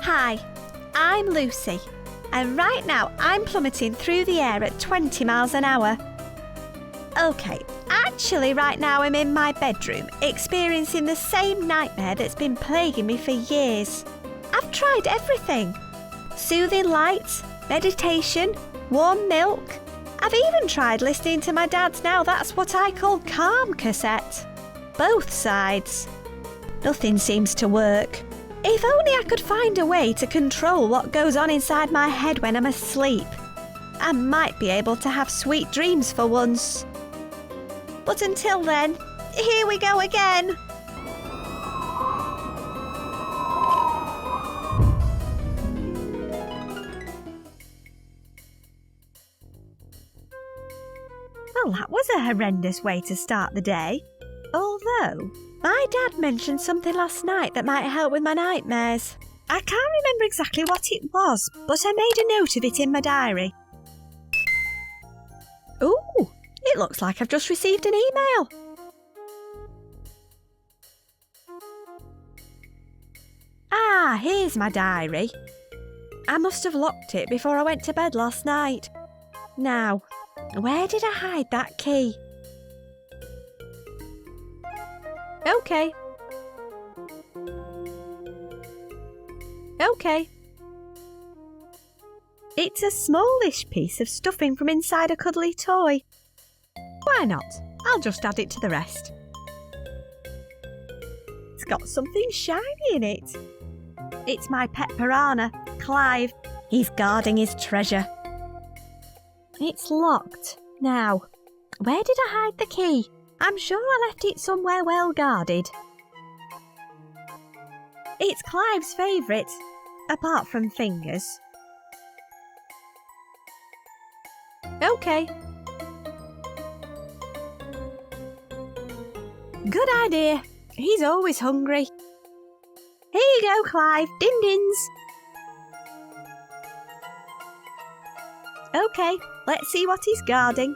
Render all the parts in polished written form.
Hi, I'm Lucy, and right now I'm plummeting through the air at 20 miles an hour. Okay, actually right now I'm in my bedroom, experiencing the same nightmare that's been plaguing me for years. I've tried everything. Soothing lights, meditation, warm milk. I've even tried listening to my dad's Now That's What I Call Calm cassette. Both sides. Nothing seems to work. If only I could find a way to control what goes on inside my head when I'm asleep. I might be able to have sweet dreams for once. But until then, here we go again. Well, that was a horrendous way to start the day. Although, my dad mentioned something last night that might help with my nightmares. I can't remember exactly what it was, but I made a note of it in my diary. Ooh, it looks like I've just received an email. Ah, here's my diary. I must have locked it before I went to bed last night. Now, where did I hide that key? Okay. It's a smallish piece of stuffing from inside a cuddly toy. Why not? I'll just add it to the rest. It's got something shiny in it. It's my pet piranha, Clive. He's guarding his treasure. It's locked. Now, where did I hide the key? I'm sure I left it somewhere well guarded. It's Clive's favourite, apart from fingers. Okay. Good idea. He's always hungry. Here you go, Clive. Din-dins. Okay, let's see what he's guarding.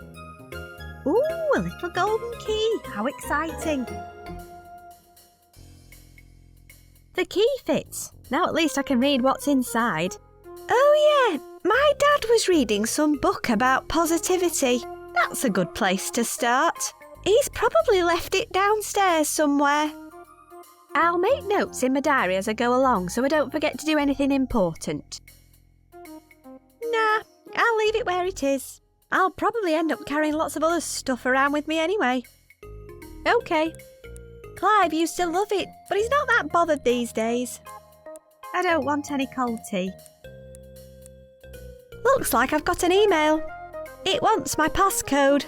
Ooh, a little golden key. How exciting. The key fits. Now at least I can read what's inside. Oh yeah, my dad was reading some book about positivity. That's a good place to start. He's probably left it downstairs somewhere. I'll make notes in my diary as I go along so I don't forget to do anything important. Nah, I'll leave it where it is. I'll probably end up carrying lots of other stuff around with me anyway. Okay. Clive used to love it, but he's not that bothered these days. I don't want any cold tea. Looks like I've got an email. It wants my passcode.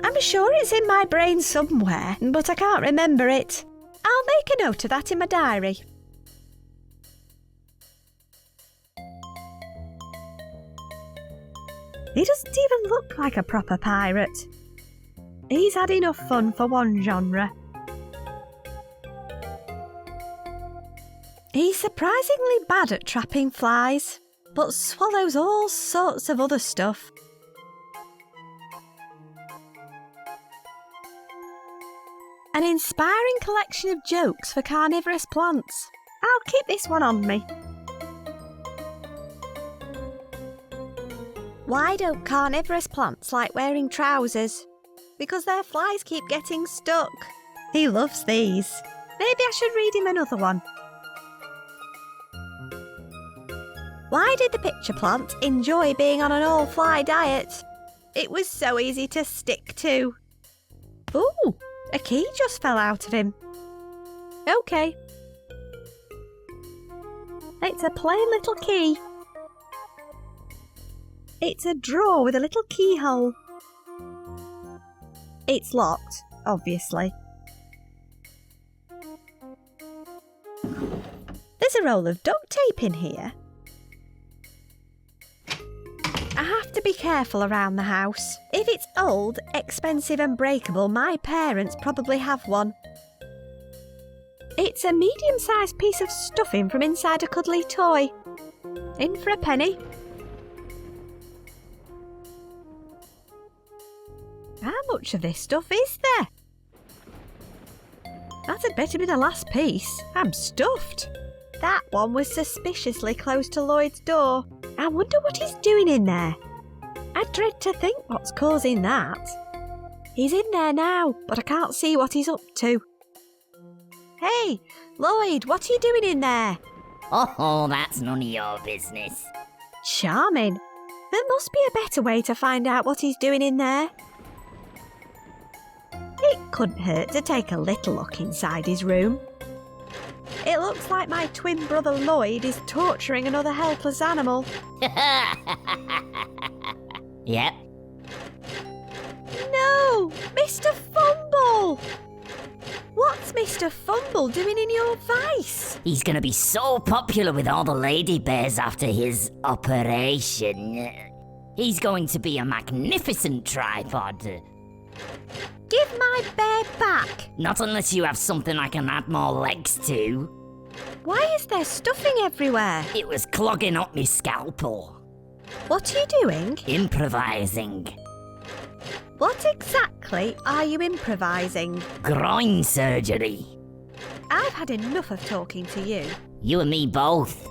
I'm sure it's in my brain somewhere, but I can't remember it. I'll make a note of that in my diary. He doesn't even look like a proper pirate. He's had enough fun for one genre. He's surprisingly bad at trapping flies, but swallows all sorts of other stuff. An inspiring collection of jokes for carnivorous plants. I'll keep this one on me. Why don't carnivorous plants like wearing trousers? Because their flies keep getting stuck. He loves these. Maybe I should read him another one. Why did the pitcher plant enjoy being on an all-fly diet? It was so easy to stick to. Ooh, a key just fell out of him. Okay. It's a plain little key. It's a drawer with a little keyhole. It's locked, obviously. There's a roll of duct tape in here. I have to be careful around the house. If it's old, expensive and breakable, my parents probably have one. It's a medium-sized piece of stuffing from inside a cuddly toy. In for a penny. How much of this stuff is there? That had better be the last piece. I'm stuffed. That one was suspiciously close to Lloyd's door. I wonder what he's doing in there. I dread to think what's causing that. He's in there now, but I can't see what he's up to. Hey, Lloyd, what are you doing in there? Oh, that's none of your business. Charming. There must be a better way to find out what he's doing in there. It couldn't hurt to take a little look inside his room. It looks like my twin brother Lloyd is torturing another helpless animal. Yep. No! Mr. Fumble! What's Mr. Fumble doing in your vice? He's gonna be so popular with all the lady bears after his operation. He's going to be a magnificent tripod. Give my bear back! Not unless you have something I can add more legs to. Why is there stuffing everywhere? It was clogging up my scalpel. What are you doing? Improvising. What exactly are you improvising? Groin surgery. I've had enough of talking to you. You and me both.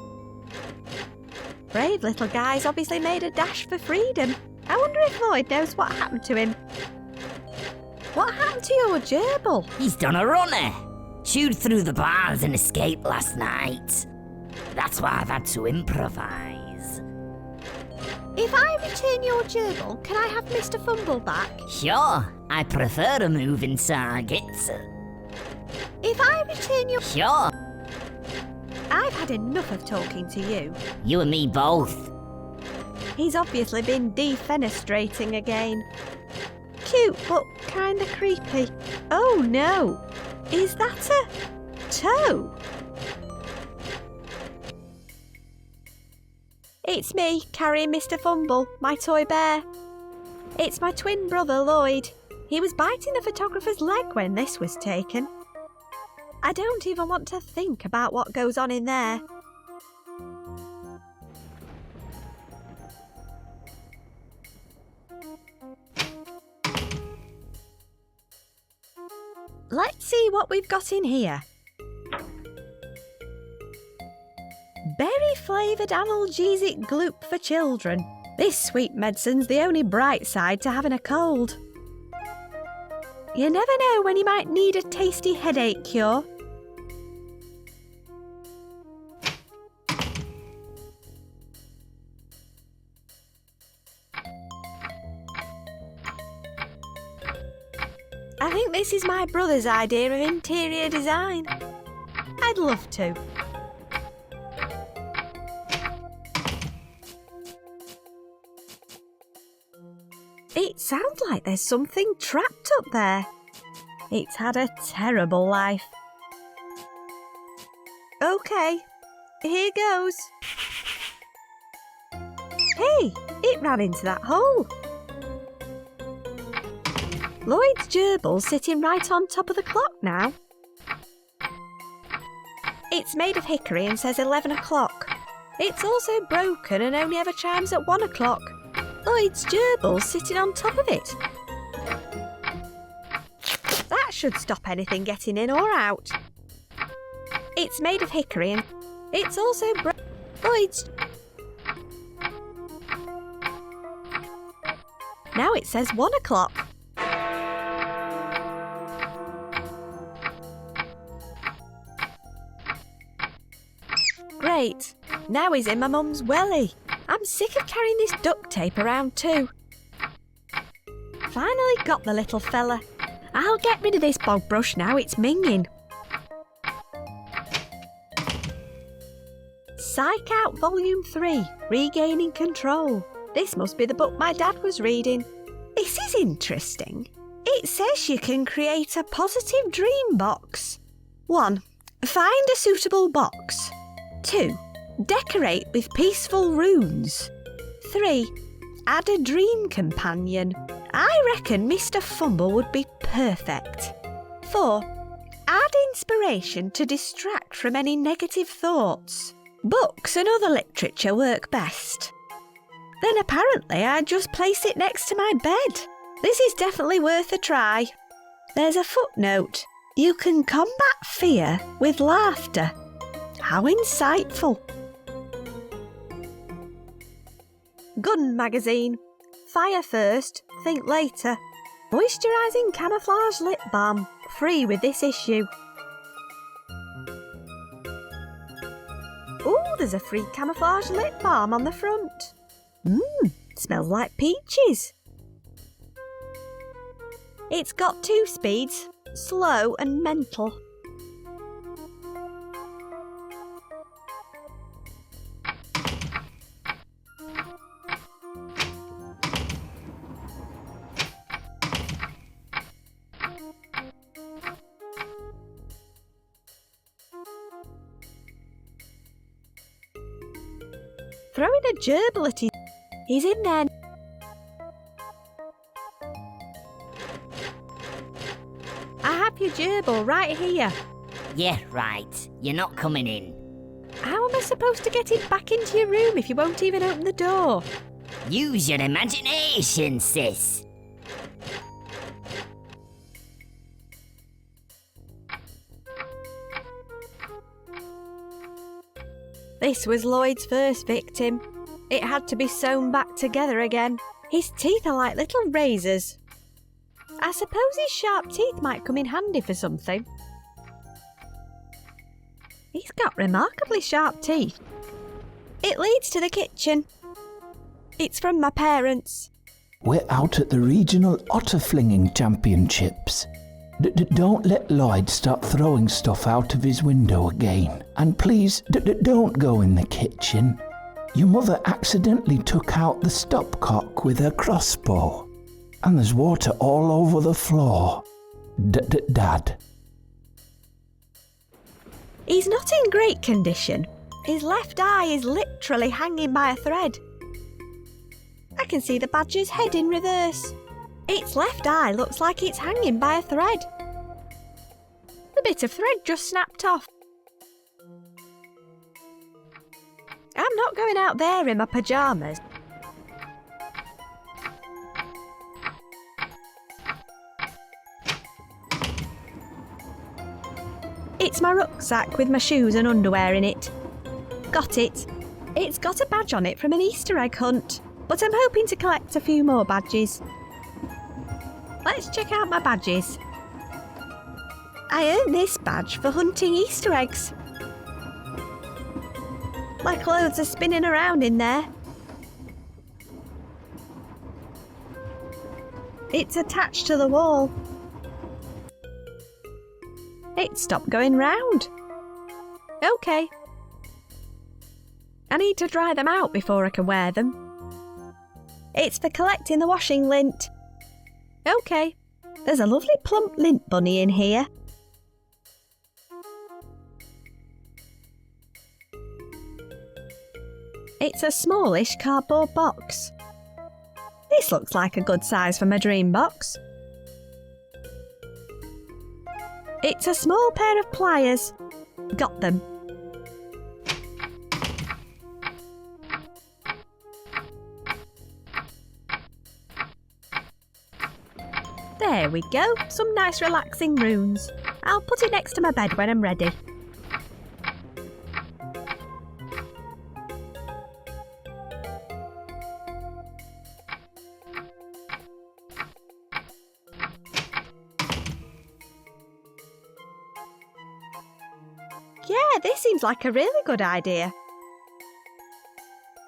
Brave little guy's obviously made a dash for freedom. I wonder if Lloyd knows what happened to him. What happened to your gerbil? He's done a runner. Chewed through the bars and escaped last night. That's why I've had to improvise. If I return your gerbil, can I have Mr. Fumble back? Sure, I prefer a moving target. If I return your... Sure. I've had enough of talking to you. You and me both. He's obviously been defenestrating again. Cute, but kinda creepy. Oh no! Is that a toe? It's me, carrying Mr. Fumble, my toy bear. It's my twin brother, Lloyd. He was biting the photographer's leg when this was taken. I don't even want to think about what goes on in there. Let's see what we've got in here. Berry-flavoured analgesic gloop for children. This sweet medicine's the only bright side to having a cold. You never know when you might need a tasty headache cure. I think this is my brother's idea of interior design. I'd love to. It sounds like there's something trapped up there. It's had a terrible life. Okay, here goes. Hey, it ran into that hole. Lloyd's gerbil's sitting right on top of the clock now. It's made of hickory and says 11 o'clock. It's also broken and only ever chimes at 1 o'clock. Lloyd's gerbil's sitting on top of it. That should stop anything getting in or out. It's made of hickory and it's also Lloyd's... Now it says 1 o'clock. Great. Now he's in my mum's welly. I'm sick of carrying this duct tape around too. Finally got the little fella. I'll get rid of this bog brush now it's minging. Psych Out Volume 3, Regaining Control. This must be the book my dad was reading. This is interesting. It says you can create a positive dream box. 1. Find a suitable box. 2. Decorate with peaceful runes. 3. Add a dream companion. I reckon Mr. Fumble would be perfect. 4. Add inspiration to distract from any negative thoughts. Books and other literature work best. Then apparently I just place it next to my bed. This is definitely worth a try. There's a footnote. You can combat fear with laughter. How insightful. Gun magazine. Fire first, think later. Moisturising camouflage lip balm. Free with this issue. Ooh, there's a free camouflage lip balm on the front. Smells like peaches. It's got 2 speeds, slow and mental. Throwing a gerbil at his... He's in there. I have your gerbil right here. Yeah, right. You're not coming in. How am I supposed to get it back into your room if you won't even open the door? Use your imagination, sis. This was Lloyd's first victim. It had to be sewn back together again. His teeth are like little razors. I suppose his sharp teeth might come in handy for something. He's got remarkably sharp teeth. It leads to the kitchen. It's from my parents. We're out at the Regional Otter Flinging Championships. Don't let Lloyd start throwing stuff out of his window again. And please, don't go in the kitchen. Your mother accidentally took out the stopcock with her crossbow. And there's water all over the floor. Dad. He's not in great condition. His left eye is literally hanging by a thread. I can see the badger's head in reverse. Its left eye looks like it's hanging by a thread. The bit of thread just snapped off. I'm not going out there in my pyjamas. It's my rucksack with my shoes and underwear in it. Got it. It's got a badge on it from an Easter egg hunt, but I'm hoping to collect a few more badges. Let's check out my badges. I earned this badge for hunting Easter eggs. My clothes are spinning around in there. It's attached to the wall. It stopped going round. Okay. I need to dry them out before I can wear them. It's for collecting the washing lint. Okay. There's a lovely plump lint bunny in here. It's a smallish cardboard box. This looks like a good size for my dream box. It's a small pair of pliers. Got them. There we go, some nice relaxing runes. I'll put it next to my bed when I'm ready. Yeah, this seems like a really good idea.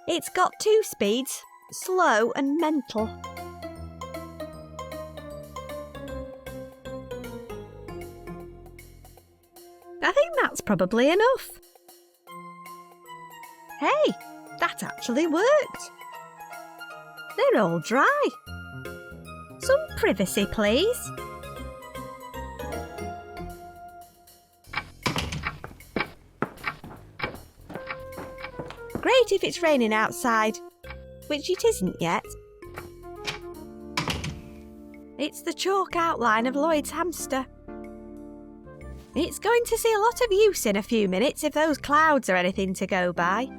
It's got 2 speeds, slow and mental. I think that's probably enough. Hey, that actually worked. They're all dry. Some privacy, please. Great if it's raining outside, which it isn't yet. It's the chalk outline of Lloyd's hamster. It's going to see a lot of use in a few minutes if those clouds are anything to go by.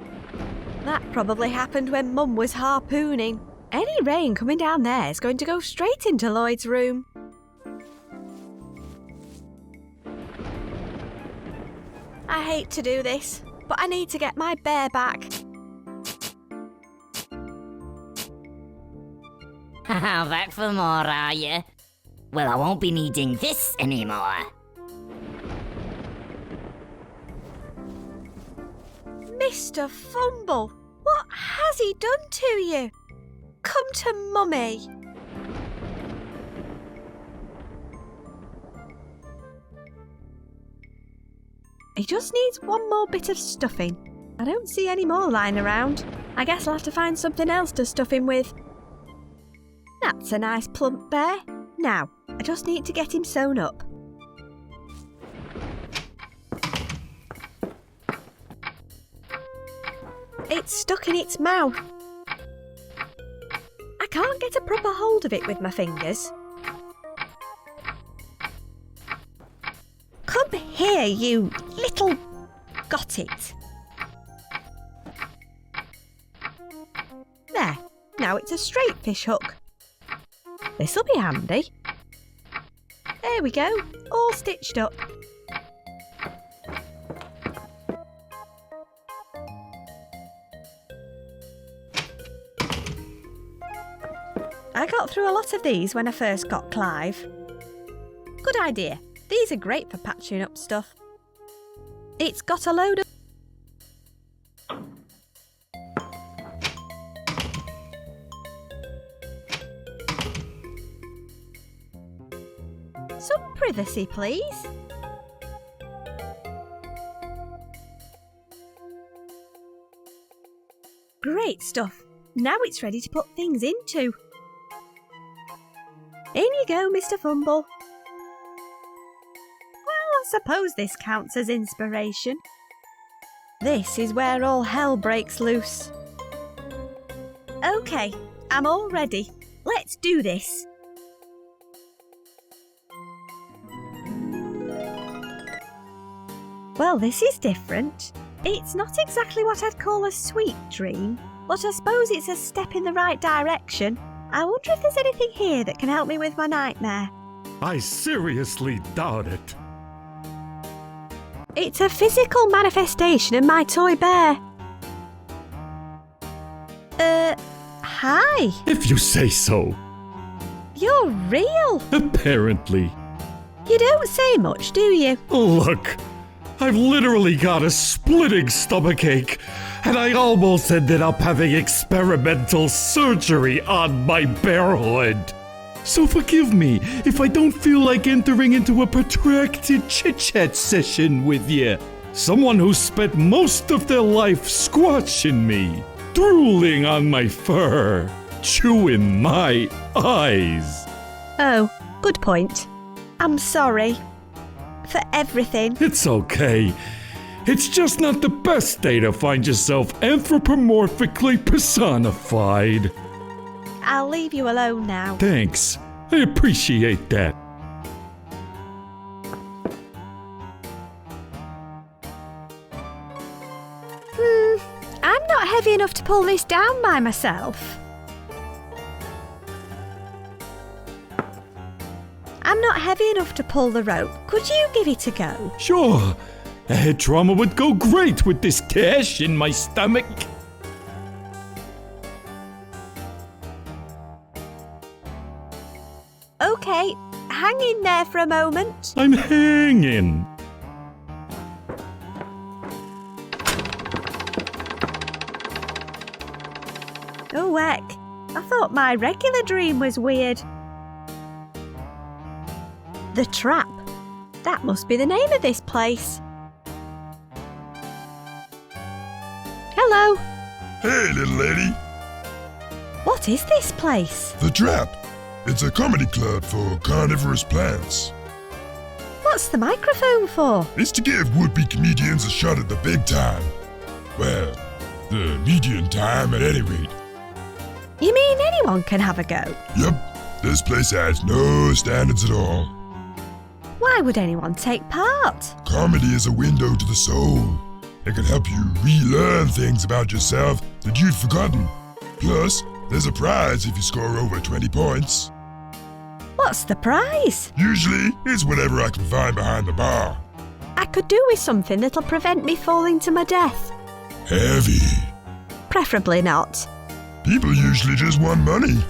That probably happened when Mum was harpooning. Any rain coming down there is going to go straight into Lloyd's room. I hate to do this, but I need to get my bear back. Back for more, are you? Well, I won't be needing this anymore. Mr. Fumble, what has he done to you? Come to Mummy. He just needs one more bit of stuffing. I don't see any more lying around. I guess I'll have to find something else to stuff him with. That's a nice plump bear. Now, I just need to get him sewn up. It's stuck in its mouth. I can't get a proper hold of it with my fingers. Come here, you little... Got it. There. Now it's a straight fish hook. This'll be handy. There we go. All stitched up. I got through a lot of these when I first got Clive. Good idea. These are great for patching up stuff. It's got a load of... Some privacy, please. Great stuff. Now it's ready to put things into. In you go, Mr. Fumble. Well, I suppose this counts as inspiration. This is where all hell breaks loose. Okay, I'm all ready. Let's do this. Well, this is different. It's not exactly what I'd call a sweet dream, but I suppose it's a step in the right direction. I wonder if there's anything here that can help me with my nightmare. I seriously doubt it. It's a physical manifestation of my toy bear. Hi. If you say so. You're real. Apparently. You don't say much, do you? Look, I've literally got a splitting stomachache, and I almost ended up having experimental surgery on my bearhood. So forgive me if I don't feel like entering into a protracted chit-chat session with you. Someone who spent most of their life squashing me, drooling on my fur, chewing my eyes. Oh, good point. I'm sorry. For everything. It's okay. It's just not the best day to find yourself anthropomorphically personified. I'll leave you alone now. Thanks. I appreciate that. I'm not heavy enough to pull this down by myself. I'm not heavy enough to pull the rope. Could you give it a go? Sure. A head trauma would go great with this cash in my stomach. Okay, hang in there for a moment. I'm hanging. Oh, heck. I thought my regular dream was weird. The Trap. That must be the name of this place. Hello. Hey, little lady. What is this place? The Trap. It's a comedy club for carnivorous plants. What's the microphone for? It's to give would-be comedians a shot at the big time. Well, the median time at any rate. You mean anyone can have a go? Yep, this place has no standards at all. Why would anyone take part? Comedy is a window to the soul. It can help you relearn things about yourself that you'd forgotten. Plus, there's a prize if you score over 20 points. What's the prize? Usually, it's whatever I can find behind the bar. I could do with something that'll prevent me falling to my death. Heavy. Preferably not. People usually just want money.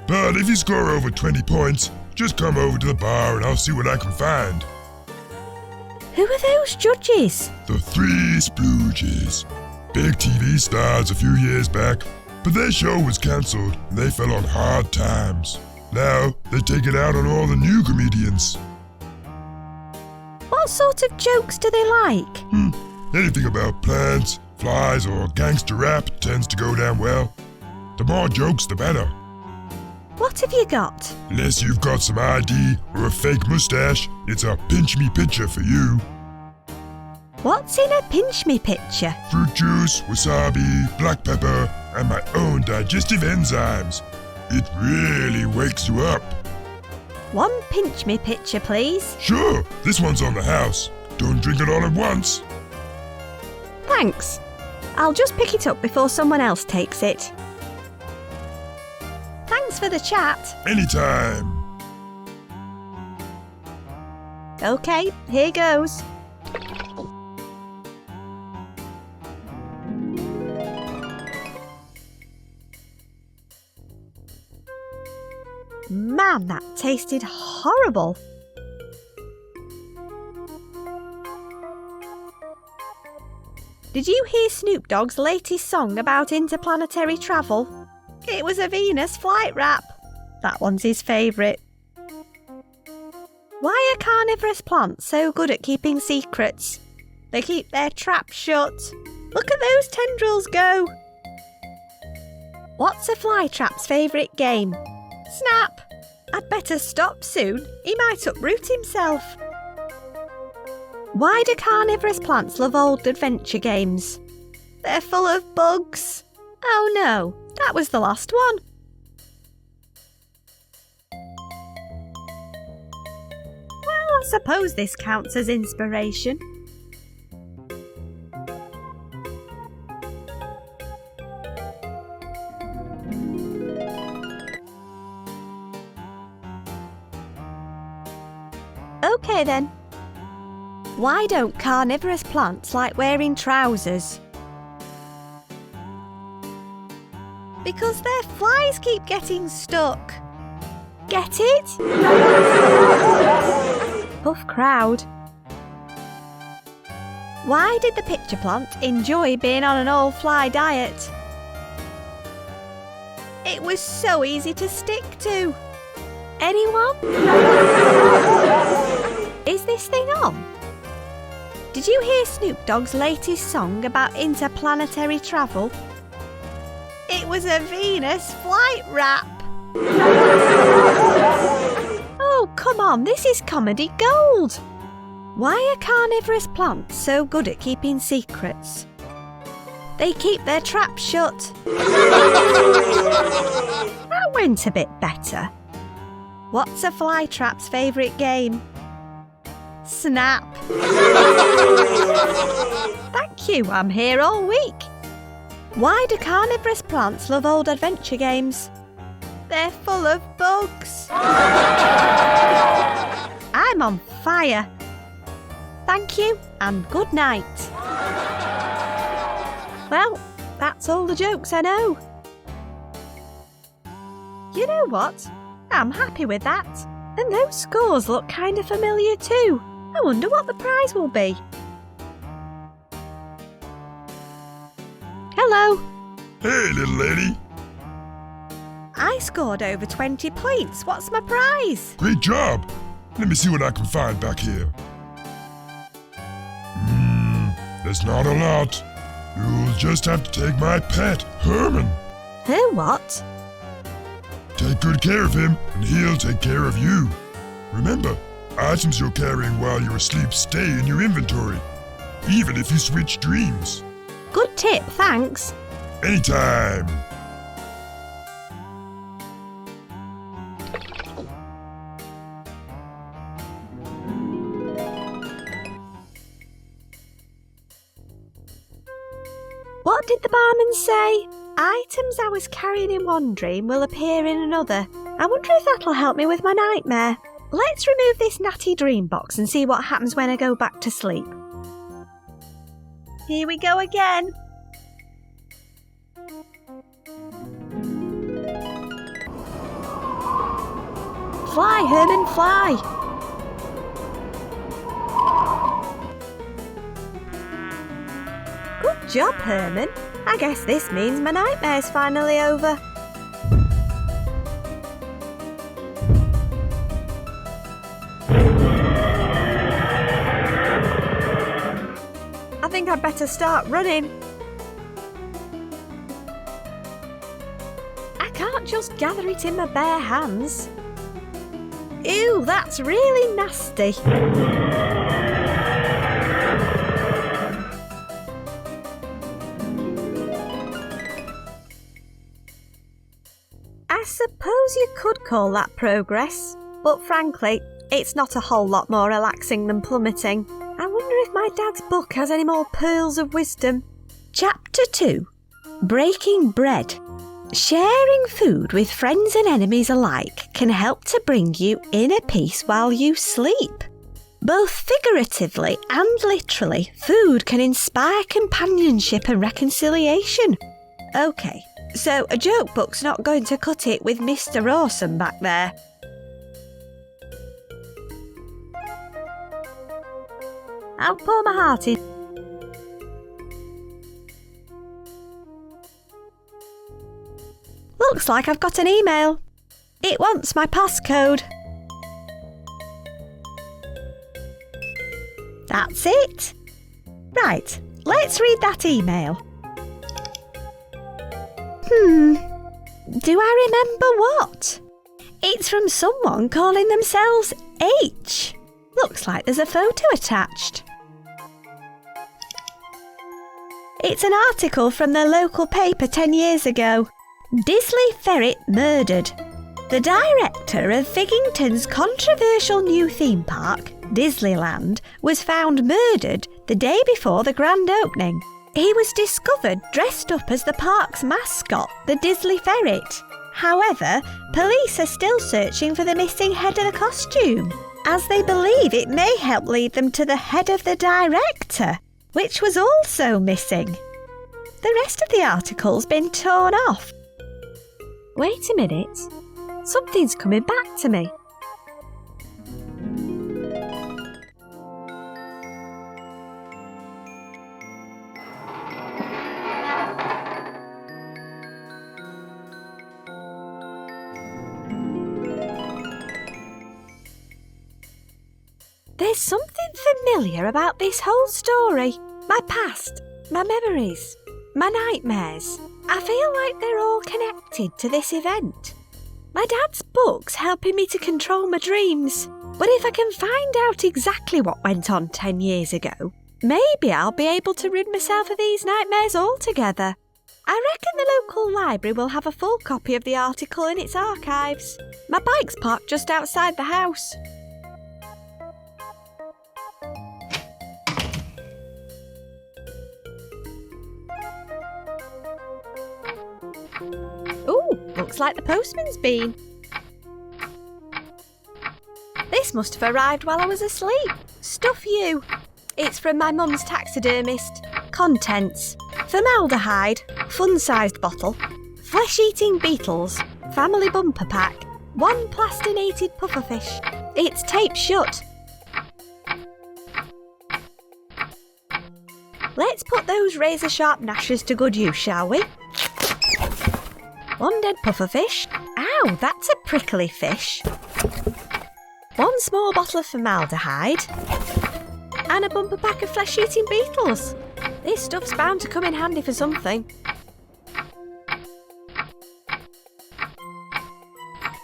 But if you score over 20 points, just come over to the bar and I'll see what I can find. Who are those judges? The Three Splooges. Big TV stars a few years back, but their show was cancelled and they fell on hard times. Now, they take it out on all the new comedians. What sort of jokes do they like? Anything about plants, flies, or gangster rap tends to go down well. The more jokes, the better. What have you got? Unless you've got some ID or a fake mustache, it's a pinch me picture for you. What's in a pinch me picture? Fruit juice, wasabi, black pepper, and my own digestive enzymes. It really wakes you up. One pinch me picture, please. Sure, this one's on the house. Don't drink it all at once. Thanks. I'll just pick it up before someone else takes it. Thanks for the chat. Anytime. Okay, here goes. Man, that tasted horrible. Did you hear Snoop Dogg's latest song about interplanetary travel? It was a Venus flight rap. That one's his favourite. Why are carnivorous plants so good at keeping secrets? They keep their traps shut. Look at those tendrils go. What's a flytrap's favourite game? Snap! I'd better stop soon. He might uproot himself. Why do carnivorous plants love old adventure games? They're full of bugs. Oh no, that was the last one. Well, I suppose this counts as inspiration. Okay then. Why don't carnivorous plants like wearing trousers? Because their flies keep getting stuck. Get it? Tough crowd. Why did the pitcher plant enjoy being on an all-fly diet? It was so easy to stick to. Anyone? Is this thing on? Did you hear Snoop Dogg's latest song about interplanetary travel? It was a Venus flight rap. Oh, come on, this is comedy gold. Why are carnivorous plants so good at keeping secrets? They keep their traps shut. That went a bit better. What's a flytrap's favourite game? Snap. Thank you, I'm here all week. Why do carnivorous plants love old adventure games? They're full of bugs. I'm on fire. Thank you and good night. Well, that's all the jokes I know. You know what? I'm happy with that. And those scores look kind of familiar too. I wonder what the prize will be. Hello. Hey, little lady. I scored over 20 points. What's my prize? Great job. Let me see what I can find back here. There's not a lot. You'll just have to take my pet, Herman. Her what? Take good care of him, and he'll take care of you. Remember, items you're carrying while you're asleep stay in your inventory, even if you switch dreams. Good tip, thanks. Anytime. What did the barman say? Items I was carrying in one dream will appear in another. I wonder if that'll help me with my nightmare. let's remove this natty dream box and see what happens when I go back to sleep. Here we go again. Fly, Herman, fly! Good job, Herman. I guess this means my nightmare's finally over. I think I'd better start running. I can't just gather it in my bare hands. Ew, that's really nasty. I suppose you could call that progress, but frankly, it's not a whole lot more relaxing than plummeting. I wonder if my dad's book has any more pearls of wisdom. Chapter 2. Breaking Bread. Sharing food with friends and enemies alike can help to bring you inner peace while you sleep. Both figuratively and literally, food can inspire companionship and reconciliation. Okay, so a joke book's not going to cut it with Mr. Awesome back there. I'll pour my heart in. Looks like I've got an email. It wants my passcode. That's it. Right, let's read that email. Do I remember what? It's from someone calling themselves H. Looks like there's a photo attached. It's an article from the local paper 10 years ago. Disley Ferret murdered. The director of Figgington's controversial new theme park, Disneyland, was found murdered the day before the grand opening. He was discovered dressed up as the park's mascot, the Disley Ferret. However, police are still searching for the missing head of the costume, as they believe it may help lead them to the head of the director, which was also missing. The rest of the article's been torn off. Wait a minute. Something's coming back to me. There's something familiar about this whole story. My past, my memories, my nightmares. I feel like they're all connected to this event. My dad's book's helping me to control my dreams. But if I can find out exactly what went on 10 years ago, maybe I'll be able to rid myself of these nightmares altogether. I reckon the local library will have a full copy of the article in its archives. My bike's parked just outside the house. Ooh, looks like the postman's been. This must have arrived while I was asleep. Stuff you. It's from my mum's taxidermist. Contents: formaldehyde, fun-sized bottle, flesh-eating beetles, family bumper pack, 1 plastinated pufferfish. It's taped shut. Let's put those razor-sharp gnashers to good use, shall we? 1 dead pufferfish. Ow, that's a prickly fish. 1 small bottle of formaldehyde. And a bumper pack of flesh-eating beetles. This stuff's bound to come in handy for something.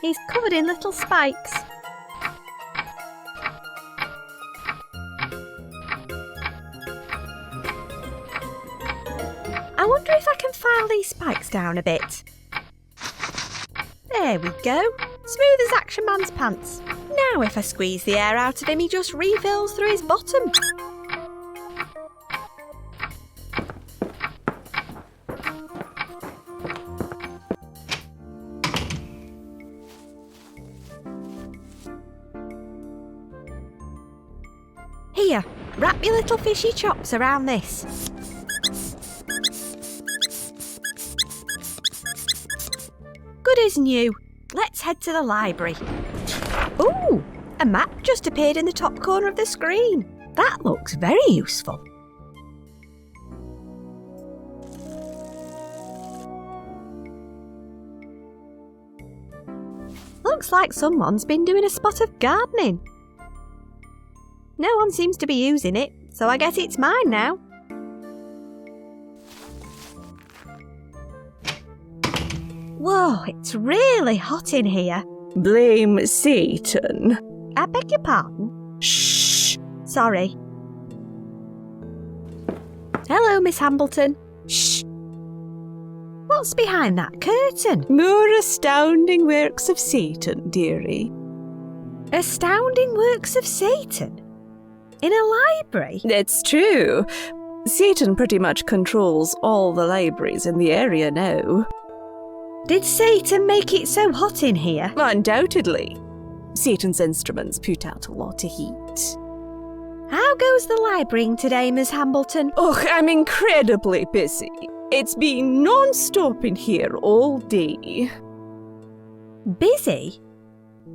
He's covered in little spikes. I wonder if I can file these spikes down a bit. There we go. Smooth as Action Man's pants. Now if I squeeze the air out of him, he just refills through his bottom. wrap your little fishy chops around this. Good as new. Let's head to the library. Ooh, a map just appeared in the top corner of the screen. That looks very useful. Looks like someone's been doing a spot of gardening. No one seems to be using it, so I guess it's mine now. Whoa, it's really hot in here. Blame Satan. I beg your pardon? Shh. Sorry. Hello, Miss Hambleton. Shh. What's behind that curtain? More astounding works of Satan, dearie. Astounding works of Satan? In a library? It's true. Satan pretty much controls all the libraries in the area now. Did Satan make it so hot in here? Undoubtedly. Satan's instruments put out a lot of heat. How goes the librarying today, Miss Hambleton? Oh, I'm incredibly busy. It's been non-stop in here all day. Busy?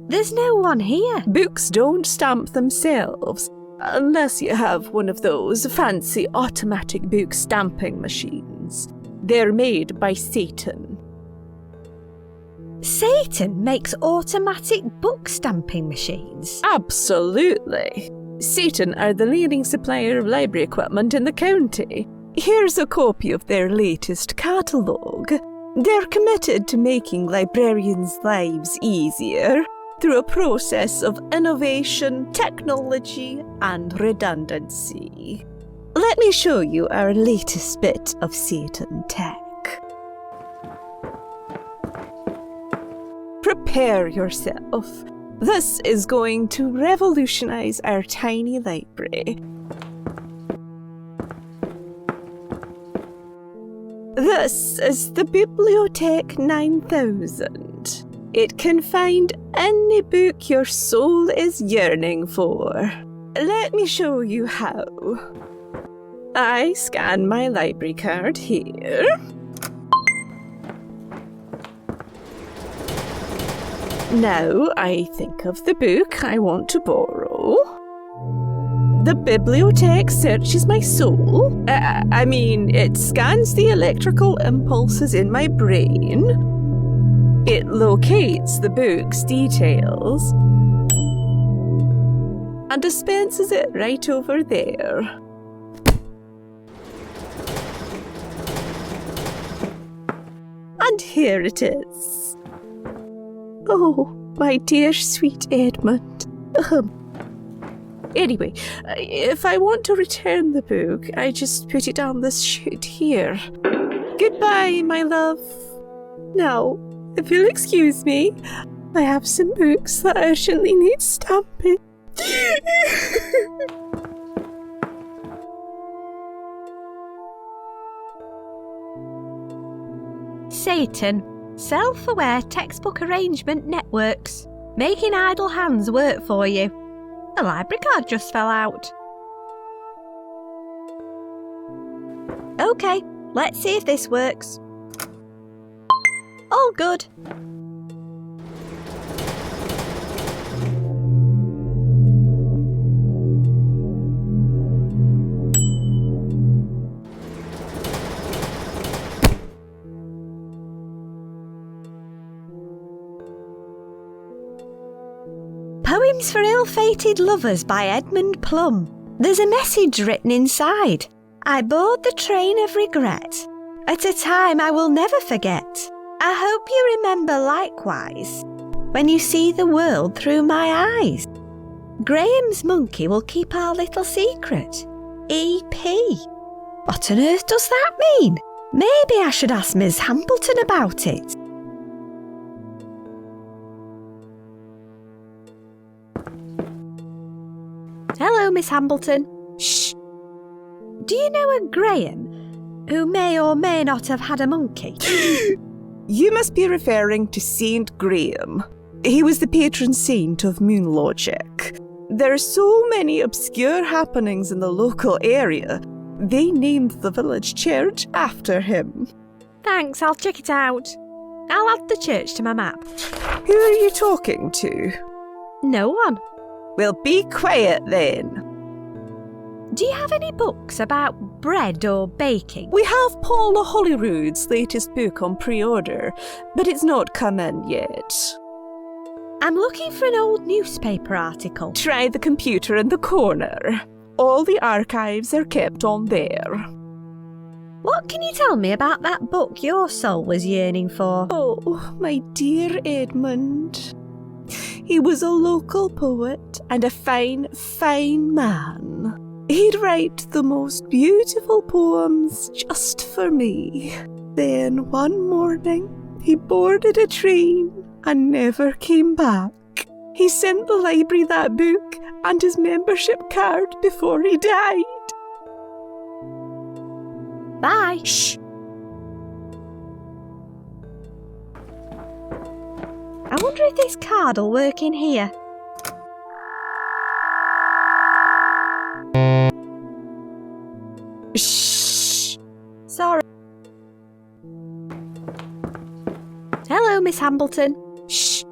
There's no one here. Books don't stamp themselves, unless you have one of those fancy automatic book stamping machines. They're made by Satan. Satan makes automatic book stamping machines? Absolutely. Satan are the leading supplier of library equipment in the county. Here's a copy of their latest catalogue. They're committed to making librarians' lives easier through a process of innovation, technology, and redundancy. Let me show you our latest bit of Satan tech. Prepare yourself. This is going to revolutionize our tiny library. This is the Bibliothèque 9000. It can find any book your soul is yearning for. Let me show you how. I scan my library card here. Now I think of the book I want to borrow. The bibliothèque searches my soul. It scans the electrical impulses in my brain. It locates the book's details and dispenses it right over there. And here it is. Oh, my dear sweet Edmund. Anyway, if I want to return the book, I just put it down this chute here. Goodbye, my love. Now, if you'll excuse me, I have some books that urgently need stamping. Satan, self-aware textbook arrangement networks, making idle hands work for you. The library card just fell out. Okay, let's see if this works. All good. Poems for Ill-Fated Lovers by Edmund Plum. There's a message written inside. I board the train of regret at a time I will never forget. I hope you remember likewise when you see the world through my eyes. Graham's monkey will keep our little secret. E.P. What on earth does that mean? Maybe I should ask Miss Hambleton about it. Hello, Miss Hambleton. Shh. Do you know a Graham who may or may not have had a monkey? You must be referring to Saint Graham. He was the patron saint of moon logic. There are so many obscure happenings in the local area, they named the village church after him. Thanks, I'll check it out. I'll add the church to my map. Who are you talking to? No one. Well, be quiet then. Do you have any books about bread or baking? We have Paula Holyrood's latest book on pre-order, but it's not come in yet. I'm looking for an old newspaper article. Try the computer in the corner. All the archives are kept on there. What can you tell me about that book your soul was yearning for? Oh, my dear Edmund. He was a local poet and a fine, fine man. He'd write the most beautiful poems just for me. Then one morning, he boarded a train and never came back. He sent the library that book and his membership card before he died. Bye. Shh. I wonder if this card'll work in here. Shh. Sorry. Hello, Miss Hambleton. Shh.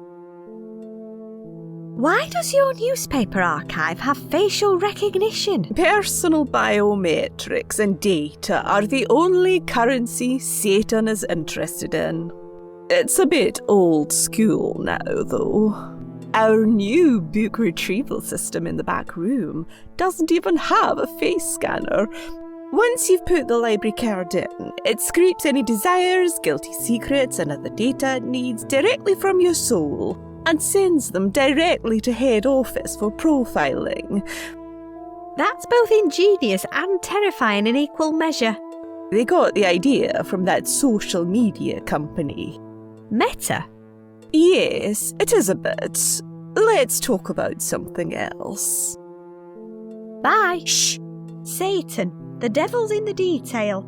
Why does your newspaper archive have facial recognition? Personal biometrics and data are the only currency Satan is interested in. It's a bit old school now, though. Our new book retrieval system in the back room doesn't even have a face scanner. Once you've put the library card in, it scrapes any desires, guilty secrets, and other data it needs directly from your soul and sends them directly to head office for profiling. That's both ingenious and terrifying in equal measure. They got the idea from that social media company. Meta? Yes, it is a bit. Let's talk about something else. Bye. Shh. Satan, the devil's in the detail.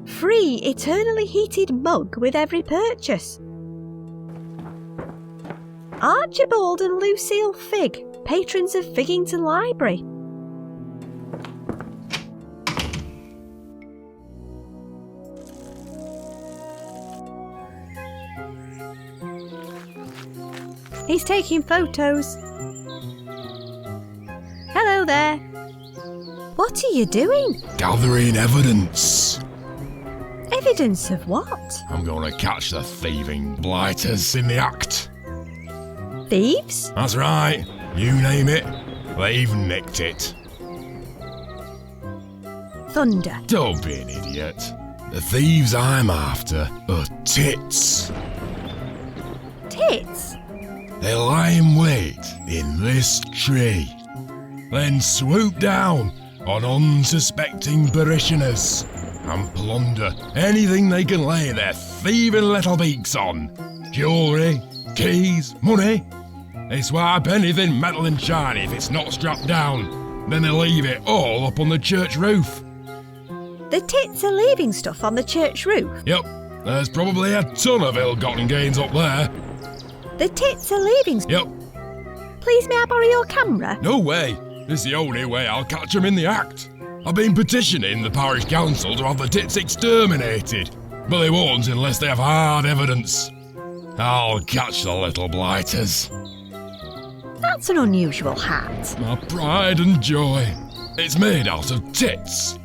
Free eternally heated mug with every purchase. Archibald and Lucille Figg, patrons of Figgington Library. He's taking photos. Hello there. What are you doing? Gathering evidence. Evidence of what? I'm gonna catch the thieving blighters in the act. Thieves? That's right. You name it, they've nicked it. Thunder. Don't be an idiot. The thieves I'm after are tits. Tits? They lie in wait in this tree, then swoop down on unsuspecting parishioners and plunder anything they can lay their thieving little beaks on. Jewellery, keys, money. They swipe anything metal and shiny if it's not strapped down. Then they leave it all up on the church roof. The tits are leaving stuff on the church roof? Yep, there's probably a ton of ill-gotten gains up there. The tits are leaving... Yep. Please may I borrow your camera? No way. This is the only way I'll catch them in the act. I've been petitioning the parish council to have the tits exterminated, but they won't unless they have hard evidence. I'll catch the little blighters. That's an unusual hat. My pride and joy. It's made out of tits.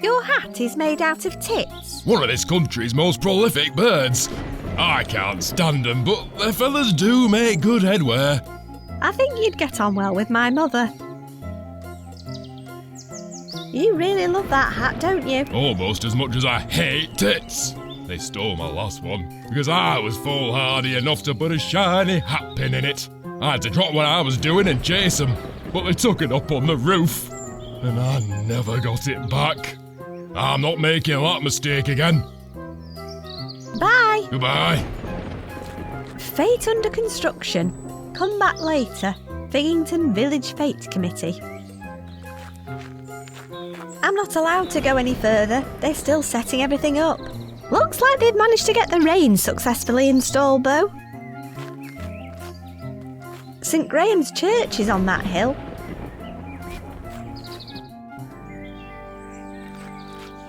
Your hat is made out of tits? One of this country's most prolific birds. I can't stand them, but their feathers do make good headwear. I think you'd get on well with my mother. You really love that hat, don't you? Almost as much as I hate tits. They stole my last one because I was foolhardy enough to put a shiny hat pin in it. I had to drop what I was doing and chase them, but they took it up on the roof, and I never got it back. I'm not making that mistake again. Bye. Goodbye. Fate under construction. Come back later. Figgington Village Fate Committee. I'm not allowed to go any further. They're still setting everything up. Looks like they've managed to get the rain successfully installed, though. St Graham's Church is on that hill.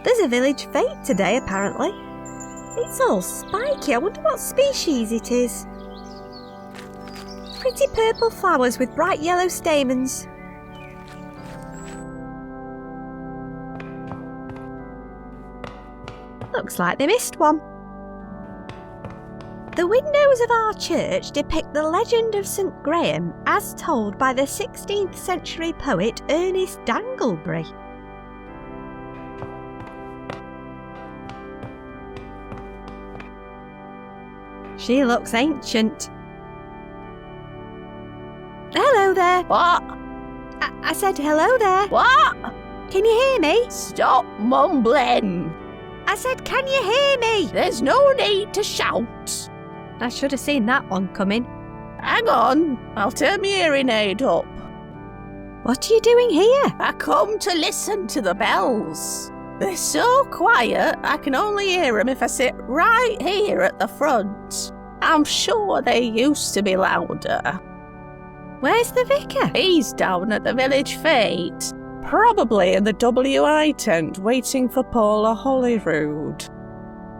There's a village fete today, apparently. It's all spiky. I wonder what species it is. Pretty purple flowers with bright yellow stamens. Looks like they missed one. The windows of our church depict the legend of St Graham as told by the 16th century poet Ernest Danglebury. She looks ancient. Hello there. What? I said hello there. What? Can you hear me? Stop mumbling. I said, can you hear me? There's no need to shout. I should have seen that one coming. Hang on, I'll turn my hearing aid up. What are you doing here? I come to listen to the bells. They're so quiet, I can only hear them if I sit right here at the front. I'm sure they used to be louder. Where's the vicar? He's down at the village fete, probably in the WI tent waiting for Paula Holyrood.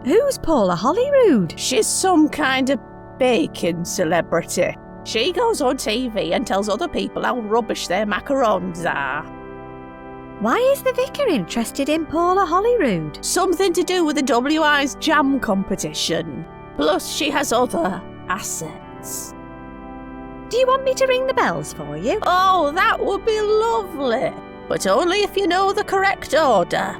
Who's Paula Holyrood? She's some kind of baking celebrity. She goes on TV and tells other people how rubbish their macarons are. Why is the vicar interested in Paula Holyrood? Something to do with the WI's jam competition. Plus, she has other assets. Do you want me to ring the bells for you? Oh, that would be lovely. But only if you know the correct order.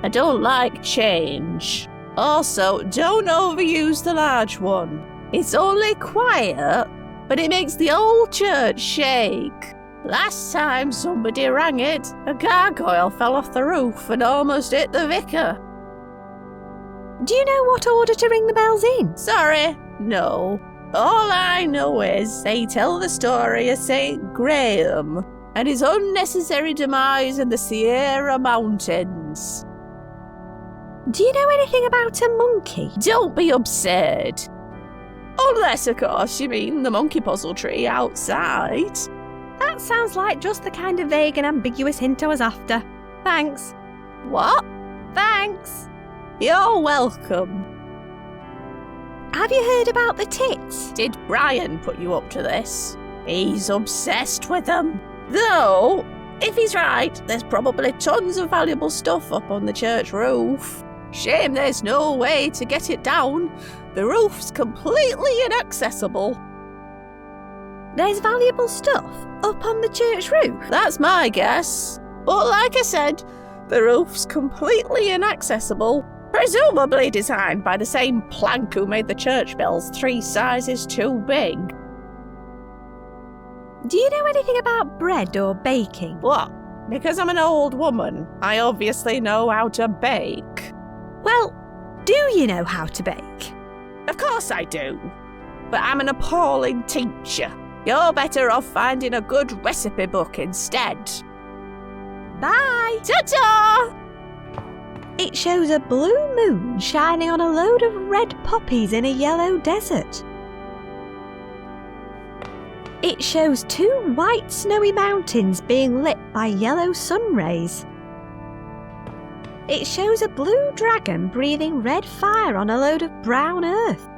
I don't like change. Also, don't overuse the large one. It's only quiet, but it makes the whole church shake. Last time somebody rang it, a gargoyle fell off the roof and almost hit the vicar. Do you know what order to ring the bells in? Sorry, no. All I know is they tell the story of St. Graham and his unnecessary demise in the Sierra Mountains. Do you know anything about a monkey? Don't be absurd. Unless, of course, you mean the monkey puzzle tree outside. That sounds like just the kind of vague and ambiguous hint I was after. Thanks. What? Thanks. You're welcome. Have you heard about the tits? Did Brian put you up to this? He's obsessed with them. Though, if he's right, there's probably tons of valuable stuff up on the church roof. Shame there's no way to get it down. The roof's completely inaccessible. There's valuable stuff up on the church roof? That's my guess. But like I said, the roof's completely inaccessible. Presumably designed by the same plank who made the church bells 3 sizes too big. Do you know anything about bread or baking? What? Because I'm an old woman, I obviously know how to bake. Well, do you know how to bake? Of course I do. But I'm an appalling teacher. You're better off finding a good recipe book instead. Bye! Ta-ta! It shows a blue moon shining on a load of red poppies in a yellow desert. It shows 2 white snowy mountains being lit by yellow sun rays. It shows a blue dragon breathing red fire on a load of brown earth.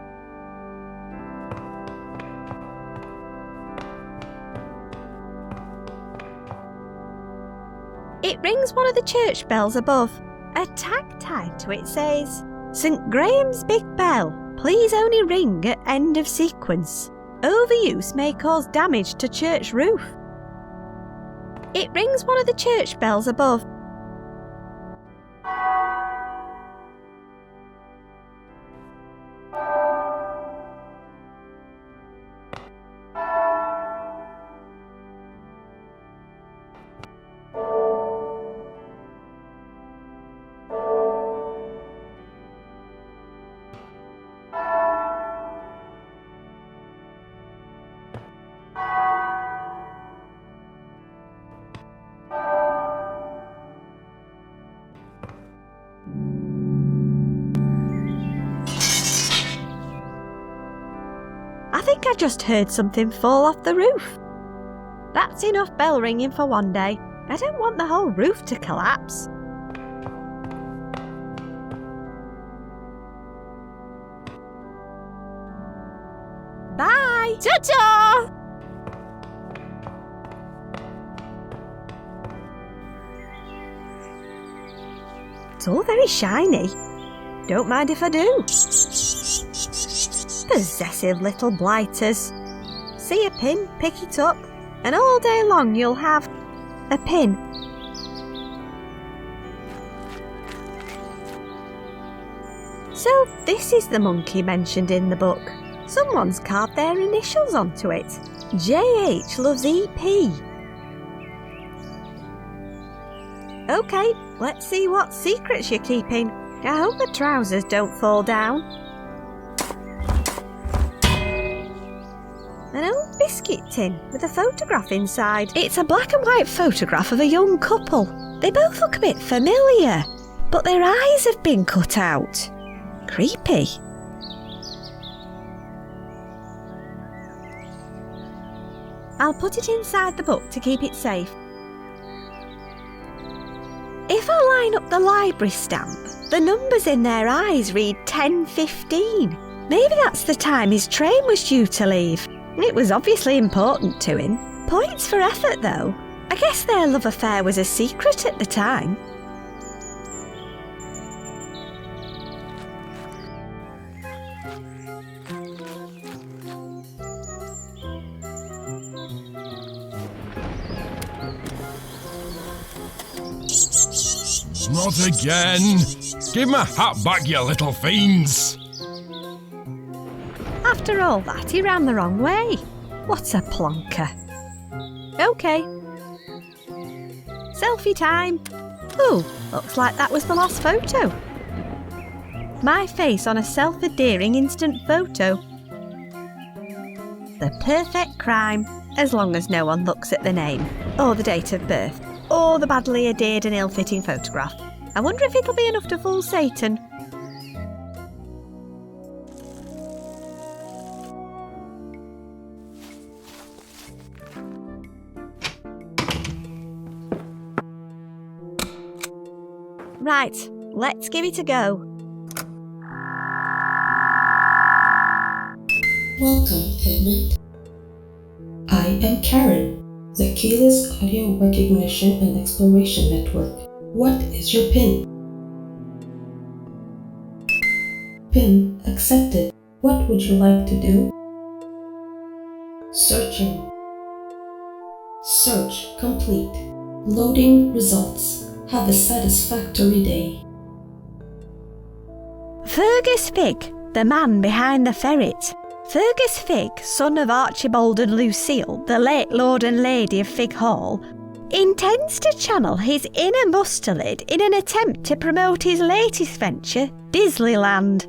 It rings one of the church bells above. A tag tied to it says, St Graham's Big Bell, please only ring at end of sequence. Overuse may cause damage to church roof. It rings one of the church bells above. think I just heard something fall off the roof. That's enough bell ringing for one day. I don't want the whole roof to collapse. Bye! Ta-ta! It's all very shiny. Don't mind if I do. Possessive little blighters. See a pin, pick it up, and all day long you'll have a pin. So this is the monkey mentioned in the book. Someone's carved their initials onto it. JH loves EP. Okay, let's see what secrets you're keeping. I hope the trousers don't fall down. An old biscuit tin with a photograph inside. It's a black and white photograph of a young couple. They both look a bit familiar, but their eyes have been cut out. Creepy. I'll put it inside the book to keep it safe. If I line up the library stamp, the numbers in their eyes read 10:15. Maybe that's the time his train was due to leave. It was obviously important to him. Points for effort though. I guess their love affair was a secret at the time. Not again! Give my hat back, you little fiends! After all that, he ran the wrong way. What a plonker. Okay. Selfie time. Ooh, looks like that was the last photo. My face on a self-endearing instant photo. The perfect crime, as long as no one looks at the name, or the date of birth, or the badly adhered and ill-fitting photograph. I wonder if it'll be enough to fool Satan. Right, let's give it a go. Welcome, Edmund. I am Karen, the Keyless Audio Recognition and Exploration Network. What is your PIN? PIN accepted. What would you like to do? Searching. Search complete. Loading results. Have a satisfactory day. Fergus Figg, the man behind the ferret. Fergus Figg, son of Archibald and Lucille, the late Lord and Lady of Figg Hall, intends to channel his inner mustelid in an attempt to promote his latest venture, Disneyland,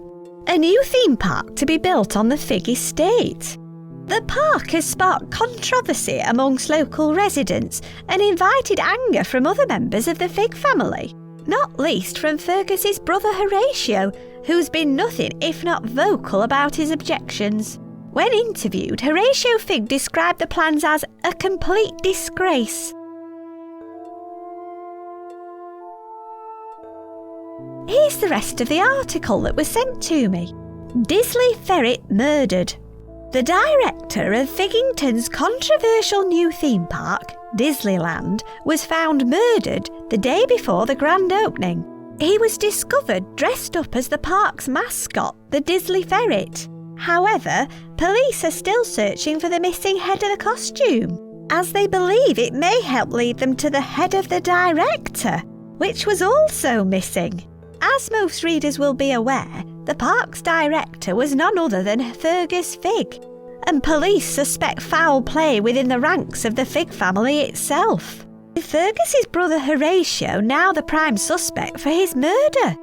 a new theme park to be built on the Figg estate. The park has sparked controversy amongst local residents and invited anger from other members of the Figg family, not least from Fergus's brother Horatio, who's been nothing if not vocal about his objections. When interviewed, Horatio Figg described the plans as a complete disgrace. Here's the rest of the article that was sent to me. Disley Ferret murdered. The director of Figgington's controversial new theme park, Disneyland, was found murdered the day before the grand opening. He was discovered dressed up as the park's mascot, the Disley Ferret. However, police are still searching for the missing head of the costume, as they believe it may help lead them to the head of the director, which was also missing. As most readers will be aware, the park's director was none other than Fergus Figg, and police suspect foul play within the ranks of the Figg family itself, with Fergus's brother Horatio now the prime suspect for his murder.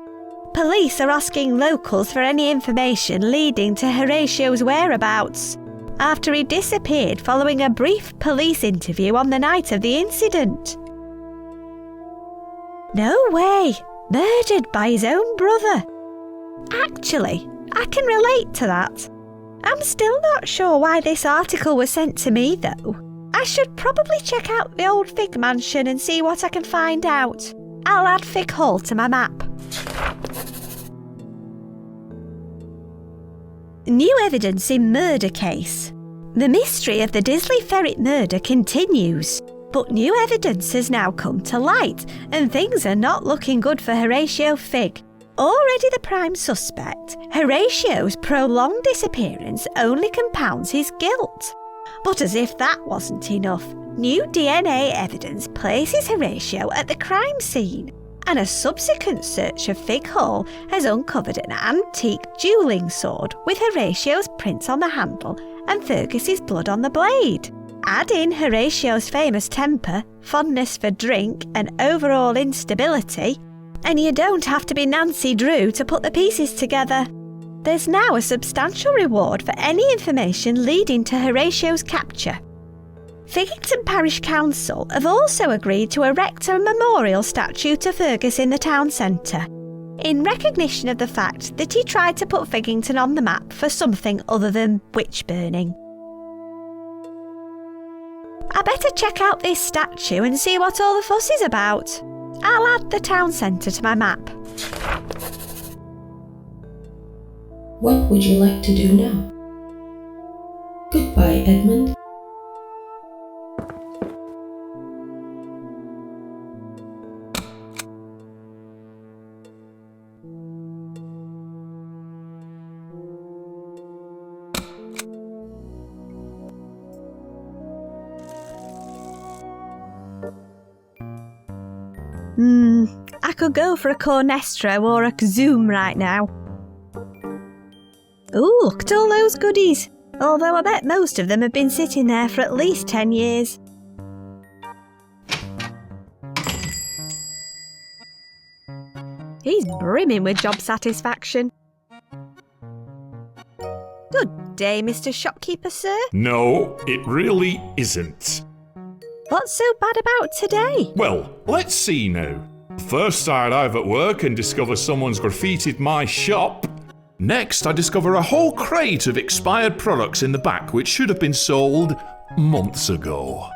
Police are asking locals for any information leading to Horatio's whereabouts, after he disappeared following a brief police interview on the night of the incident. No way! Murdered by his own brother. Actually, I can relate to that. I'm still not sure why this article was sent to me, though. I should probably check out the old Fig Mansion and see what I can find out. I'll add Fig Hall to my map. New evidence in murder case. The mystery of the Disley Ferret murder continues, but new evidence has now come to light, and things are not looking good for Horatio Fig. Already the prime suspect, Horatio's prolonged disappearance only compounds his guilt. But as if that wasn't enough, new DNA evidence places Horatio at the crime scene, and a subsequent search of Fig Hall has uncovered an antique duelling sword with Horatio's prints on the handle and Fergus's blood on the blade. Add in Horatio's famous temper, fondness for drink and overall instability, and you don't have to be Nancy Drew to put the pieces together. There's now a substantial reward for any information leading to Horatio's capture. Figington Parish Council have also agreed to erect a memorial statue to Fergus in the town centre, in recognition of the fact that he tried to put Figington on the map for something other than witch burning. I better check out this statue and see what all the fuss is about. I'll add the town centre to my map. What would you like to do now? Goodbye, Edmund. I could go for a Cornestro or a Kazoo right now. Ooh, look at all those goodies. Although I bet most of them have been sitting there for at least 10 years. He's brimming with job satisfaction. Good day, Mr. Shopkeeper, sir. No, it really isn't. What's so bad about today? Well, let's see now. First I arrive at work and discover someone's graffitied my shop. Next I discover a whole crate of expired products in the back which should have been sold months ago.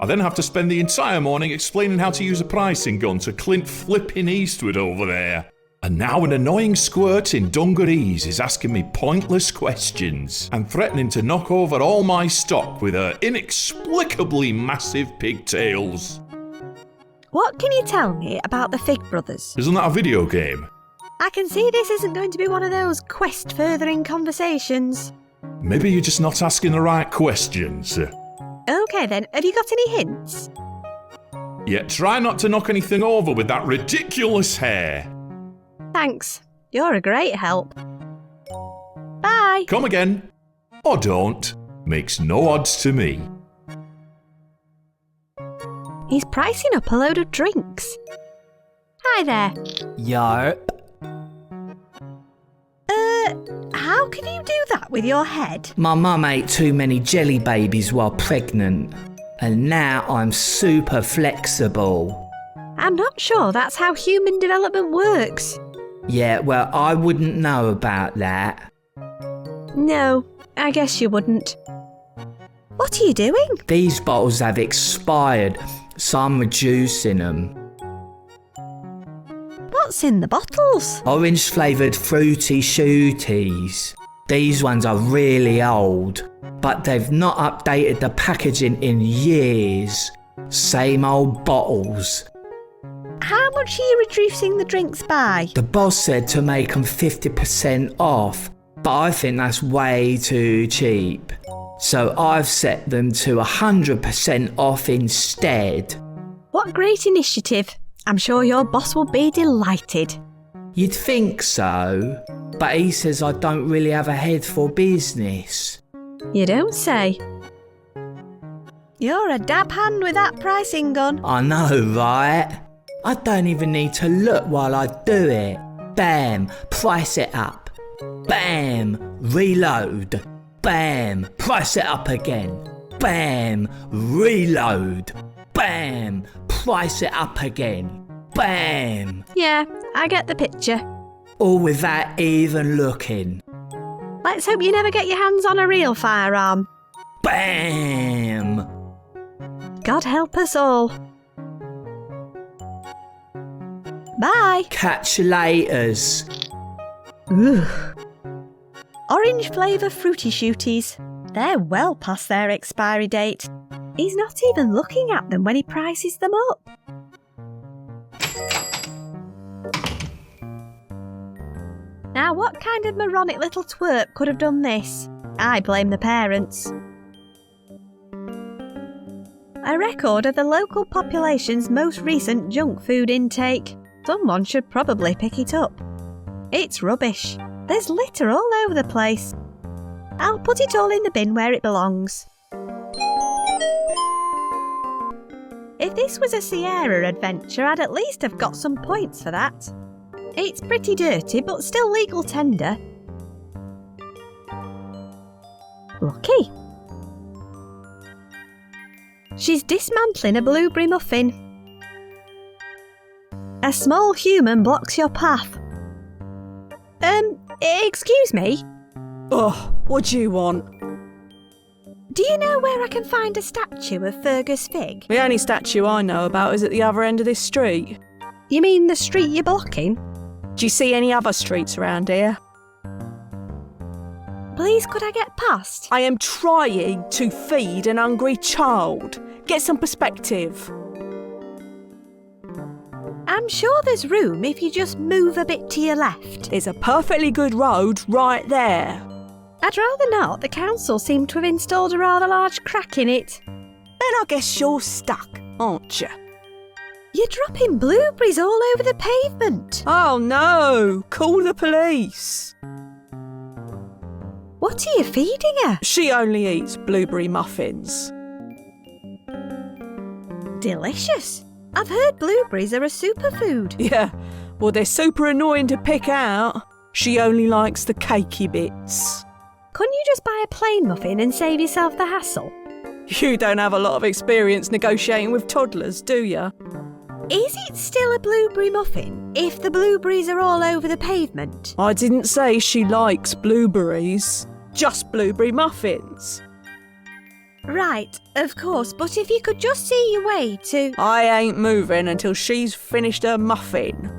I then have to spend the entire morning explaining how to use a pricing gun to Clint flipping Eastwood over there. And now an annoying squirt in dungarees is asking me pointless questions and threatening to knock over all my stock with her inexplicably massive pigtails. What can you tell me about the Fig Brothers? Isn't that a video game? I can see this isn't going to be one of those quest-furthering conversations. Maybe you're just not asking the right questions. Okay then, have you got any hints? Yeah, try not to knock anything over with that ridiculous hair. Thanks, you're a great help. Bye! Come again. Or don't. Makes no odds to me. He's pricing up a load of drinks. Hi there. Yarp. How can you do that with your head? My mum ate too many jelly babies while pregnant, and now I'm super flexible. I'm not sure that's how human development works. Yeah, well, I wouldn't know about that. No, I guess you wouldn't. What are you doing? These bottles have expired, so I'm reducing them. What's in the bottles? Orange flavoured fruity shooties. These ones are really old, but they've not updated the packaging in years. Same old bottles. How much are you reducing the drinks by? The boss said to make them 50% off, but I think that's way too cheap. So I've set them to 100% off instead. What great initiative. I'm sure your boss will be delighted. You'd think so, but he says I don't really have a head for business. You don't say. You're a dab hand with that pricing gun. I know, right? I don't even need to look while I do it. Bam, price it up. Bam, reload. Bam, price it up again. Bam, reload. Bam, price it up again. Bam. Yeah, I get the picture. All without even looking. Let's hope you never get your hands on a real firearm. Bam! God help us all. Bye. Catch you laters. Ugh. Orange flavour fruity shooties. They're well past their expiry date. He's not even looking at them when he prices them up. Now, what kind of moronic little twerp could have done this? I blame the parents. A record of the local population's most recent junk food intake. Someone should probably pick it up. It's rubbish. There's litter all over the place. I'll put it all in the bin where it belongs. If this was a Sierra adventure, I'd at least have got some points for that. It's pretty dirty, but still legal tender. Lucky. She's dismantling a blueberry muffin. A small human blocks your path. Excuse me? Oh, what do you want? Do you know where I can find a statue of Fergus Fig? The only statue I know about is at the other end of this street. You mean the street you're blocking? Do you see any other streets around here? Please, could I get past? I am trying to feed an hungry child. Get some perspective. I'm sure there's room if you just move a bit to your left. There's a perfectly good road right there. I'd rather not. The council seem to have installed a rather large crack in it. Then I guess you're stuck, aren't you? You're dropping blueberries all over the pavement. Oh no! Call the police. What are you feeding her? She only eats blueberry muffins. Delicious. I've heard blueberries are a superfood. Yeah, well they're super annoying to pick out. She only likes the cakey bits. Couldn't you just buy a plain muffin and save yourself the hassle? You don't have a lot of experience negotiating with toddlers, do you? Is it still a blueberry muffin if the blueberries are all over the pavement? I didn't say she likes blueberries, just blueberry muffins. Right, of course, but if you could just see your way to... I ain't moving until she's finished her muffin.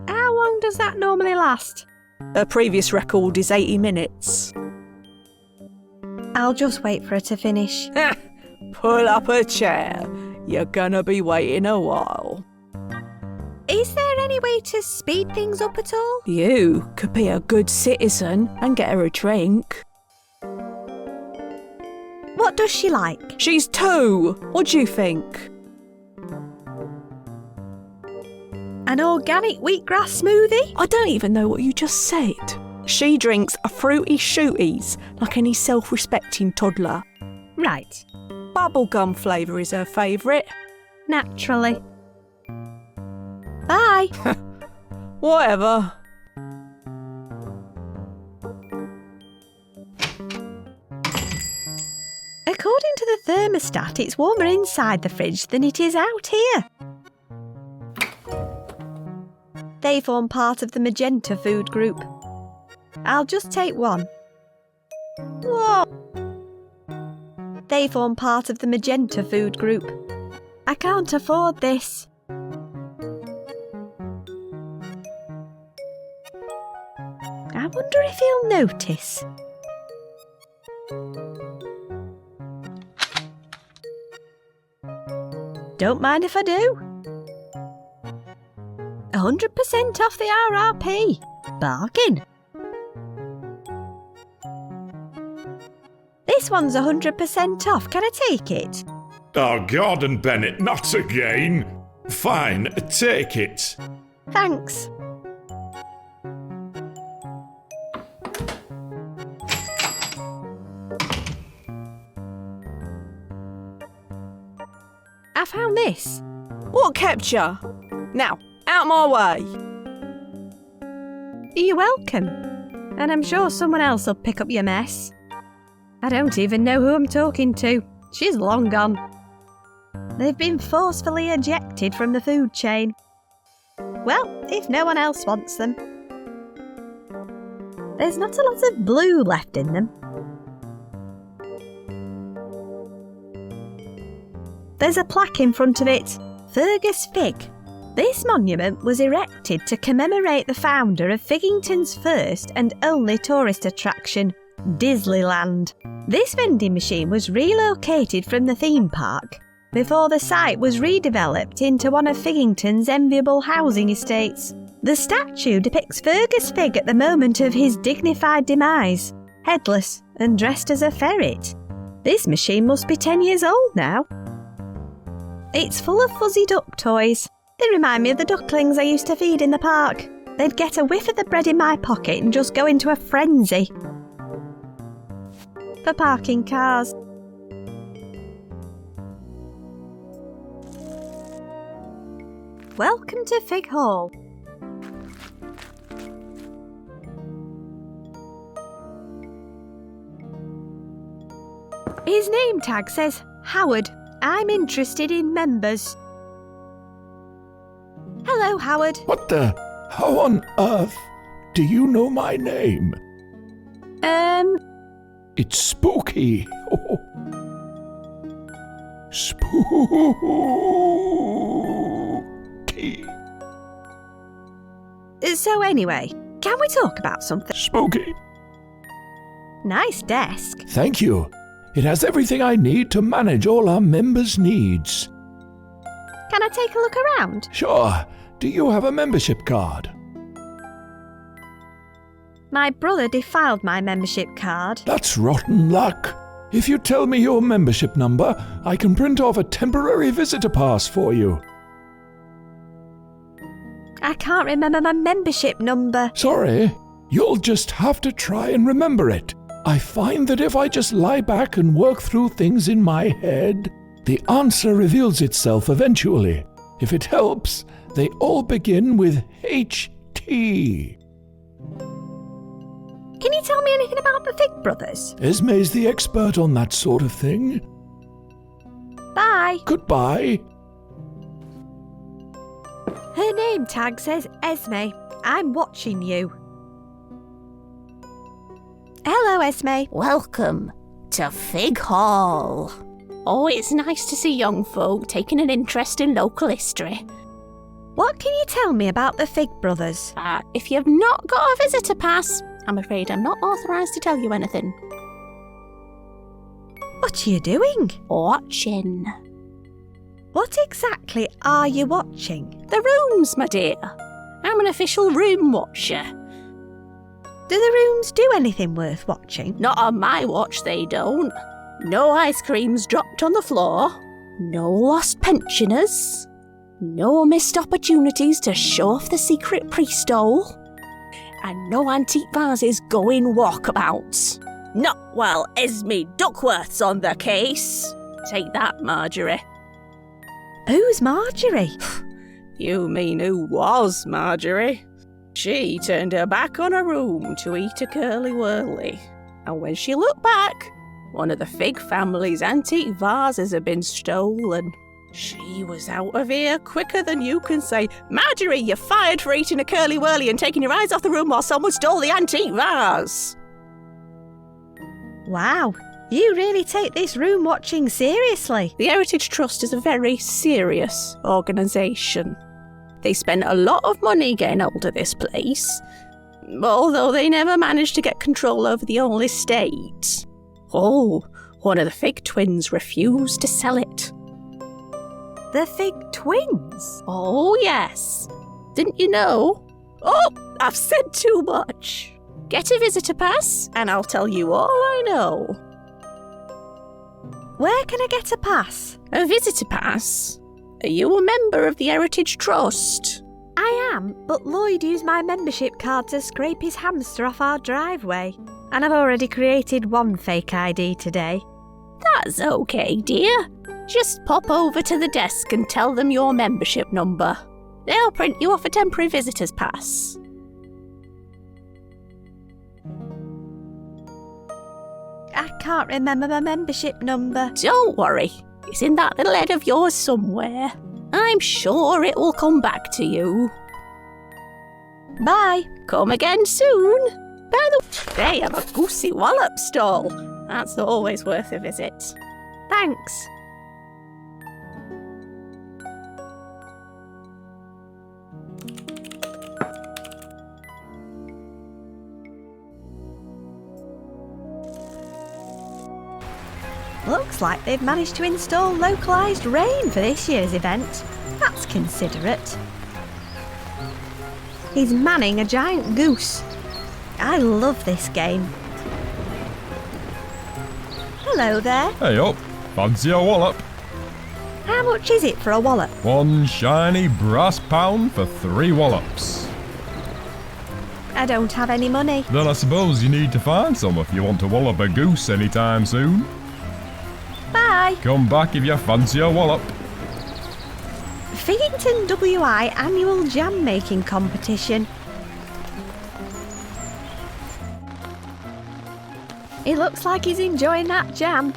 How long does that normally last? Her previous record is 80 minutes. I'll just wait for her to finish. Pull up a chair. You're gonna be waiting a while. Is there any way to speed things up at all? You could be a good citizen and get her a drink. What does she like? She's 2. What do you think? An organic wheatgrass smoothie? I don't even know what you just said. She drinks a fruity shooties like any self-respecting toddler. Right. Bubblegum flavour is her favourite. Naturally. Bye. Whatever. According to the thermostat, it's warmer inside the fridge than it is out here. They form part of the magenta food group. I'll just take one. Whoa! They form part of the magenta food group. I can't afford this. I wonder if he'll notice. Don't mind if I do. 100% off the RRP. Bargain. This one's 100% off. Can I take it? Oh, Gordon Bennett, not again. Fine, take it. Thanks. I found this. What kept you? Now, out my way. You're welcome. And I'm sure someone else will pick up your mess. I don't even know who I'm talking to. She's long gone. They've been forcefully ejected from the food chain. Well, if no one else wants them. There's not a lot of blue left in them. There's a plaque in front of it. Fergus Fig. This monument was erected to commemorate the founder of Figgington's first and only tourist attraction, Disneyland. This vending machine was relocated from the theme park before the site was redeveloped into one of Figgington's enviable housing estates. The statue depicts Fergus Fig at the moment of his dignified demise, headless and dressed as a ferret. This machine must be 10 years old now. It's full of fuzzy duck toys. They remind me of the ducklings I used to feed in the park. They'd get a whiff of the bread in my pocket and just go into a frenzy. For parking cars. Welcome to Fig Hall. His name tag says Howard. I'm interested in members. Hello, Howard. What the? How on earth do you know my name? It's spooky. Oh. Spooky. So anyway, can we talk about something? Spooky. Nice desk. Thank you. It has everything I need to manage all our members' needs. Can I take a look around? Sure. Do you have a membership card? My brother defiled my membership card. That's rotten luck. If you tell me your membership number, I can print off a temporary visitor pass for you. I can't remember my membership number. Sorry, you'll just have to try and remember it. I find that if I just lie back and work through things in my head, the answer reveals itself eventually. If it helps, they all begin with HT. Can you tell me anything about the Fig brothers? Esme's the expert on that sort of thing. Bye. Goodbye. Her name tag says Esme. I'm watching you. Hello, Esme. Welcome to Fig Hall. Oh, it's nice to see young folk taking an interest in local history. What can you tell me about the Fig brothers? If you've not got a visitor pass, I'm afraid I'm not authorised to tell you anything. What are you doing? Watching. What exactly are you watching? The rooms, my dear. I'm an official room watcher. Do the rooms do anything worth watching? Not on my watch, they don't. No ice creams dropped on the floor. No lost pensioners. No missed opportunities to show off the secret pre-stole. And no antique vases going walkabouts. Not while Esme Duckworth's on the case. Take that, Marjorie. Who's Marjorie? You mean who was Marjorie? She turned her back on her room to eat a curly-whirly. And when she looked back, one of the Fig family's antique vases had been stolen. She was out of here quicker than you can say, Marjorie, you're fired for eating a curly-whirly and taking your eyes off the room while someone stole the antique vase. Wow, you really take this room watching seriously. The Heritage Trust is a very serious organisation. They spent a lot of money getting hold of this place, although they never managed to get control over the old estate. Oh, one of the Fig twins refused to sell it. The Fig twins? Oh, yes. Didn't you know? Oh, I've said too much. Get a visitor pass, and I'll tell you all I know. Where can I get a pass? A visitor pass? Are you a member of the Heritage Trust? I am, but Lloyd used my membership card to scrape his hamster off our driveway. And I've already created one fake ID today. That's okay, dear. Just pop over to the desk and tell them your membership number. They'll print you off a temporary visitor's pass. I can't remember my membership number. Don't worry. It's in that little head of yours somewhere. I'm sure it will come back to you. Bye. Come again soon. By the way, they have a goosey wallop stall. That's always worth a visit. Thanks. Looks like they've managed to install localised rain for this year's event. That's considerate. He's manning a giant goose. I love this game. Hello there. Hey up, fancy a wallop? How much is it for a wallop? 1 shiny brass pound for 3 wallops. I don't have any money. Then I suppose you need to find some if you want to wallop a goose anytime soon. Bye. Come back if you fancy a wallop. Feedington WI annual jam making competition. He looks like he's enjoying that jam.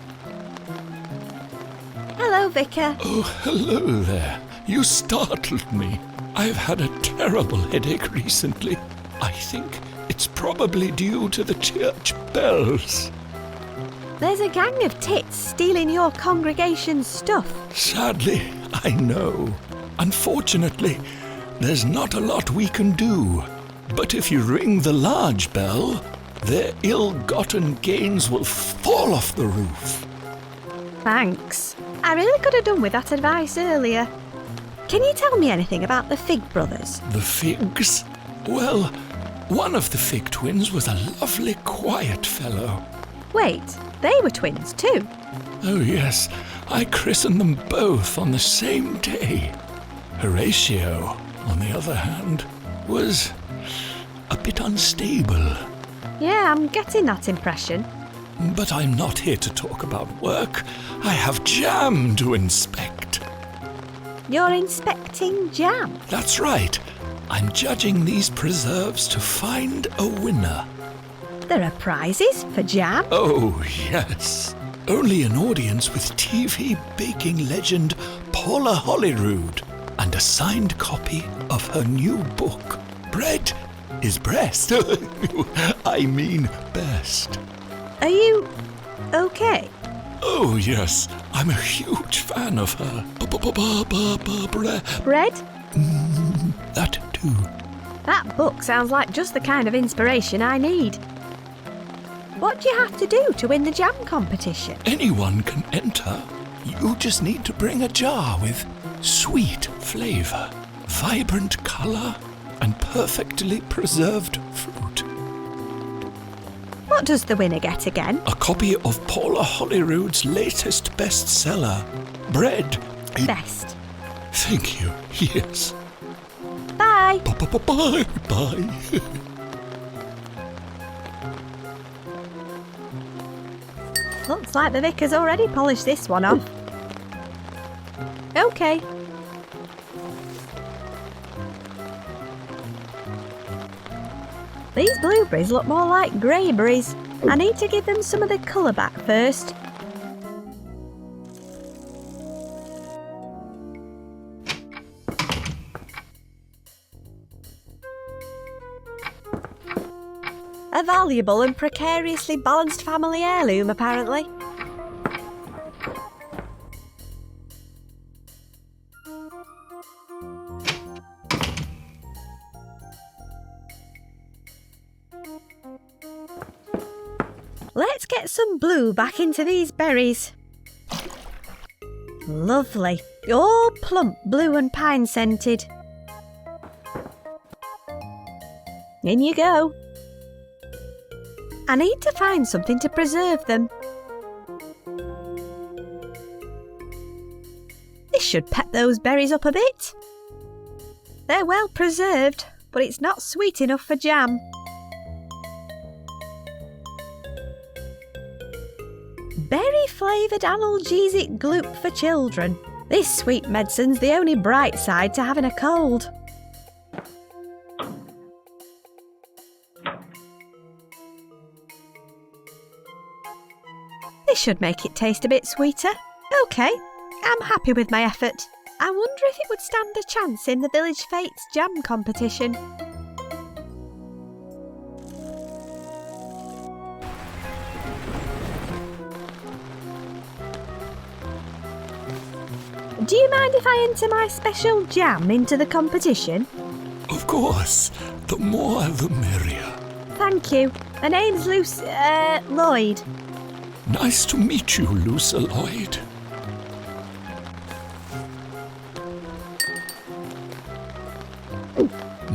Hello, Vicar. Oh, hello there. You startled me. I've had a terrible headache recently. I think it's probably due to the church bells. There's a gang of tits stealing your congregation's stuff. Sadly, I know. Unfortunately, there's not a lot we can do. But if you ring the large bell, their ill-gotten gains will fall off the roof. Thanks. I really could have done with that advice earlier. Can you tell me anything about the Fig brothers? The Figs? Well, one of the Fig twins was a lovely, quiet fellow. Wait, they were twins too? Oh yes, I christened them both on the same day. Horatio, on the other hand, was a bit unstable. Yeah, I'm getting that impression. But I'm not here to talk about work. I have jam to inspect. You're inspecting jam? That's right. I'm judging these preserves to find a winner. There are prizes for jam? Oh, yes. Only an audience with TV baking legend Paula Holyrood and a signed copy of her new book, Bread is Breast. I mean best. Are you okay? Oh, yes. I'm a huge fan of her. Bread? That too. That book sounds like just the kind of inspiration I need. What do you have to do to win the jam competition? Anyone can enter. You just need to bring a jar with sweet flavour, vibrant colour, and perfectly preserved fruit. What does the winner get again? A copy of Paula Holyrood's latest bestseller, Bread. Best. Thank you, yes. Bye. Bye. Bye. Looks like the vicar's already polished this one off. Okay. These blueberries look more like greyberries. I need to give them some of the colour back first. A valuable and precariously balanced family heirloom, apparently. Let's get some blue back into these berries. Lovely. All plump, blue and pine scented. In you go. I need to find something to preserve them. This should pep those berries up a bit. They're well preserved, but it's not sweet enough for jam. Berry-flavoured analgesic gloop for children. This sweet medicine's the only bright side to having a cold. This should make it taste a bit sweeter. Okay, I'm happy with my effort. I wonder if it would stand a chance in the Village Fates jam competition. Do you mind if I enter my special jam into the competition? Of course. The more the merrier. Thank you. My name's Lloyd. Nice to meet you, Lucy Lloyd.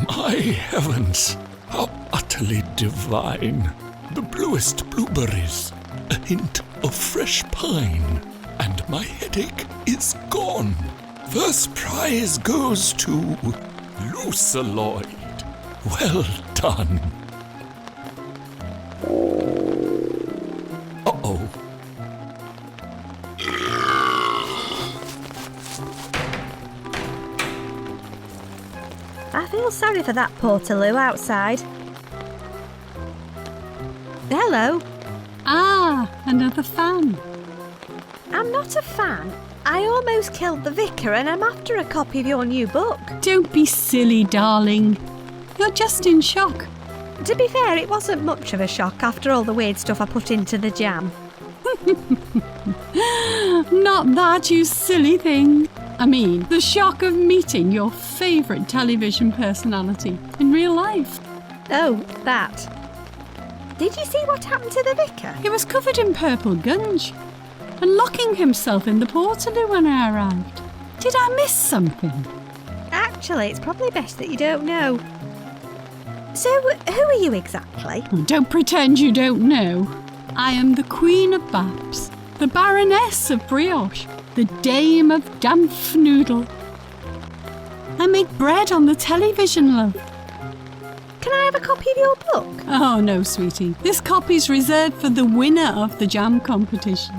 My heavens, how utterly divine. The bluest blueberries, a hint of fresh pine, and my headache is gone. First prize goes to Lucy Lloyd. Well done. Uh-oh. I feel sorry for that Portaloo outside. Hello. Ah, another fan. I'm not a fan. I almost killed the vicar and I'm after a copy of your new book. Don't be silly, darling. You're just in shock. To be fair, it wasn't much of a shock after all the weird stuff I put into the jam. Not that, you silly thing. I mean, the shock of meeting your favourite television personality in real life. Oh, that. Did you see what happened to the vicar? He was covered in purple gunge and locking himself in the Portaloo when I arrived. Did I miss something? Actually, it's probably best that you don't know. So, who are you exactly? Don't pretend you don't know. I am the Queen of Babs, the Baroness of Brioche, the Dame of Dampfnoodle. I make bread on the television, love. Can I have a copy of your book? Oh, no, sweetie. This copy's reserved for the winner of the jam competition.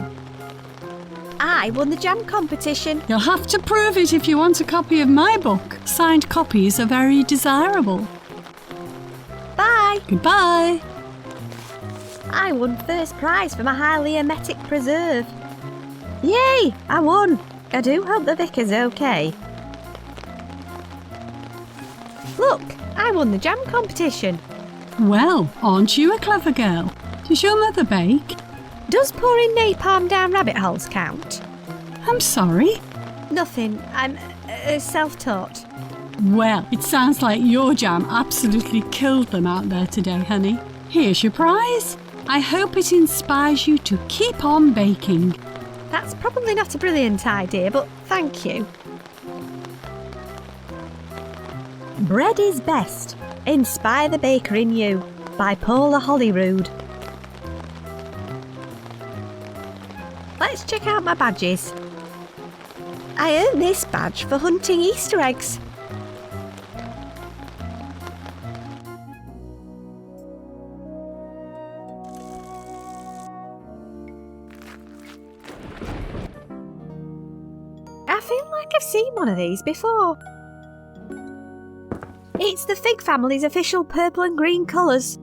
I won the jam competition. You'll have to prove it if you want a copy of my book. Signed copies are very desirable. Bye. Goodbye. I won first prize for my highly emetic preserve. Yay! I won. I do hope the vicar's okay. Look, I won the jam competition. Well, aren't you a clever girl? Does your mother bake? Does pouring napalm down rabbit holes count? I'm sorry? Nothing. I'm self-taught. Well, it sounds like your jam absolutely killed them out there today, honey. Here's your prize. I hope it inspires you to keep on baking. That's probably not a brilliant idea, but thank you. Bread is Best. Inspire the Baker in You by Paula Holyrood. Let's check out my badges. I earned this badge for hunting Easter eggs. I feel like I've seen one of these before. It's the Fig family's official purple and green colours.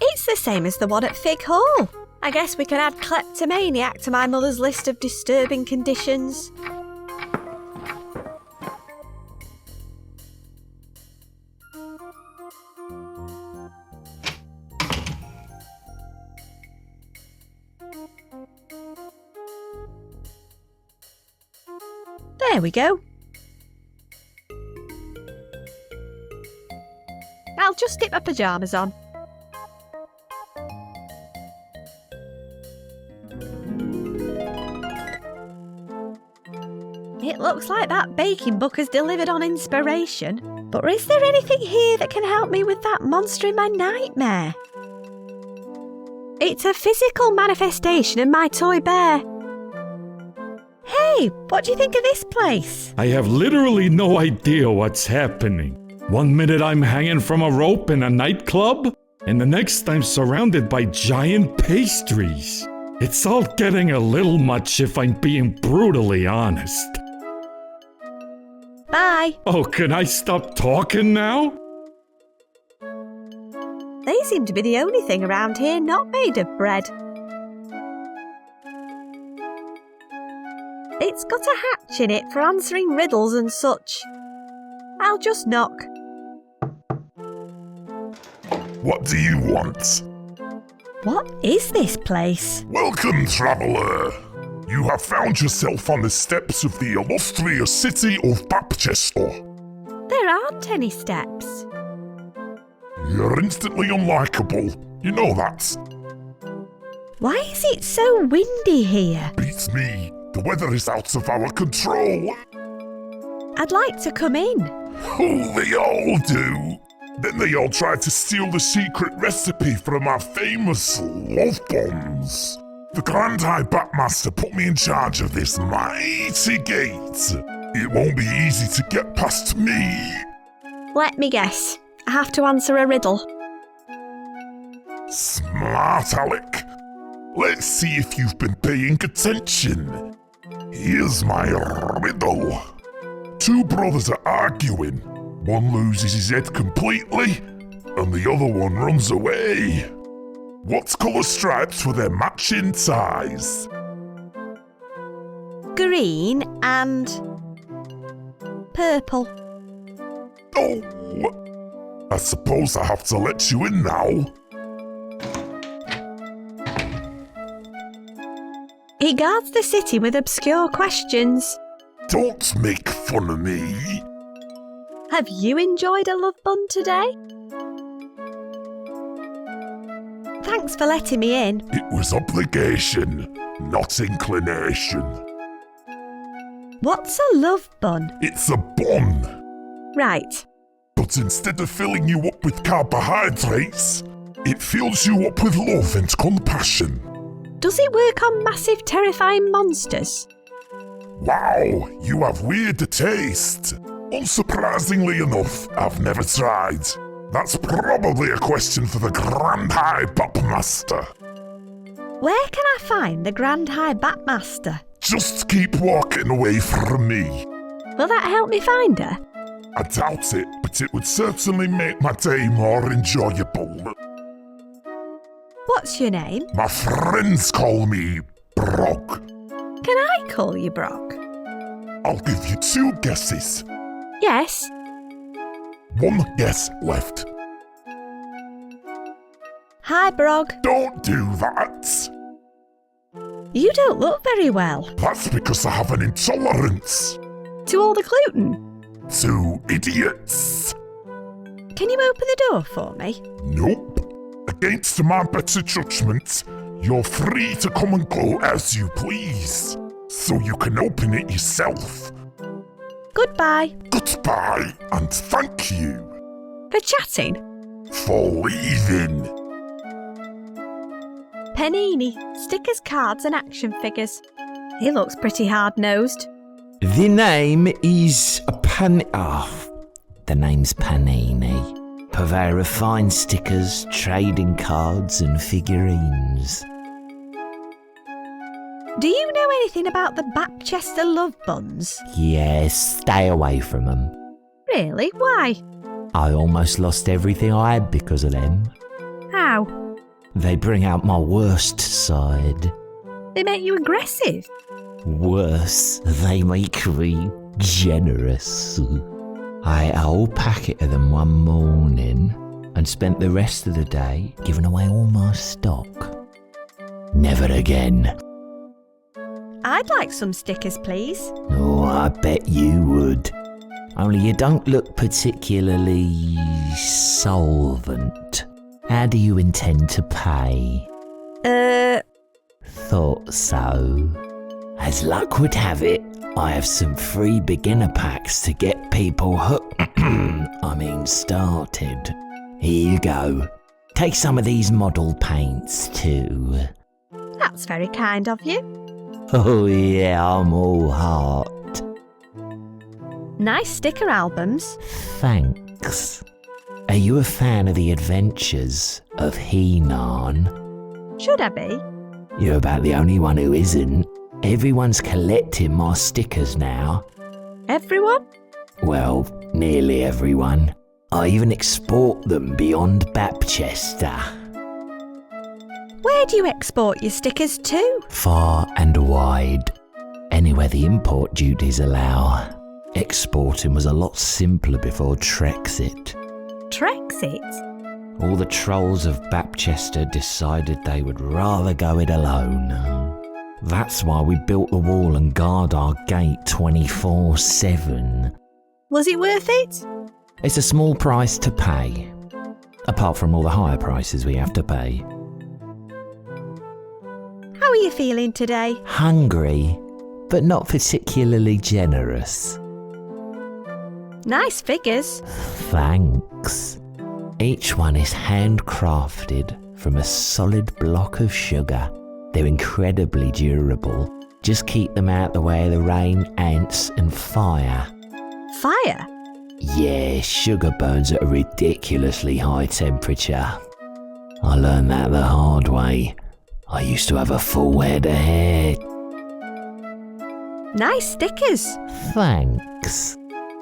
It's the same as the one at Fig Hall. I guess we can add kleptomaniac to my mother's list of disturbing conditions. There we go. I'll just stick my pyjamas on. It looks like that baking book has delivered on inspiration. But is there anything here that can help me with that monster in my nightmare? It's a physical manifestation of my toy bear. Hey, what do you think of this place? I have literally no idea what's happening. One minute I'm hanging from a rope in a nightclub, and the next I'm surrounded by giant pastries. It's all getting a little much if I'm being brutally honest. Bye. Oh, can I stop talking now? They seem to be the only thing around here not made of bread. It's got a hatch in it for answering riddles and such. I'll just knock. What do you want? What is this place? Welcome, traveller. You have found yourself on the steps of the illustrious city of Bapchester. There aren't any steps. You're instantly unlikable. You know that. Why is it so windy here? Beats me. The weather is out of our control. I'd like to come in. Oh, they all do. Then they all try to steal the secret recipe from our famous love bombs. The Grand High Batmaster put me in charge of this mighty gate. It won't be easy to get past me. Let me guess. I have to answer a riddle. Smart, Alec. Let's see if you've been paying attention. Here's my riddle. Two brothers are arguing. One loses his head completely, and the other one runs away. What colour stripes were their matching ties? Green and purple. Oh, I suppose I have to let you in now. He guards the city with obscure questions. Don't make fun of me. Have you enjoyed a love bun today? Thanks for letting me in. It was obligation, not inclination. What's a love bun? It's a bun. Right. But instead of filling you up with carbohydrates, it fills you up with love and compassion. Does it work on massive, terrifying monsters? Wow, you have weird taste. Unsurprisingly enough, I've never tried. That's probably a question for the Grand High Batmaster. Where can I find the Grand High Batmaster? Just keep walking away from me. Will that help me find her? I doubt it, but it would certainly make my day more enjoyable. What's your name? My friends call me Brog. Can I call you Brock? I'll give you 2 guesses. Yes. 1 guess left. Hi, Brog. Don't do that. You don't look very well. That's because I have an intolerance. To all the gluten? To idiots. Can you open the door for me? Nope. Against my better judgment, you're free to come and go as you please. So you can open it yourself. Goodbye. Goodbye, and thank you. For chatting? For leaving. Panini, stickers, cards and action figures. He looks pretty hard-nosed. The name is the name's Panini. Purveyor of fine stickers, trading cards and figurines. Do you know anything about the Bapchester love buns? Yes, stay away from them. Really? Why? I almost lost everything I had because of them. How? They bring out my worst side. They make you aggressive. Worse, they make me generous. I ate a whole packet of them one morning and spent the rest of the day giving away all my stock. Never again. I'd like some stickers, please. Oh, I bet you would. Only you don't look particularly solvent. How do you intend to pay? Thought so. As luck would have it, I have some free beginner packs to get people started. Here you go. Take some of these model paints too. That's very kind of you. Oh yeah, I'm all heart. Nice sticker albums. Thanks. Are you a fan of the adventures of He-Man? Should I be? You're about the only one who isn't. Everyone's collecting my stickers now. Everyone? Well, nearly everyone. I even export them beyond Bapchester. Where do you export your stickers to? Far and wide. anywhere the import duties allow. Exporting was a lot simpler before Trexit. Trexit? All the trolls of Bapchester decided they would rather go it alone. That's why we built the wall and guard our gate 24/7. Was it worth it? It's a small price to pay, apart from all the higher prices we have to pay. How are you feeling today? Hungry, but not particularly generous. Nice figures. Thanks. Each one is handcrafted from a solid block of sugar. They're incredibly durable. Just keep them out the way of the rain, ants and fire. Fire? Yeah, sugar burns at a ridiculously high temperature. I learned that the hard way. I used to have a full head of hair. Nice stickers. Thanks.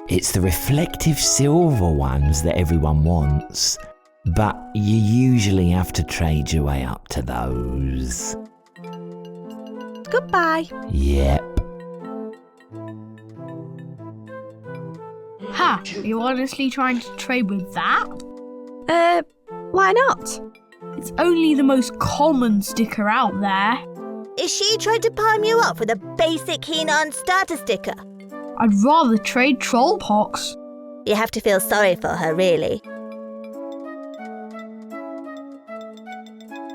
It's the reflective silver ones that everyone wants, but you usually have to trade your way up to those. Goodbye. Yep. Ha! Are you honestly trying to trade with that? Why not? It's only the most common sticker out there. Is she trying to palm you off with a basic Keen-On starter sticker? I'd rather trade troll pox. You have to feel sorry for her, really.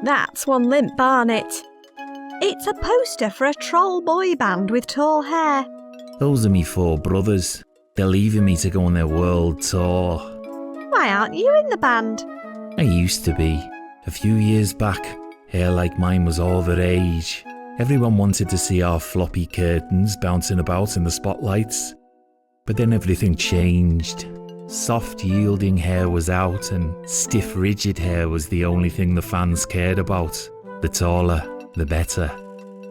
That's one limp Barnet. It's a poster for a troll boy band with tall hair. Those are me 4 brothers. They're leaving me to go on their world tour. Why aren't you in the band? I used to be. A few years back, hair like mine was all the rage. Everyone wanted to see our floppy curtains bouncing about in the spotlights. But then everything changed. Soft yielding hair was out and stiff rigid hair was the only thing the fans cared about. The taller, the better.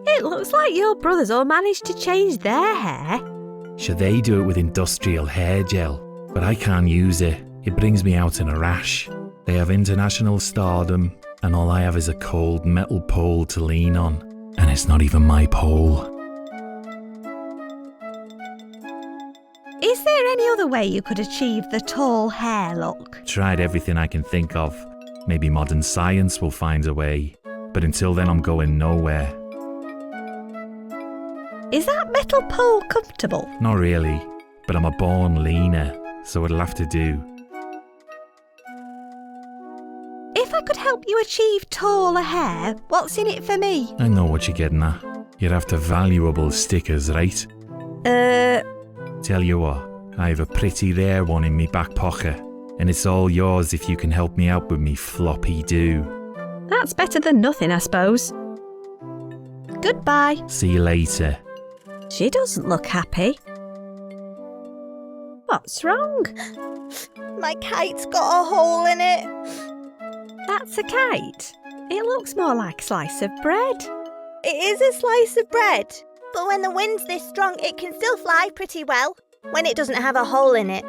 It looks like your brothers all managed to change their hair. Sure, they do it with industrial hair gel, but I can't use it. It brings me out in a rash. They have international stardom, and all I have is a cold metal pole to lean on. And it's not even my pole. Is there any other way you could achieve the tall hair look? Tried everything I can think of. Maybe modern science will find a way. But until then, I'm going nowhere. Is that metal pole comfortable? Not really, but I'm a born leaner, so it'll have to do. If I could help you achieve taller hair, what's in it for me? I know what you're getting at. You're after valuable stickers, right? Tell you what, I have a pretty rare one in me back pocket, and it's all yours if you can help me out with me floppy do. That's better than nothing, I suppose. Goodbye. See you later. She doesn't look happy. What's wrong? My kite's got a hole in it. That's a kite. It looks more like a slice of bread. It is a slice of bread, but when the wind's this strong, it can still fly pretty well when it doesn't have a hole in it.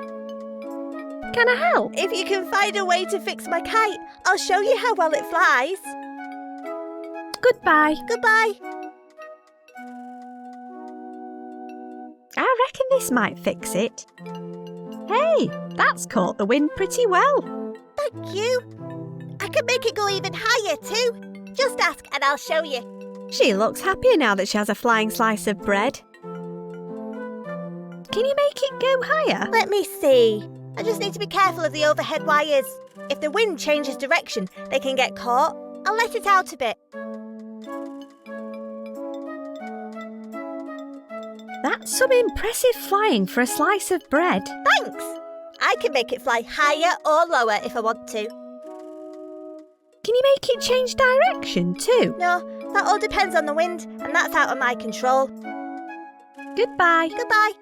Can I help? If you can find a way to fix my kite, I'll show you how well it flies. Goodbye. Goodbye. I reckon this might fix it. Hey, that's caught the wind pretty well. Thank you. I can make it go even higher too. Just ask and I'll show you. She looks happier now that she has a flying slice of bread. Can you make it go higher? Let me see. I just need to be careful of the overhead wires. If the wind changes direction, they can get caught. I'll let it out a bit. That's some impressive flying for a slice of bread. Thanks. I can make it fly higher or lower if I want to. Can you make it change direction too? No, that all depends on the wind, and that's out of my control. Goodbye. Goodbye.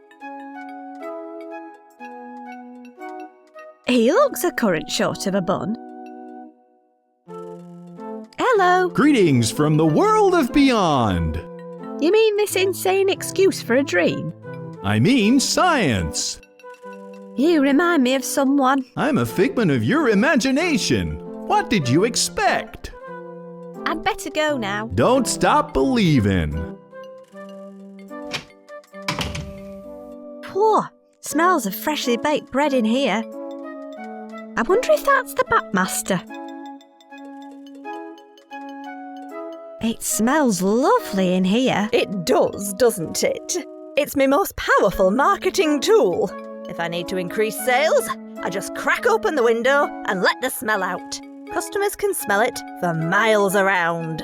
He looks a current short of a bun. Hello. Greetings from the world of beyond. You mean this insane excuse for a dream? I mean science. You remind me of someone. I'm a figment of your imagination. What did you expect? I'd better go now. Don't stop believing. Whoa, smells of freshly baked bread in here. I wonder if that's the Batmaster. It smells lovely in here. It does, doesn't it? It's my most powerful marketing tool. If I need to increase sales, I just crack open the window and let the smell out. Customers can smell it for miles around.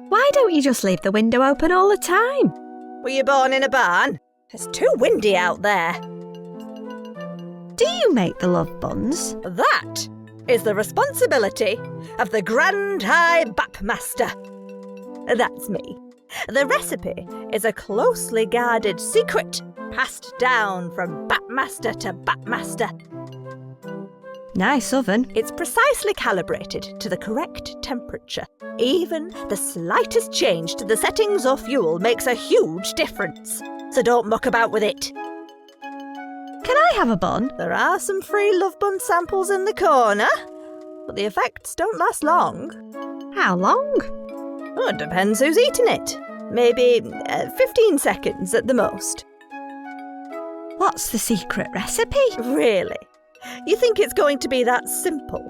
Why don't you just leave the window open all the time? Were you born in a barn? It's too windy out there. Do you make the love buns? That is the responsibility of the Grand High Bapmaster. That's me. The recipe is a closely guarded secret passed down from Batmaster to Batmaster. Nice oven. It's precisely calibrated to the correct temperature. Even the slightest change to the settings or fuel makes a huge difference. So don't muck about with it. Can I have a bun? There are some free love bun samples in the corner, but the effects don't last long. How long? Oh, it depends who's eating it. Maybe 15 seconds at the most. What's the secret recipe? Really? You think it's going to be that simple?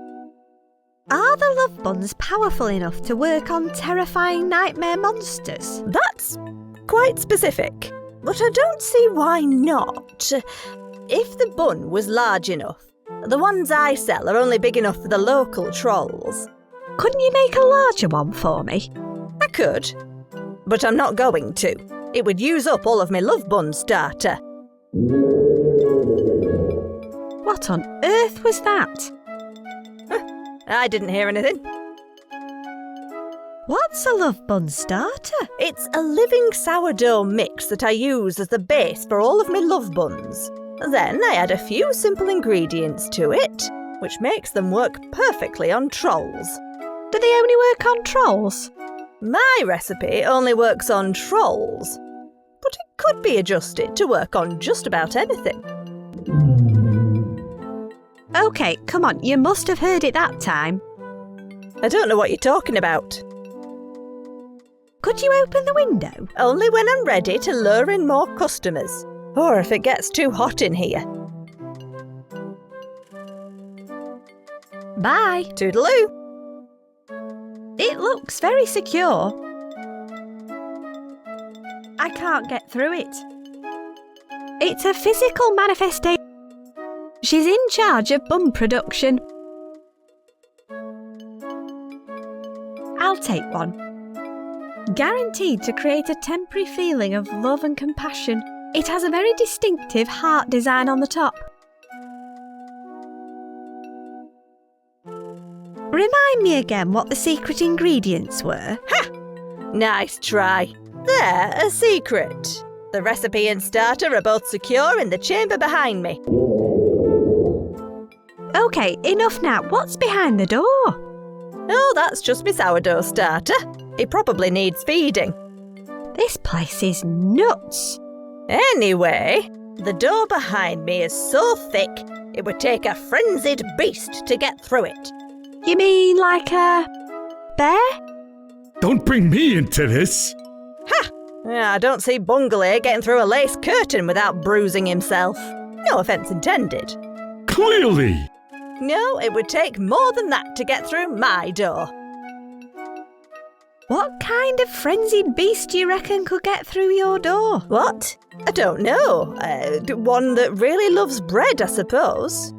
Are the love buns powerful enough to work on terrifying nightmare monsters? That's quite specific, but I don't see why not. If the bun was large enough, the ones I sell are only big enough for the local trolls. Couldn't you make a larger one for me? I could, but I'm not going to. It would use up all of my love bun starter. What on earth was that? I didn't hear anything. What's a love bun starter? It's a living sourdough mix that I use as the base for all of my love buns. Then I add a few simple ingredients to it, which makes them work perfectly on trolls. Do they only work on trolls? My recipe only works on trolls, but it could be adjusted to work on just about anything. OK, come on, you must have heard it that time. I don't know what you're talking about. Could you open the window? Only when I'm ready to lure in more customers, or if it gets too hot in here. Bye. Toodaloo. It looks very secure. I can't get through it. It's a physical manifestation. She's in charge of bun production. I'll take one. Guaranteed to create a temporary feeling of love and compassion. It has a very distinctive heart design on the top. Remind me again what the secret ingredients were. Ha! Nice try. They're a secret. The recipe and starter are both secure in the chamber behind me. OK, enough now. What's behind the door? Oh, that's just my sourdough starter. It probably needs feeding. This place is nuts. Anyway, the door behind me is so thick, it would take a frenzied beast to get through it. You mean like a bear? Don't bring me into this. Ha! I don't see Bungalay getting through a lace curtain without bruising himself. No offence intended. Clearly. No, it would take more than that to get through my door. What kind of frenzied beast do you reckon could get through your door? What? I don't know. One that really loves bread, I suppose.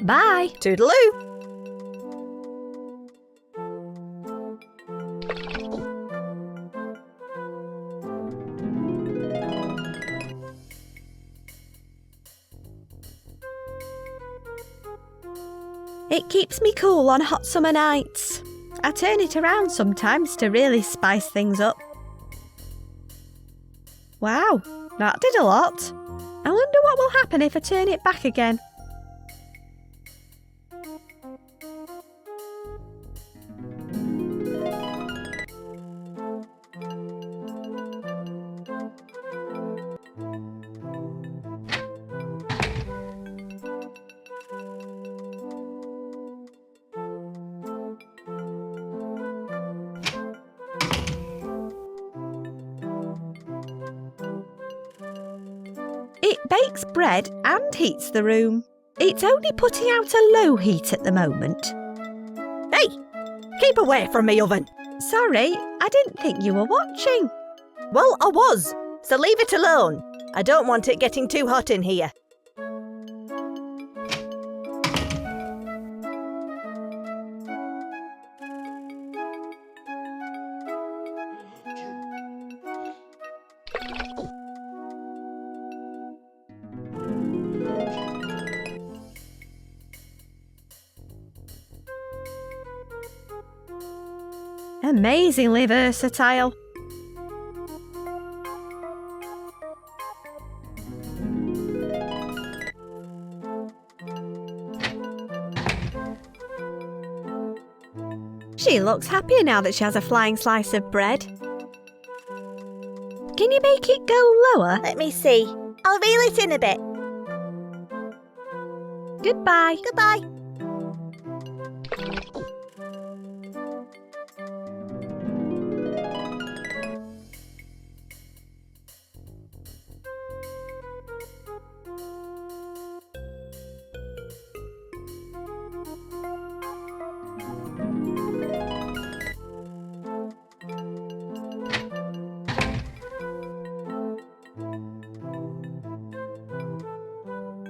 Bye. Toodaloo. It keeps me cool on hot summer nights. I turn it around sometimes to really spice things up. Wow, that did a lot. I wonder what will happen if I turn it back again. bakes bread and heats the room. It's only putting out a low heat at the moment. Hey! Keep away from me oven! Sorry, I didn't think you were watching. Well, I was, so leave it alone. I don't want it getting too hot in here. Amazingly versatile. She looks happier now that she has a flying slice of bread. Can you make it go lower? Let me see. I'll reel it in a bit. Goodbye. Goodbye.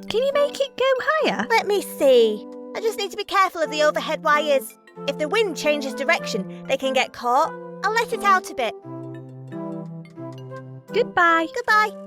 Can you make it go higher? Let me see. I just need to be careful of the overhead wires. If the wind changes direction, they can get caught. I'll let it out a bit. Goodbye. Goodbye.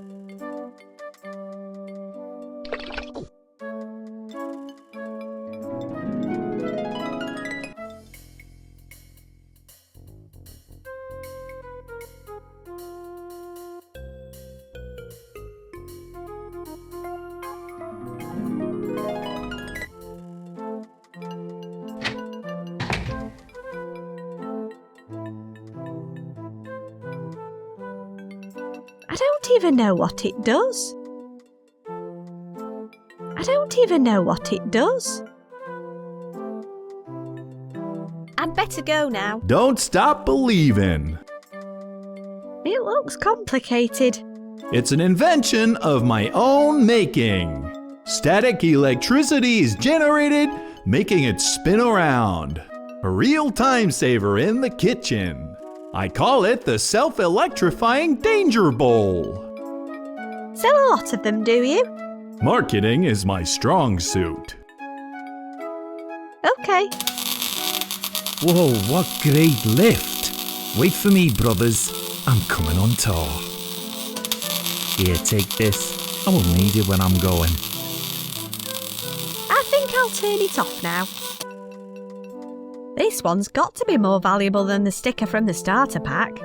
I don't even know what it does. I don't even know what it does. I'd better go now. Don't stop believing. It looks complicated. It's an invention of my own making. Static electricity is generated, making it spin around. A real time saver in the kitchen. I call it the self-electrifying danger bowl. Sell a lot of them, do you? Marketing is my strong suit. Okay. Whoa, what great lift! Wait for me, brothers. I'm coming on tour. Here, take this. I will need it when I'm going. I think I'll turn it off now. This one's got to be more valuable than the sticker from the starter pack.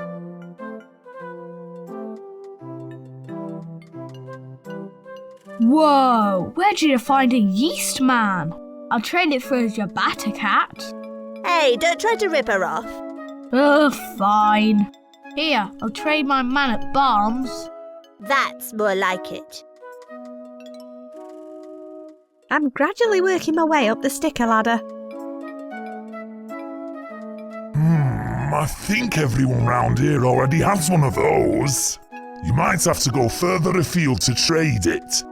Whoa, where did you find a yeast man? I'll trade it for a ciabatta cat. Hey, don't try to rip her off. Oh, fine. Here, I'll trade my man at Barnes. That's more like it. I'm gradually working my way up the sticker ladder. I think everyone round here already has one of those. You might have to go further afield to trade it.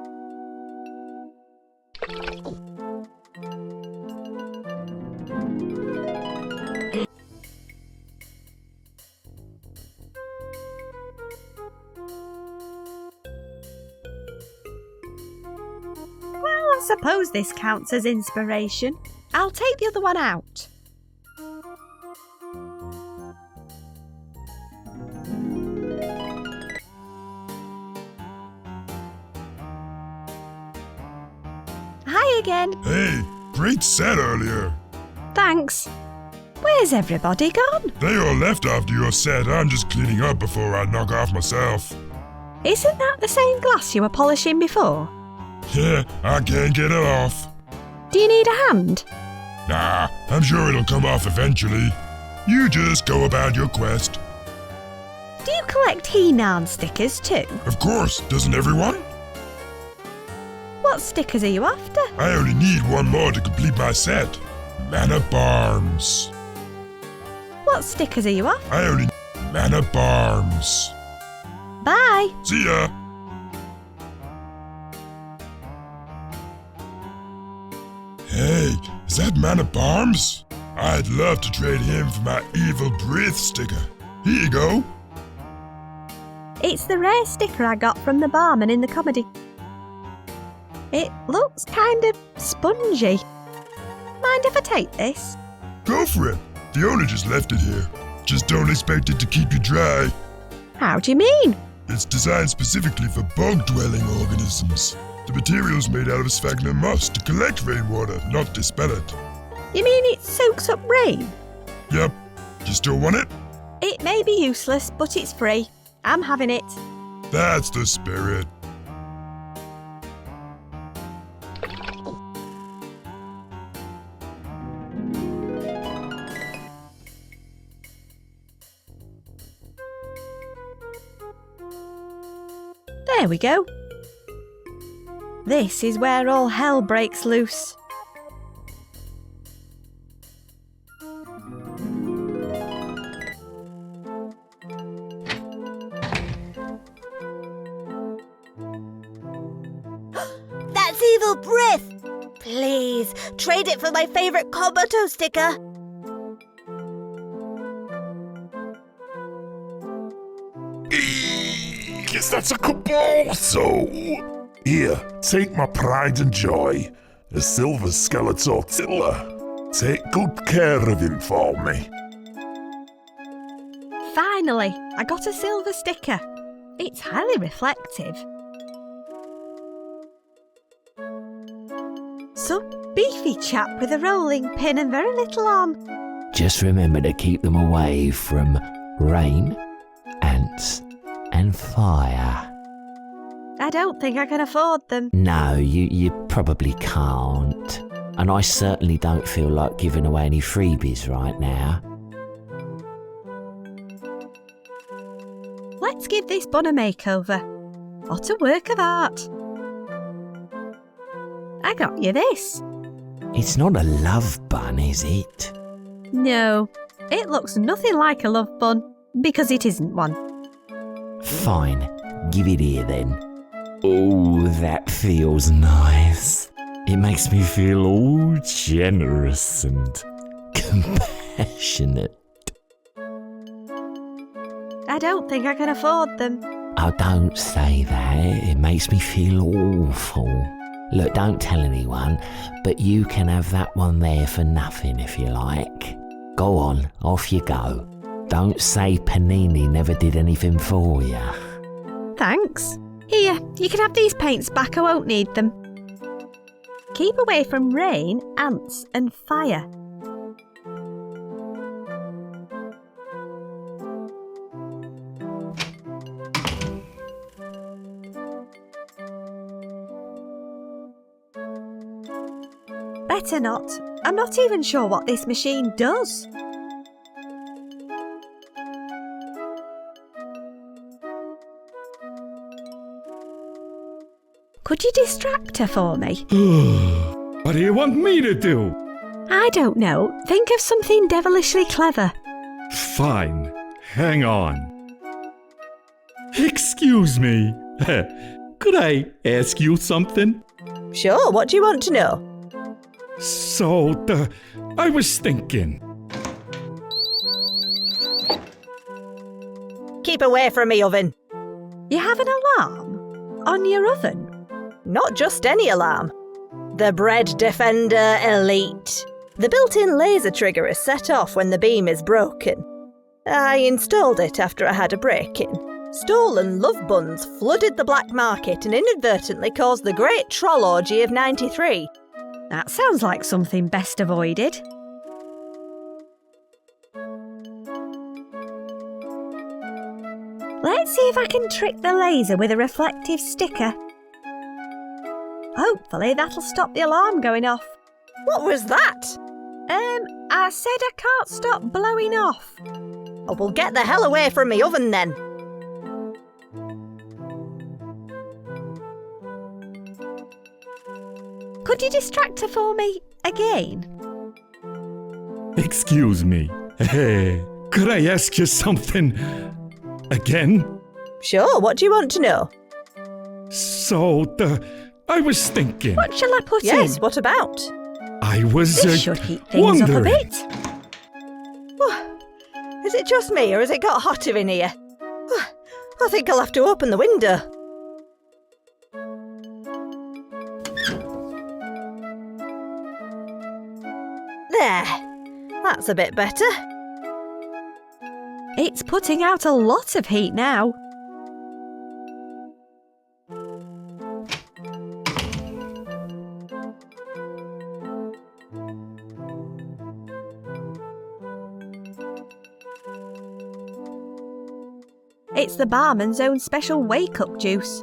Well, I suppose this counts as inspiration. I'll take the other one out. Hi again. Hey, great set earlier. Thanks. Where's everybody gone? They all left after your set. I'm just cleaning up before I knock off myself. Isn't that the same glass you were polishing before? Yeah, I can't get it off. Do you need a hand? Nah, I'm sure it'll come off eventually. You just go about your quest. Do you collect He-Narn stickers too? Of course, doesn't everyone? What stickers are you after? I only need one more to complete my set. Man of Barnes. What stickers are you after? I only Man of Barnes. Bye. See ya. Hey, is that Man of Barms? I'd love to trade him for my evil breath sticker. Here you go. It's the rare sticker I got from the barman in the comedy. It looks kind of spongy. Mind if I take this? Go for it. The owner just left it here. Just don't expect it to keep you dry. How do you mean? It's designed specifically for bog-dwelling organisms. The material's made out of sphagnum moss to collect rainwater, not dispel it. You mean it soaks up rain? Yep. You still want it? It may be useless, but it's free. I'm having it. That's the spirit. There we go. This is where all hell breaks loose. That's evil breath! Please, trade it for my favourite Komodo sticker. Guess that's a cabal. So, here, take my pride and joy, a silver skeletortilla. Take good care of him for me. Finally, I got a silver sticker. It's highly reflective. Some beefy chap with a rolling pin and very little on. Just remember to keep them away from rain, ants, and fire. I don't think I can afford them. No, you probably can't. And I certainly don't feel like giving away any freebies right now. Let's give this bun a makeover. What a work of art. I got you this. It's not a love bun, is it? No, it looks nothing like a love bun, because it isn't one. Fine, give it here then. Oh, that feels nice. It makes me feel all generous and compassionate. I don't think I can afford them. Oh, don't say that. It makes me feel awful. Look, don't tell anyone, but you can have that one there for nothing if you like. Go on, off you go. Don't say Panini never did anything for you. Thanks. Here, you can have these paints back, I won't need them. Keep away from rain, ants and fire. Better not. I'm not even sure what this machine does. Could you distract her for me? What do you want me to do? I don't know. Think of something devilishly clever. Fine. Hang on. Excuse me. Could I ask you something? Sure, what do you want to know? So, I was thinking. Keep away from me, oven. You have an alarm on your oven? Not just any alarm. The Bread Defender Elite. The built-in laser trigger is set off when the beam is broken. I installed it after I had a break-in. Stolen love buns flooded the black market and inadvertently caused the Great Troll Orgy of 93. That sounds like something best avoided. Let's see if I can trick the laser with a reflective sticker. Hopefully that'll stop the alarm going off. What was that? I said I can't stop blowing off. Oh, well, get the hell away from me oven then. Could you distract her for me again? Excuse me. Could I ask you something again? Sure, what do you want to know? So, I was thinking. What shall I put in? Yes, what about? I was This should heat things wondering. up a bit. Oh, is it just me, or has it got hotter in here? Oh, I think I'll have to open the window. There, that's a bit better. It's putting out a lot of heat now. It's the barman's own special wake-up juice.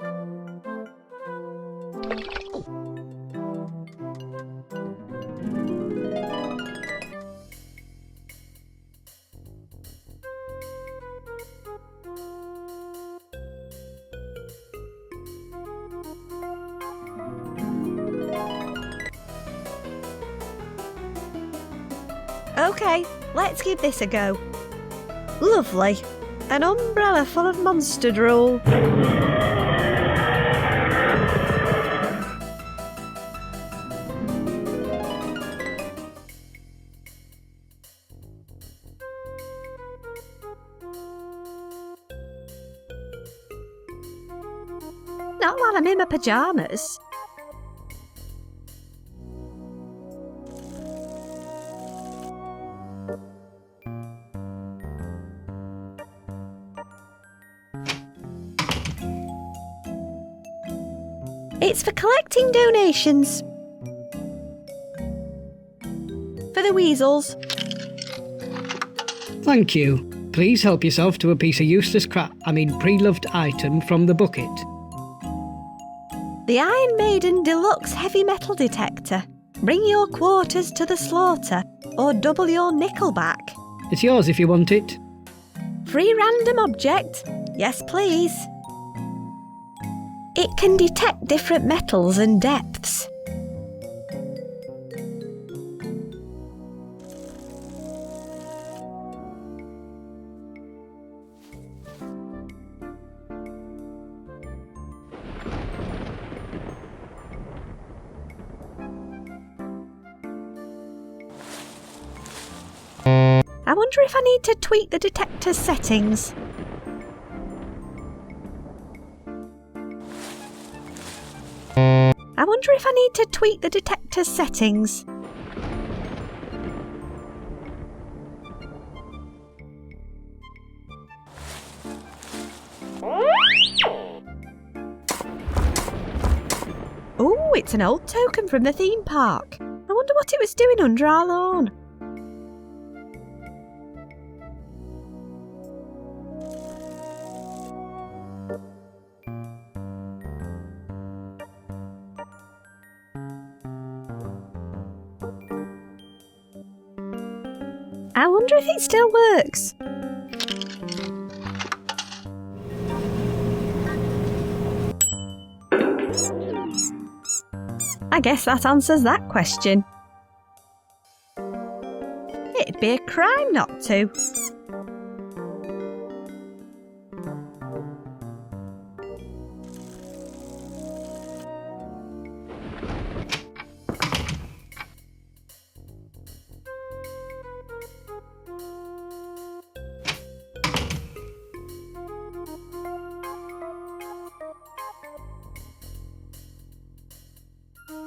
Okay, let's give this a go. Lovely. An umbrella full of monster drool. Not while I'm in my pyjamas. It's for collecting donations. For the weasels. Thank you. Please help yourself to a piece of useless pre-loved item from the bucket. The Iron Maiden Deluxe Heavy Metal Detector. Bring your quarters to the slaughter, or double your nickel back. It's yours if you want it. Free random object. Yes, please. It can detect different metals and depths. I wonder if I need to tweak the detector's settings. I wonder if I need to tweak the detector's settings. Oh, it's an old token from the theme park. I wonder what it was doing under our lawn. I wonder if it still works. I guess that answers that question. It'd be a crime not to.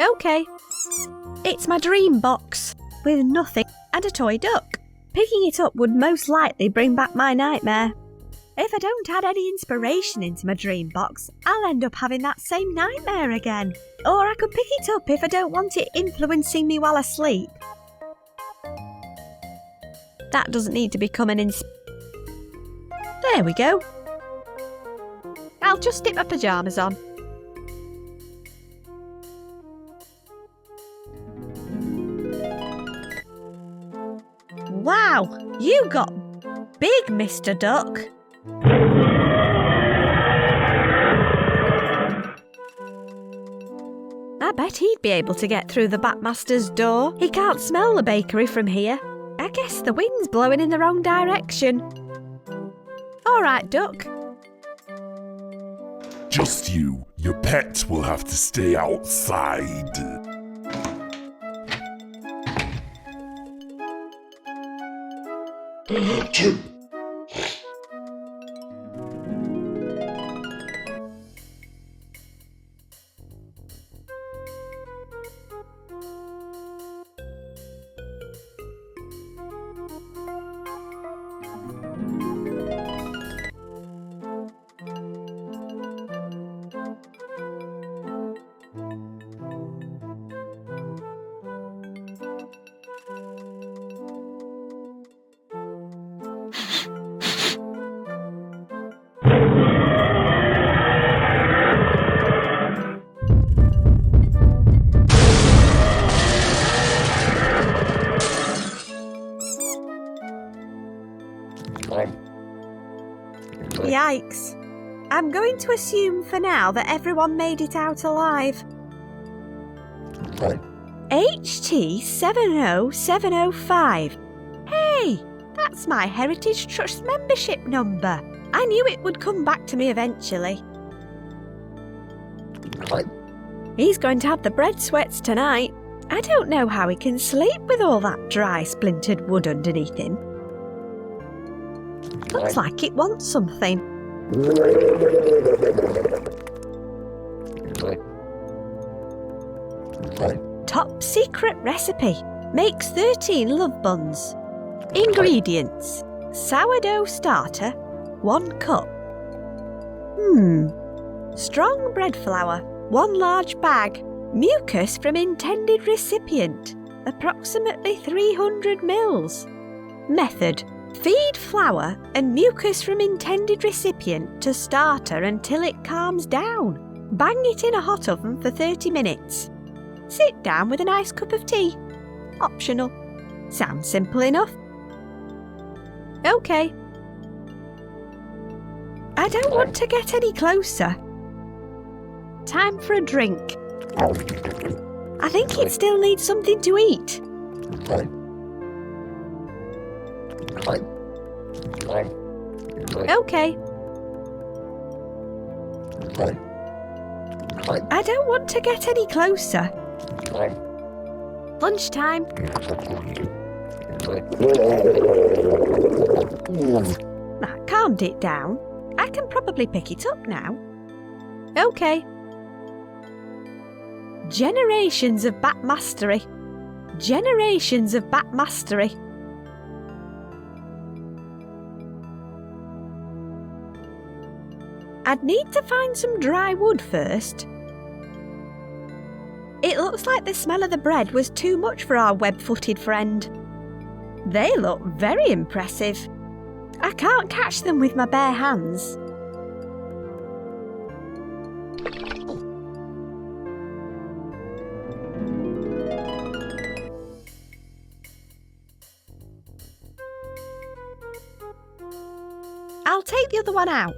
Okay. It's my dream box, with nothing and a toy duck. Picking it up would most likely bring back my nightmare. If I don't add any inspiration into my dream box, I'll end up having that same nightmare again. Or I could pick it up if I don't want it influencing me while asleep. That doesn't need to become an There we go. I'll just stick my pyjamas on. Wow, you got big, Mr. Duck. I bet he'd be able to get through the Batmaster's door. He can't smell the bakery from here. I guess the wind's blowing in the wrong direction. All right, Duck. Just you. Your pet will have to stay outside. Yikes. I'm going to assume for now that everyone made it out alive. HT70705. Hey, that's my Heritage Trust membership number. I knew it would come back to me eventually. He's going to have the bread sweats tonight. I don't know how he can sleep with all that dry, splintered wood underneath him. Looks like it wants something. Top secret recipe. Makes 13 love buns. Ingredients. Sourdough starter, 1 cup. Strong bread flour, 1 large bag. Mucus from intended recipient, approximately 300 mils. Method. Feed flour and mucus from intended recipient to starter until it calms down. Bang it in a hot oven for 30 minutes. Sit down with a nice cup of tea. Optional. Sounds simple enough. Okay. I don't want to get any closer. Time for a drink. I think it still needs something to eat. Okay. I don't want to get any closer. Lunchtime. That calmed it down. I can probably pick it up now. Okay. Generations of bat mastery. Generations of bat mastery. I'd need to find some dry wood first. It looks like the smell of the bread was too much for our web-footed friend. They look very impressive. I can't catch them with my bare hands. I'll take the other one out.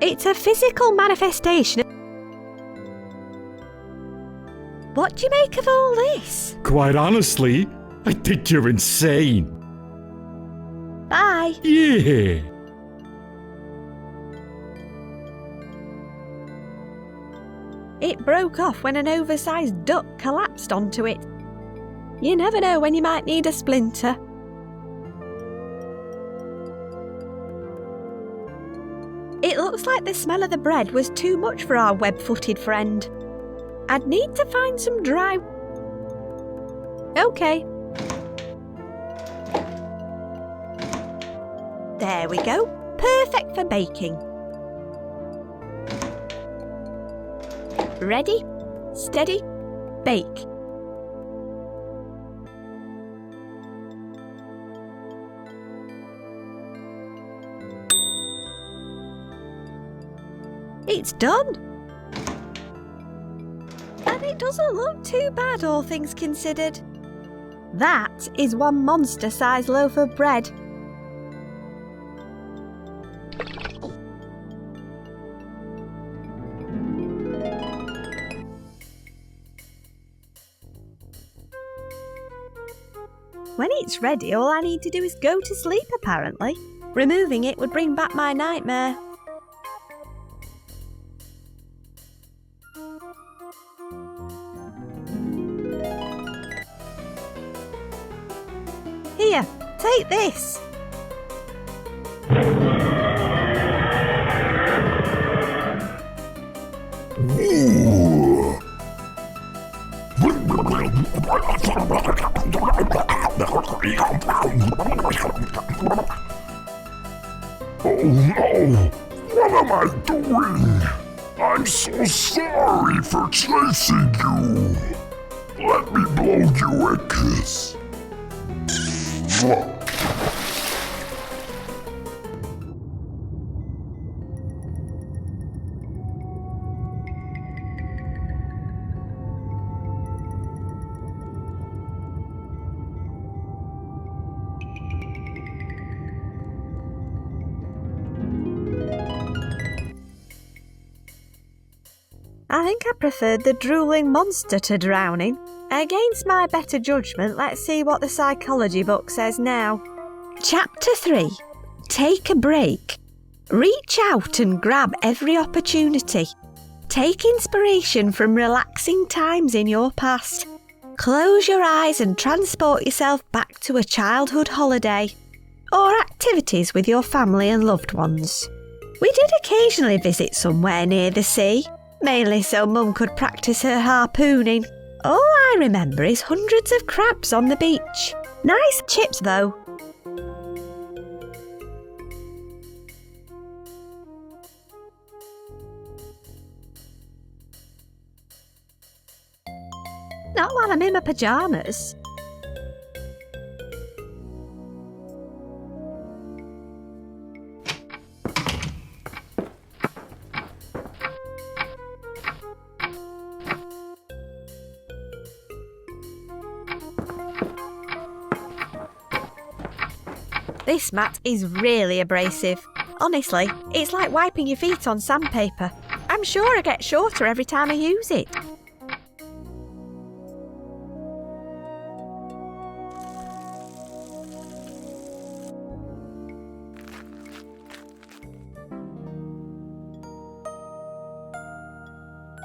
It's a physical manifestation. What do you make of all this? Quite honestly, I think you're insane. Bye. Yeah. It broke off when an oversized duck collapsed onto it. You never know when you might need a splinter. It looks like the smell of the bread was too much for our web-footed friend. I'd need to find some dry... Okay. There we go. Perfect for baking. Ready, steady, bake. It's done. And it doesn't look too bad, all things considered. That is one monster-sized loaf of bread. When it's ready, all I need to do is go to sleep, apparently. Removing it would bring back my nightmare. Take this. Ooh. Oh no! What am I doing? I'm so sorry for chasing you. Let me blow you a kiss. I think I preferred the drooling monster to drowning. Against my better judgment, let's see what the psychology book says now. Chapter 3. Take a break. Reach out and grab every opportunity. Take inspiration from relaxing times in your past. Close your eyes and transport yourself back to a childhood holiday or activities with your family and loved ones. We did occasionally visit somewhere near the sea, mainly so Mum could practice her harpooning. All I remember is hundreds of crabs on the beach. Nice chips though. Not while I'm in my pyjamas. This mat is really abrasive. Honestly, it's like wiping your feet on sandpaper. I'm sure I get shorter every time I use it.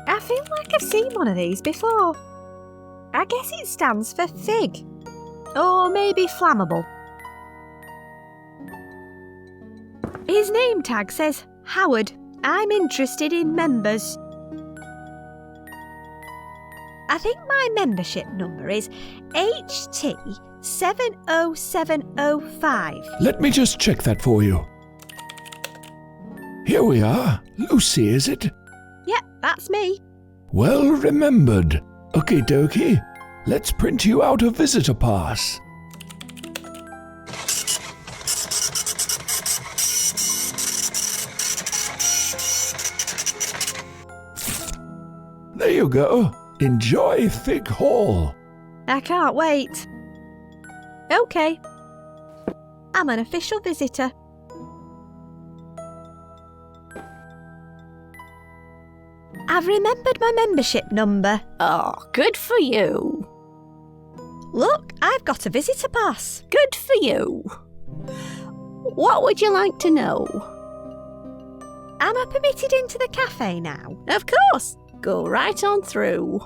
I feel like I've seen one of these before. I guess it stands for fig. Or maybe flammable. His name tag says, Howard, I'm interested in members. I think my membership number is HT70705. Let me just check that for you. Here we are. Lucy, is it? Yep, that's me. Well remembered. Okie dokie. Let's print you out a visitor pass. There you go. Enjoy Fig Hall. I can't wait. Okay. I'm an official visitor. I've remembered my membership number. Oh, good for you. Look, I've got a visitor pass. Good for you. What would you like to know? Am I permitted into the cafe now? Of course. Go right on through.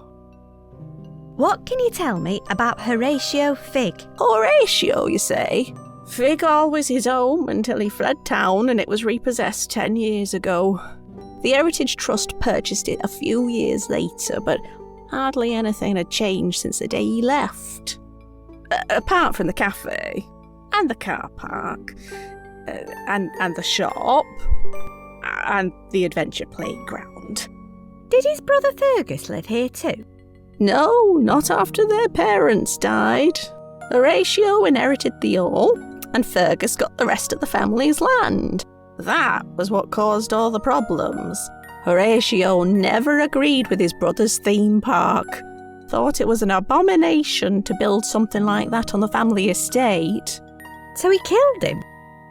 What can you tell me about Horatio Fig? Horatio, you say? Fig always his home until he fled town and it was repossessed 10 years ago. The Heritage Trust purchased it a few years later, but hardly anything had changed since the day he left. Apart from the cafe, and the car park, and the shop, and the adventure playground. Did his brother Fergus live here too? No, not after their parents died. Horatio inherited the all, and Fergus got the rest of the family's land. That was what caused all the problems. Horatio never agreed with his brother's theme park. Thought it was an abomination to build something like that on the family estate. So he killed him?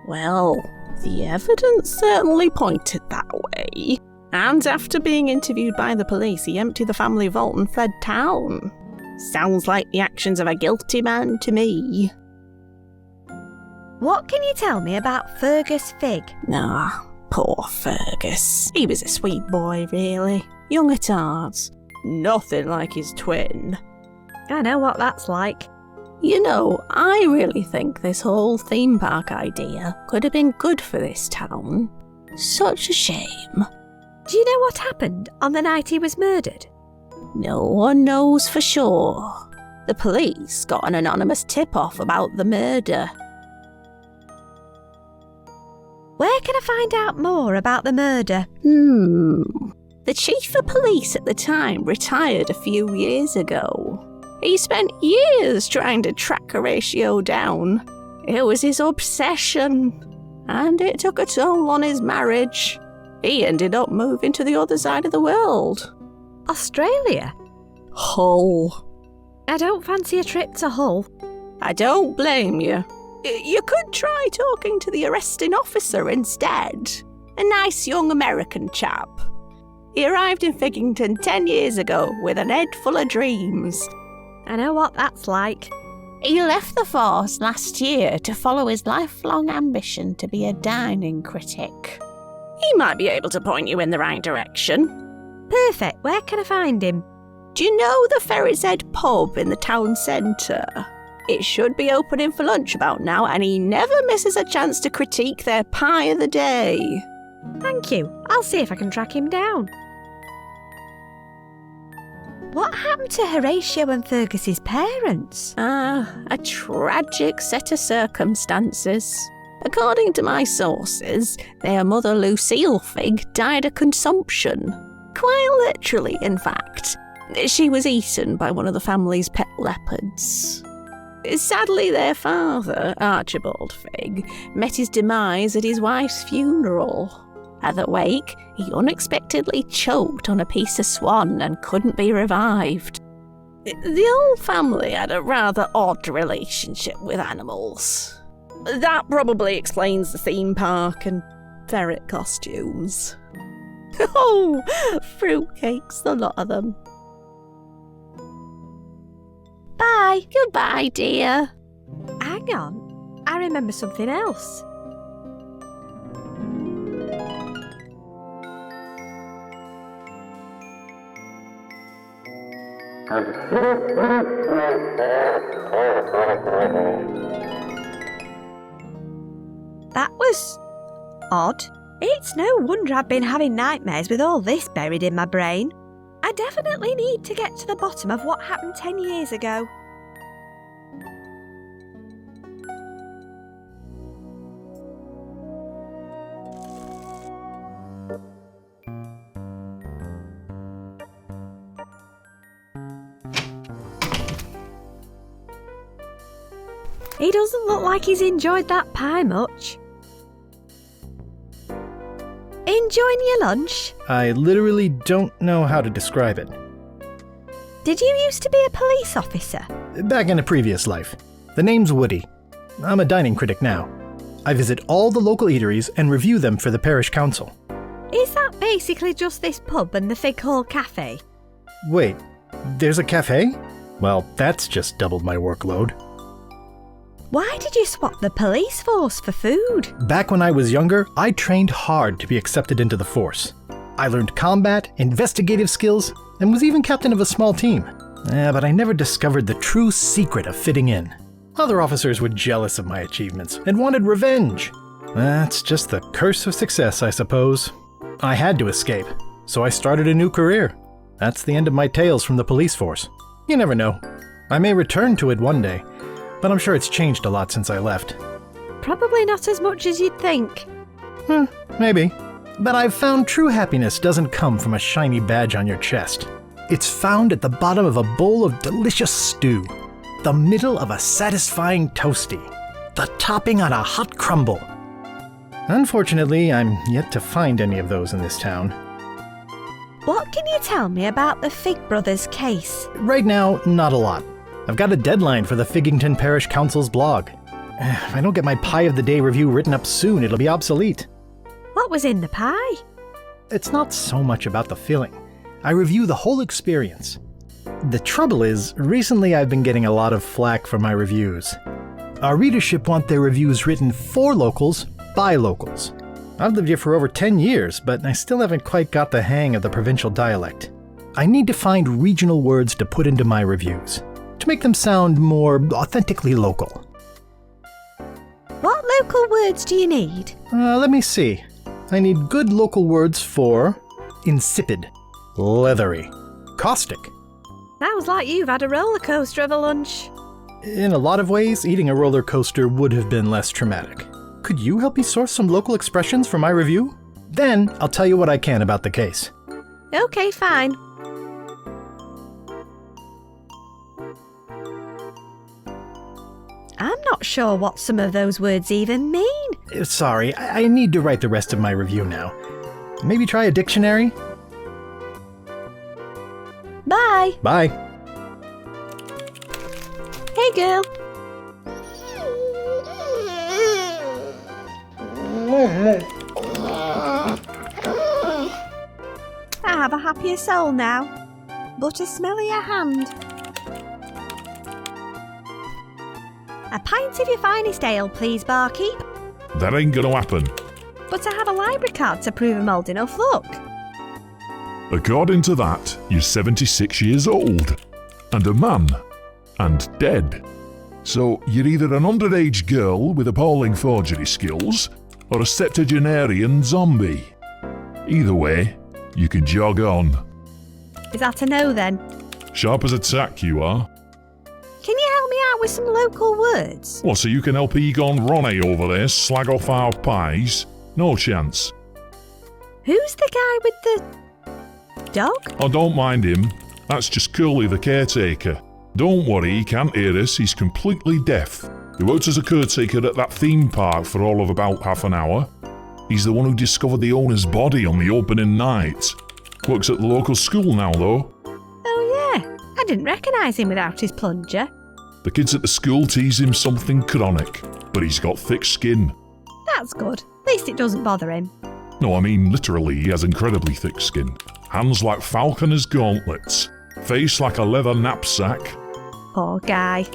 Well, the evidence certainly pointed that way. And after being interviewed by the police, he emptied the family vault and fled town. Sounds like the actions of a guilty man to me. What can you tell me about Fergus Fig? Ah, poor Fergus. He was a sweet boy, really. Young at heart. Nothing like his twin. I know what that's like. You know, I really think this whole theme park idea could have been good for this town. Such a shame. Do you know what happened on the night he was murdered? No one knows for sure. The police got an anonymous tip-off about the murder. Where can I find out more about the murder? The chief of police at the time retired a few years ago. He spent years trying to track Horatio down. It was his obsession, and it took a toll on his marriage. He ended up moving to the other side of the world. Australia? Hull. I don't fancy a trip to Hull. I don't blame you. You could try talking to the arresting officer instead. A nice young American chap. He arrived in Figgington 10 years ago with an head full of dreams. I know what that's like. He left the force last year to follow his lifelong ambition to be a dining critic. He might be able to point you in the right direction. Perfect. Where can I find him? Do you know the Ferret's Head pub in the town centre? It should be opening for lunch about now, and he never misses a chance to critique their pie of the day. Thank you. I'll see if I can track him down. What happened to Horatio and Fergus's parents? A tragic set of circumstances. According to my sources, their mother Lucille Figg died of consumption. Quite literally, in fact. She was eaten by one of the family's pet leopards. Sadly, their father, Archibald Figg, met his demise at his wife's funeral. At the wake, he unexpectedly choked on a piece of swan and couldn't be revived. The old family had a rather odd relationship with animals. That probably explains the theme park and ferret costumes. Oh, fruitcakes, the lot of them. Bye. Goodbye, dear. Hang on. I remember something else. That was odd. It's no wonder I've been having nightmares with all this buried in my brain. I definitely need to get to the bottom of what happened 10 years ago. He doesn't look like he's enjoyed that pie much. Enjoying your lunch? I literally don't know how to describe it. Did you used to be a police officer? Back in a previous life. The name's Woody. I'm a dining critic now. I visit all the local eateries and review them for the parish council. Is that basically just this pub and the Fig Hall Cafe? Wait, there's a cafe? Well, that's just doubled my workload. Why did you swap the police force for food? Back when I was younger, I trained hard to be accepted into the force. I learned combat, investigative skills, and was even captain of a small team. But I never discovered the true secret of fitting in. Other officers were jealous of my achievements and wanted revenge. That's just the curse of success, I suppose. I had to escape, so I started a new career. That's the end of my tales from the police force. You never know. I may return to it one day, but I'm sure it's changed a lot since I left. Probably not as much as you'd think. Maybe. But I've found true happiness doesn't come from a shiny badge on your chest. It's found at the bottom of a bowl of delicious stew, the middle of a satisfying toasty, the topping on a hot crumble. Unfortunately, I'm yet to find any of those in this town. What can you tell me about the Fig brothers' case? Right now, not a lot. I've got a deadline for the Figgington Parish Council's blog. If I don't get my Pie of the Day review written up soon, it'll be obsolete. What was in the pie? It's not so much about the filling. I review the whole experience. The trouble is, recently I've been getting a lot of flack for my reviews. Our readership want their reviews written for locals, by locals. I've lived here for over 10 years, but I still haven't quite got the hang of the provincial dialect. I need to find regional words to put into my reviews, to to make them sound more authentically local. What local words do you need? Let me see. I need good local words for insipid, leathery, caustic. Sounds like you've had a roller coaster of a lunch. In a lot of ways, eating a roller coaster would have been less traumatic. Could you help me source some local expressions for my review? Then I'll tell you what I can about the case. Okay, fine. I'm not sure what some of those words even mean. Sorry, I need to write the rest of my review now. Maybe try a dictionary? Bye. Bye. Hey, girl. I have a happier soul now, but a smellier hand. A pint of your finest ale, please, barkeep. That ain't gonna happen. But I have a library card to prove I'm old enough, look. According to that, you're 76 years old, and a man, and dead. So you're either an underage girl with appalling forgery skills, or a septuagenarian zombie. Either way, you can jog on. Is that a no then? Sharp as a tack you are. Can you help me out with some local words? What, so you can help Egon Ronnie over there slag off our pies? No chance. Who's the guy with the dog? Oh, don't mind him. That's just Curly the caretaker. Don't worry, he can't hear us, he's completely deaf. He worked as a caretaker at that theme park for all of about half an hour. He's the one who discovered the owner's body on the opening night. Works at the local school now, though. Oh yeah, I didn't recognise him without his plunger. The kids at the school tease him something chronic, but he's got thick skin. That's good. At least it doesn't bother him. No, I mean literally, he has incredibly thick skin. Hands like falconers' gauntlets. Face like a leather knapsack. Poor guy.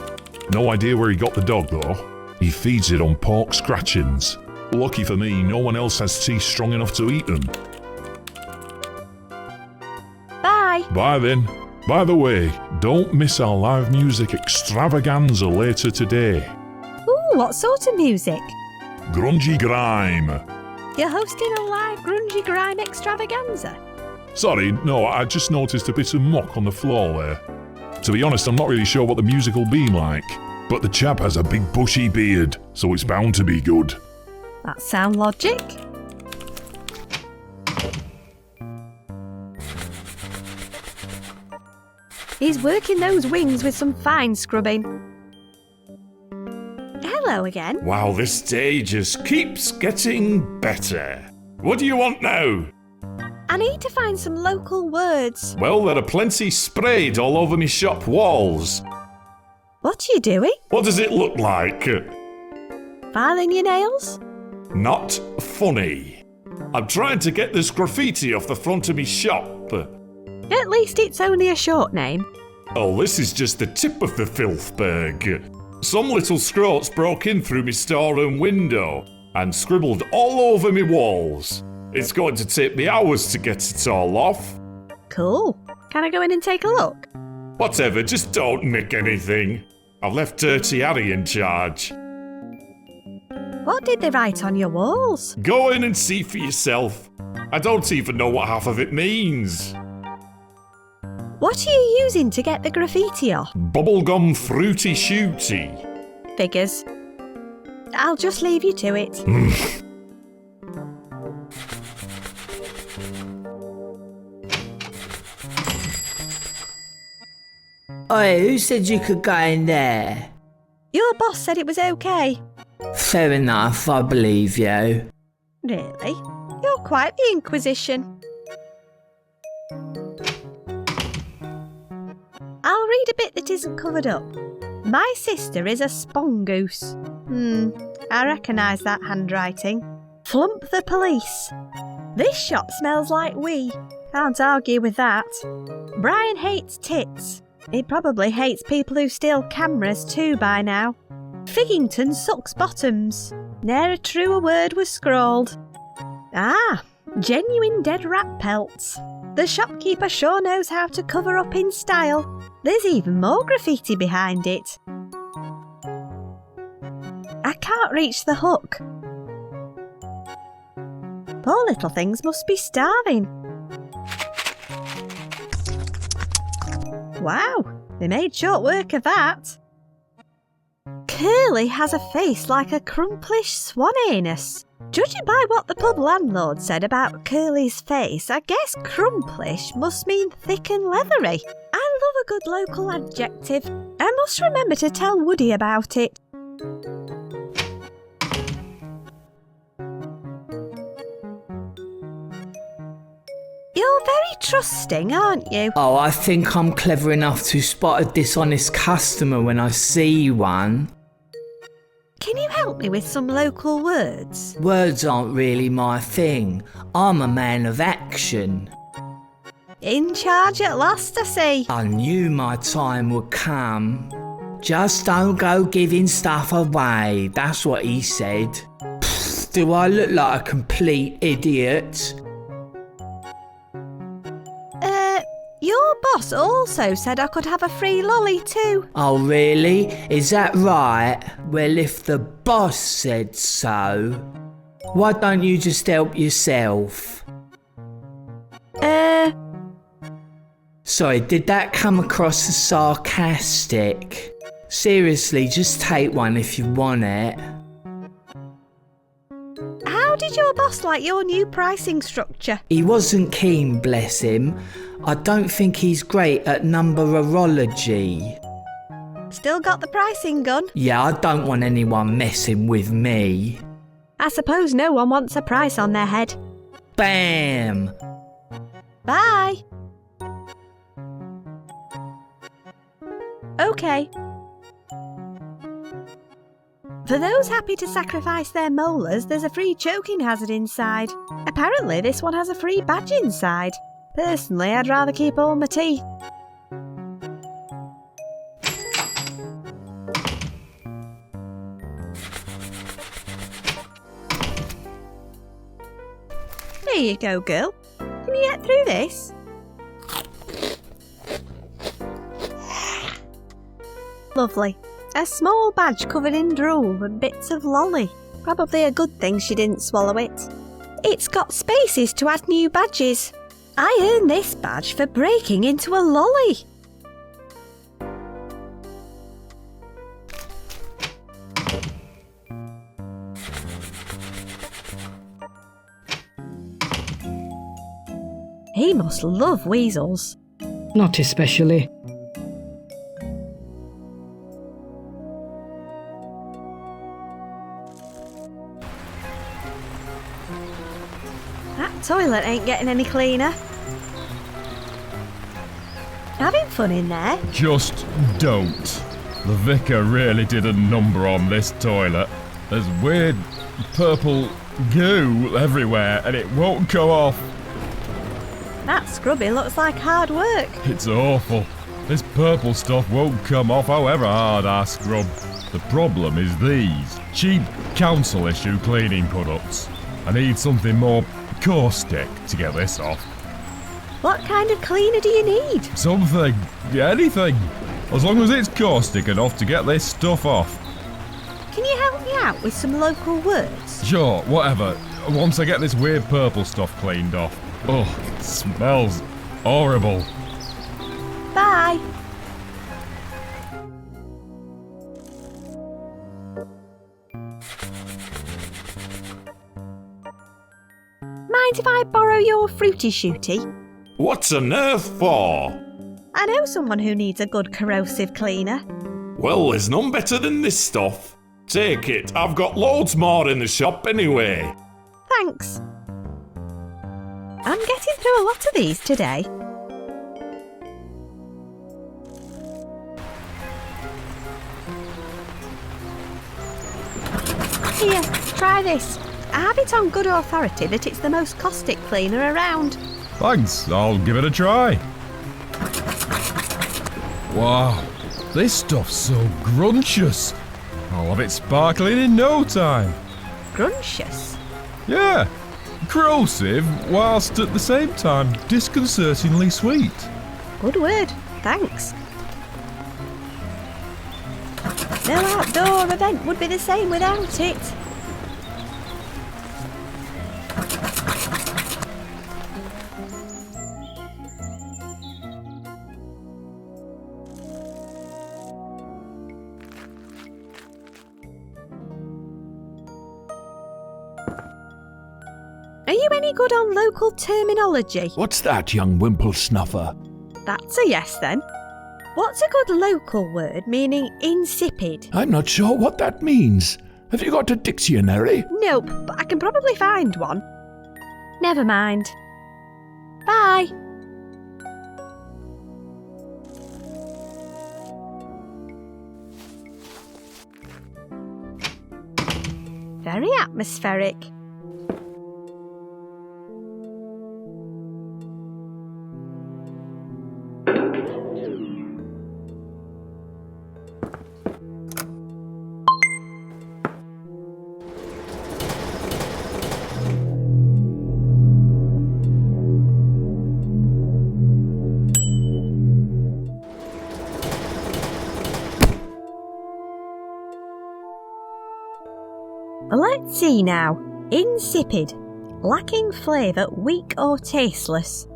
No idea where he got the dog, though. He feeds it on pork scratchings. Lucky for me, no one else has teeth strong enough to eat them. Bye. Bye then. By the way, don't miss our live music extravaganza later today. Ooh, what sort of music? Grungy grime. You're hosting a live grungy grime extravaganza? Sorry, no, I just noticed a bit of muck on the floor there. To be honest, I'm not really sure what the music will be like, but the chap has a big bushy beard, so it's bound to be good. That sound logic. He's working those wings with some fine scrubbing. Hello again. Wow, this day just keeps getting better. What do you want now? I need to find some local words. Well, there are plenty sprayed all over me shop walls. What are you doing? What does it look like? Filing your nails? Not funny. I'm trying to get this graffiti off the front of me shop. At least it's only a short name. Oh, this is just the tip of the filthberg. Some little scroats broke in through me storeroom window and scribbled all over me walls. It's going to take me hours to get it all off. Cool. Can I go in and take a look? Whatever, just don't nick anything. I've left Dirty Harry in charge. What did they write on your walls? Go in and see for yourself. I don't even know what half of it means. What are you using to get the graffiti off? Bubblegum fruity shooty. Figures. I'll just leave you to it. Oi, who said you could go in there? Your boss said it was okay. Fair enough, I believe you. Really? You're quite the Inquisition. I'll read a bit that isn't covered up. My sister is a spongoose. I recognise that handwriting. Flump the police. This shop smells like wee. Can't argue with that. Brian hates tits. He probably hates people who steal cameras too by now. Figgington sucks bottoms. Ne'er a truer word was scrawled. Ah, Genuine dead rat pelts. The shopkeeper sure knows how to cover up in style. There's even more graffiti behind it. I can't reach the hook. Poor little things must be starving. Wow, they made short work of that. Curly has a face like a crumplish swan anus. Judging by what the pub landlord said about Curly's face, I guess crumplish must mean thick and leathery. I love a good local adjective. I must remember to tell Woody about it. You're very trusting, aren't you? Oh, I think I'm clever enough to spot a dishonest customer when I see one. Can you help me with some local words? Words aren't really my thing. I'm a man of action. In charge at last, I see. I knew my time would come. Just don't go giving stuff away, that's what he said. Pfft, do I look like a complete idiot? Your boss also said I could have a free lolly too. Oh really? Is that right? Well, if the boss said so, why don't you just help yourself? Sorry, did that come across as sarcastic? Seriously, just take one if you want it. How did your boss like your new pricing structure? He wasn't keen, bless him. I don't think he's great at numberology. Still got the pricing gun? Yeah, I don't want anyone messing with me. I suppose no one wants a price on their head. Bam! Bye! Okay. For those happy to sacrifice their molars, there's a free choking hazard inside. Apparently this one has a free badge inside. Personally, I'd rather keep all my teeth. There you go, girl. Can you get through this? Lovely. A small badge covered in drool and bits of lolly. Probably a good thing she didn't swallow it. It's got spaces to add new badges. I earned this badge for breaking into a lolly. He must love weasels. Not especially. That toilet ain't getting any cleaner. Having fun in there? Just don't. The vicar really did a number on this toilet. There's weird purple goo everywhere and it won't go off. That scrubbing looks like hard work. It's awful. This purple stuff won't come off however hard I scrub. The problem is these cheap council issue cleaning products. I need something more caustic to get this off. What kind of cleaner do you need? Something. Anything. As long as it's caustic enough to get this stuff off. Can you help me out with some local words? Sure, whatever. Once I get this weird purple stuff cleaned off. Oh, it smells horrible. Bye. Mind if I borrow your fruity shooty? What's on earth for? I know someone who needs a good corrosive cleaner. Well, there's none better than this stuff. Take it, I've got loads more in the shop anyway. Thanks. I'm getting through a lot of these today. Here, try this. I have it on good authority that it's the most caustic cleaner around. Thanks, I'll give it a try. Wow, this stuff's so gruntious. I'll have it sparkling in no time. Gruntious? Yeah, corrosive, whilst at the same time disconcertingly sweet. Good word, thanks. No outdoor event would be the same without it. Are you any good on local terminology? What's that, young wimple snuffer? That's a yes then. What's a good local word meaning insipid? I'm not sure what that means. Have you got a dictionary? Nope, but I can probably find one. Never mind. Bye. Very atmospheric. Let's see now. Insipid. Lacking flavour, weak or tasteless.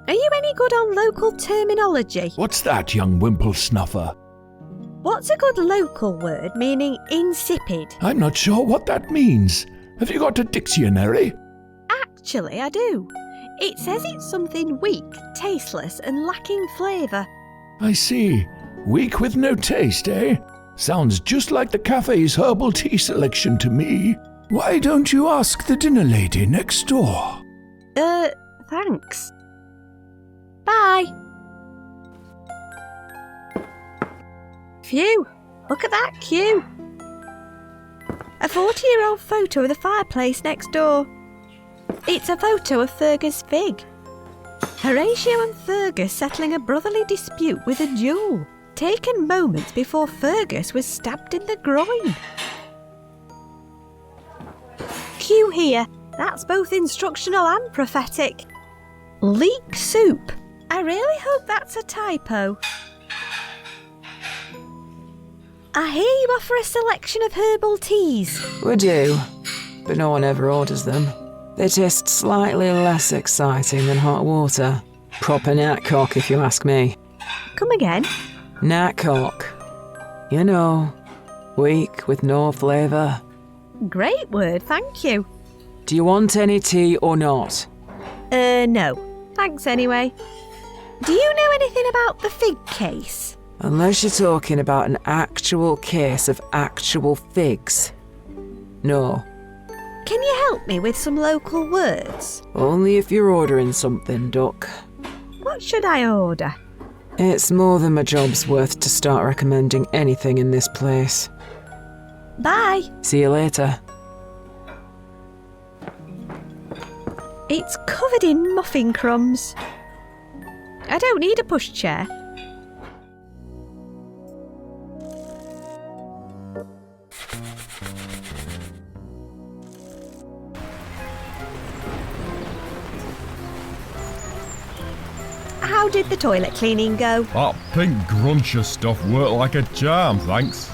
Are you any good on local terminology? What's that, young wimple snuffer? What's a good local word meaning insipid? I'm not sure what that means. Have you got a dictionary? Actually, I do. It says it's something weak, tasteless and lacking flavour. I see. Weak with no taste, eh? Sounds just like the cafe's herbal tea selection to me. Why don't you ask the dinner lady next door? Thanks. Bye. Phew, look at that queue. A 40-year-old photo of the fireplace next door. It's a photo of Fergus Fig. Horatio and Fergus settling a brotherly dispute with a duel, taken moments before Fergus was stabbed in the groin. Cue here, that's both instructional and prophetic. Leek soup. I really hope that's a typo. I hear you offer a selection of herbal teas. We do, but no one ever orders them. They taste slightly less exciting than hot water. Proper nat cock, if you ask me. Come again? Nat cock. You know, weak with no flavour. Great word, thank you. Do you want any tea or not? No. Thanks anyway. Do you know anything about the fig case? Unless you're talking about an actual case of actual figs. No. Can you help me with some local words? Only if you're ordering something, Duck. What should I order? It's more than my job's worth to start recommending anything in this place. Bye. See you later. It's covered in muffin crumbs. I don't need a pushchair. How did the toilet cleaning go? That pink gruncher stuff worked like a charm, thanks.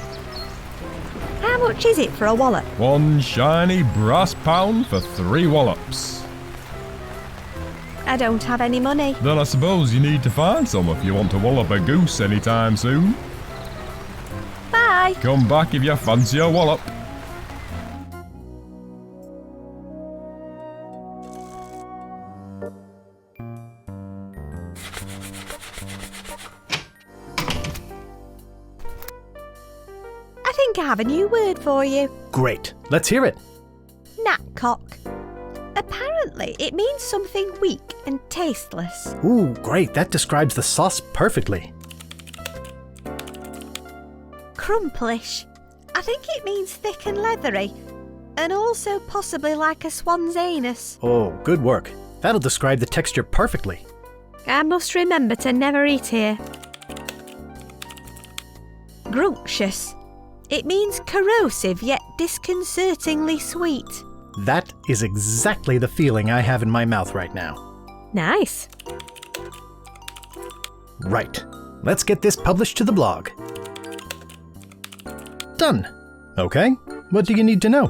How much is it for a wallop? 1 shiny brass pound for 3 wallops. I don't have any money. Then I suppose you need to find some if you want to wallop a goose anytime soon. Bye. Come back if you fancy a wallop. I think I have a new word for you. Great. Let's hear it. Knapcock. Apparently, it means something weak and tasteless. Ooh, great. That describes the sauce perfectly. Crumplish. I think it means thick and leathery, and also possibly like a swan's anus. Oh, good work. That'll describe the texture perfectly. I must remember to never eat here. Grunctious. It means corrosive yet disconcertingly sweet. That is exactly the feeling I have in my mouth right now. Nice. Right. Let's get this published to the blog. Done. Okay. What do you need to know?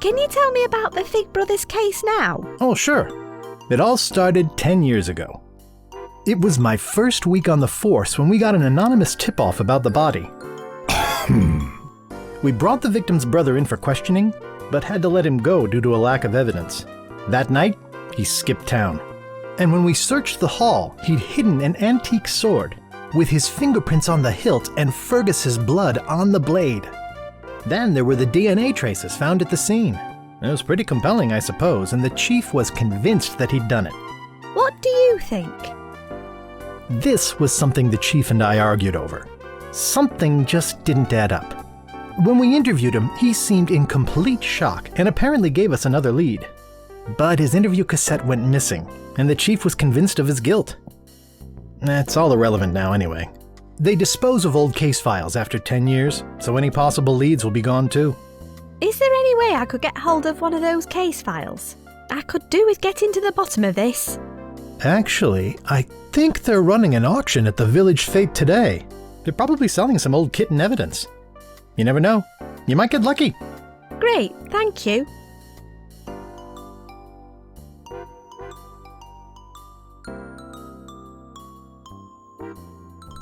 Can you tell me about the Fig Brothers case now? Oh, sure. It all started 10 years ago. It was my first week on the force when we got an anonymous tip-off about the body. We brought the victim's brother in for questioning, but had to let him go due to a lack of evidence. That night, he skipped town. And when we searched the hall, he'd hidden an antique sword with his fingerprints on the hilt and Fergus's blood on the blade. Then there were the DNA traces found at the scene. It was pretty compelling, I suppose, and the chief was convinced that he'd done it. What do you think? This was something the chief and I argued over. Something just didn't add up. When we interviewed him, he seemed in complete shock and apparently gave us another lead. But his interview cassette went missing, and the chief was convinced of his guilt. It's all irrelevant now anyway. They dispose of old case files after 10 years, so any possible leads will be gone too. Is there any way I could get hold of one of those case files? I could do with getting to the bottom of this. Actually, I think they're running an auction at the village fete today. They're probably selling some old kitten evidence. You never know. You might get lucky. Great, thank you.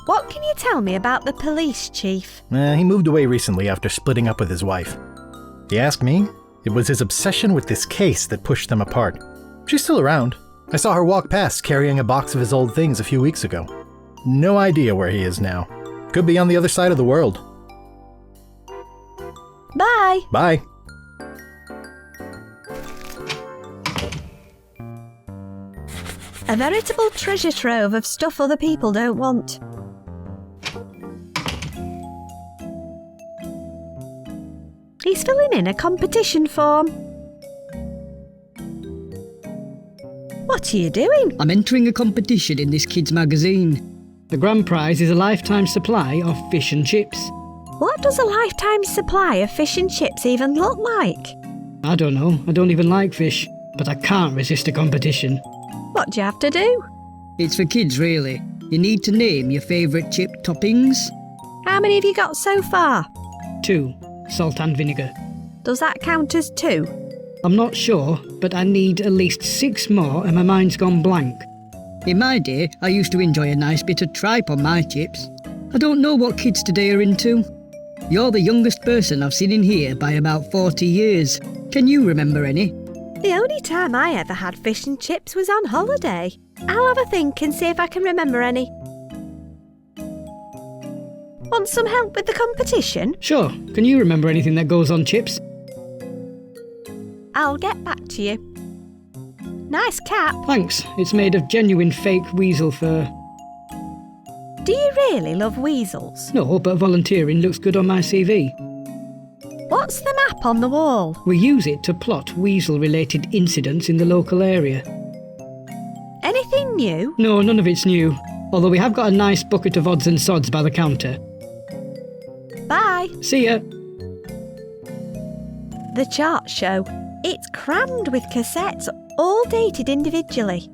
What can you tell me about the police chief? He moved away recently after splitting up with his wife. If you ask me, it was his obsession with this case that pushed them apart. She's still around. I saw her walk past carrying a box of his old things a few weeks ago. No idea where he is now. Could be on the other side of the world. Bye. Bye. A veritable treasure trove of stuff other people don't want. He's filling in a competition form. What are you doing? I'm entering a competition in this kid's magazine. The grand prize is a lifetime supply of fish and chips. What does a lifetime supply of fish and chips even look like? I don't know. I don't even like fish, but I can't resist a competition. What do you have to do? It's for kids, really. You need to name your favourite chip toppings. How many have you got so far? 2. Salt and vinegar. Does that count as 2? I'm not sure, but I need at least 6 more and my mind's gone blank. In my day, I used to enjoy a nice bit of tripe on my chips. I don't know what kids today are into. You're the youngest person I've seen in here by about 40 years. Can you remember any? The only time I ever had fish and chips was on holiday. I'll have a think and see if I can remember any. Want some help with the competition? Sure. Can you remember anything that goes on chips? I'll get back to you. Nice cap. Thanks. It's made of genuine fake weasel fur. Do you really love weasels? No, but volunteering looks good on my CV. What's the map on the wall? We use it to plot weasel-related incidents in the local area. Anything new? No, none of it's new. Although we have got a nice bucket of odds and sods by the counter. Bye. See ya. The chart show. It's crammed with cassettes, all dated individually.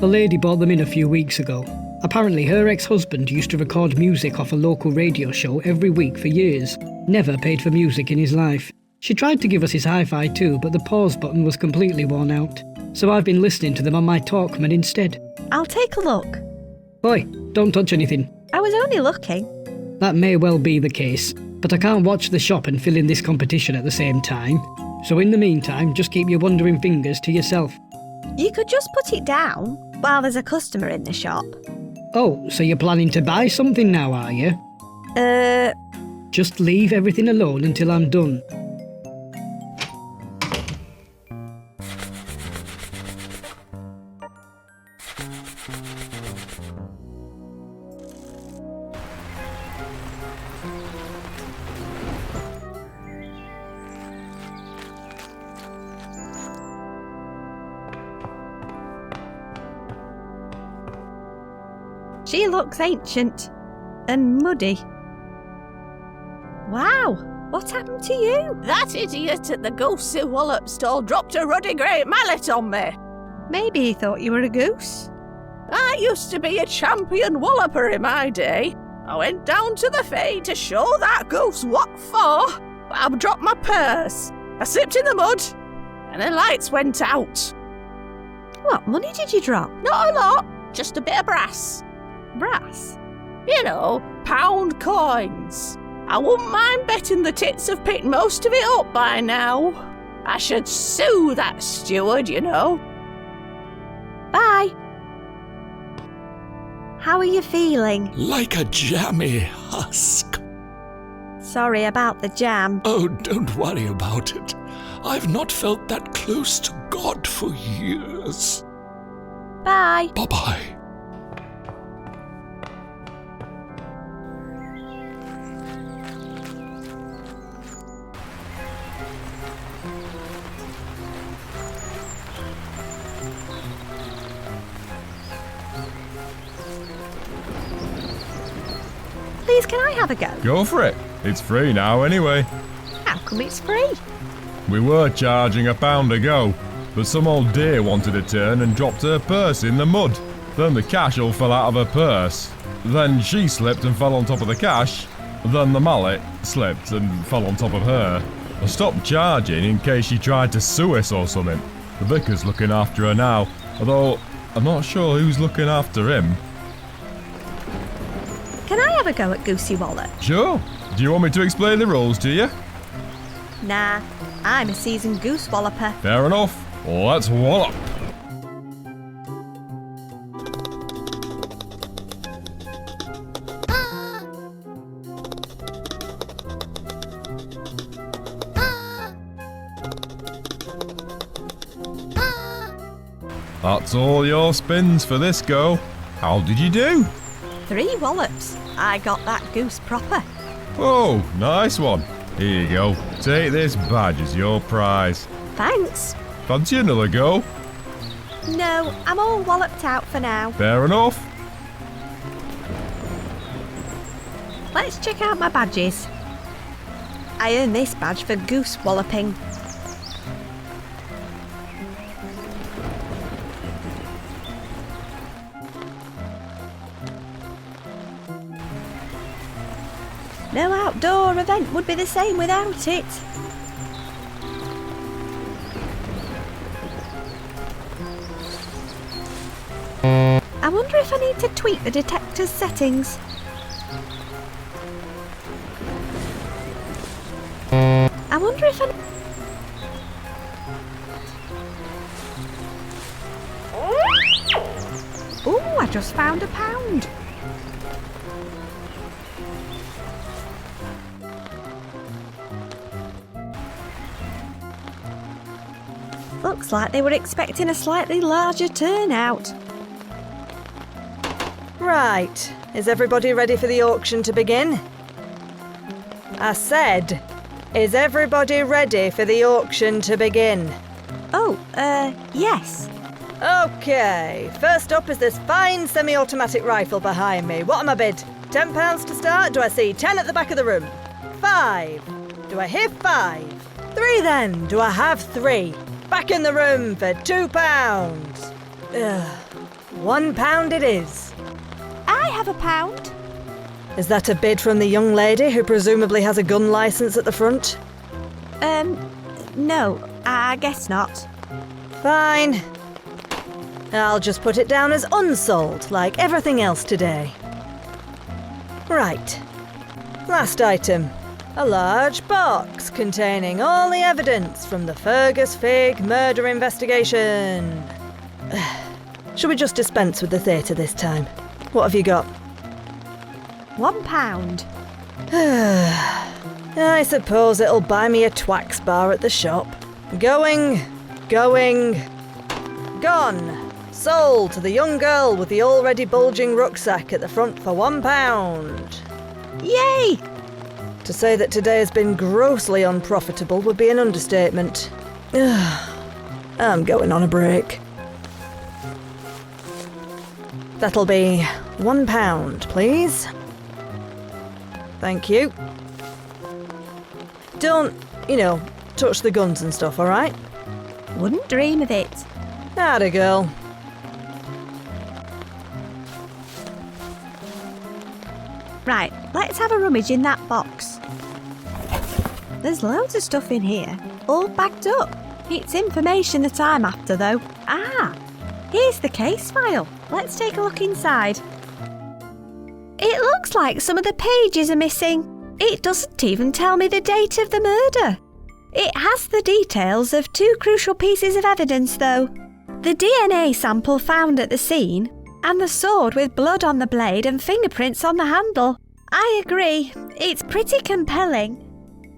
A lady bought them in a few weeks ago. Apparently her ex-husband used to record music off a local radio show every week for years. Never paid for music in his life. She tried to give us his hi-fi too, but the pause button was completely worn out. So I've been listening to them on my Talkman instead. I'll take a look. Oi, don't touch anything. I was only looking. That may well be the case, but I can't watch the shop and fill in this competition at the same time. So in the meantime, just keep your wandering fingers to yourself. You could just put it down while there's a customer in the shop. Oh, so you're planning to buy something now, are you? Just leave everything alone until I'm done. She looks ancient and muddy. Wow, what happened to you? That idiot at the goosey wallop stall dropped a ruddy great mallet on me. Maybe he thought you were a goose. I used to be a champion walloper in my day. I went down to the fae to show that goose what for, but I dropped my purse. I slipped in the mud, and the lights went out. What money did you drop? Not a lot, just a bit of brass. Brass? You know, pound coins. I wouldn't mind betting the tits have picked most of it up by now. I should sue that steward, you know. Bye. How are you feeling? Like a jammy husk. Sorry about the jam. Oh, don't worry about it. I've not felt that close to God for years. Bye. Bye-bye. Please, can I have a go? Go for it. It's free now anyway. How come it's free? We were charging £1 a go, but some old dear wanted a turn and dropped her purse in the mud. Then the cash all fell out of her purse. Then she slipped and fell on top of the cash. Then the mallet slipped and fell on top of her. I stopped charging in case she tried to sue us or something. The vicar's looking after her now, although I'm not sure who's looking after him. Can I have a go at Goosey Wallet? Sure. Do you want me to explain the rules to you? Nah, I'm a seasoned goose walloper. Fair enough. Let's wallop. That's all your spins for this go. How did you do? 3 wallops. I got that goose proper. Oh, nice one. Here you go. Take this badge as your prize. Thanks. Fancy another go? No, I'm all walloped out for now. Fair enough. Let's check out my badges. I earned this badge for goose walloping. No outdoor event would be the same without it. I wonder if I need to tweak the detector's settings. I wonder if I... Ooh, I just found £1. Looks like they were expecting a slightly larger turnout. Right, is everybody ready for the auction to begin? I said, is everybody ready for the auction to begin? Oh, yes. Okay, first up is this fine semi-automatic rifle behind me. What am I bid? £10 to start? Do I see 10 at the back of the room? 5. Do I hear 5? 3 then. Do I have 3? Back in the room for £2. £1 it is. I have £1. Is that a bid from the young lady who presumably has a gun licence at the front? No, I guess not. Fine. I'll just put it down as unsold, like everything else today. Right. Last item. A large box containing all the evidence from the Fergus Fig murder investigation. Shall we just dispense with the theatre this time? What have you got? £1. I suppose it'll buy me a twax bar at the shop. Going, gone. Sold to the young girl with the already bulging rucksack at the front for £1. Yay! To say that today has been grossly unprofitable would be an understatement. I'm going on a break. That'll be £1, please. Thank you. Don't, touch the guns and stuff, alright? Wouldn't dream of it. Atta girl. Right, let's have a rummage in that box. There's loads of stuff in here, all bagged up. It's information that I'm after, though. Ah, here's the case file. Let's take a look inside. It looks like some of the pages are missing. It doesn't even tell me the date of the murder. It has the details of 2 crucial pieces of evidence, though. The DNA sample found at the scene, and the sword with blood on the blade and fingerprints on the handle. I agree, it's pretty compelling.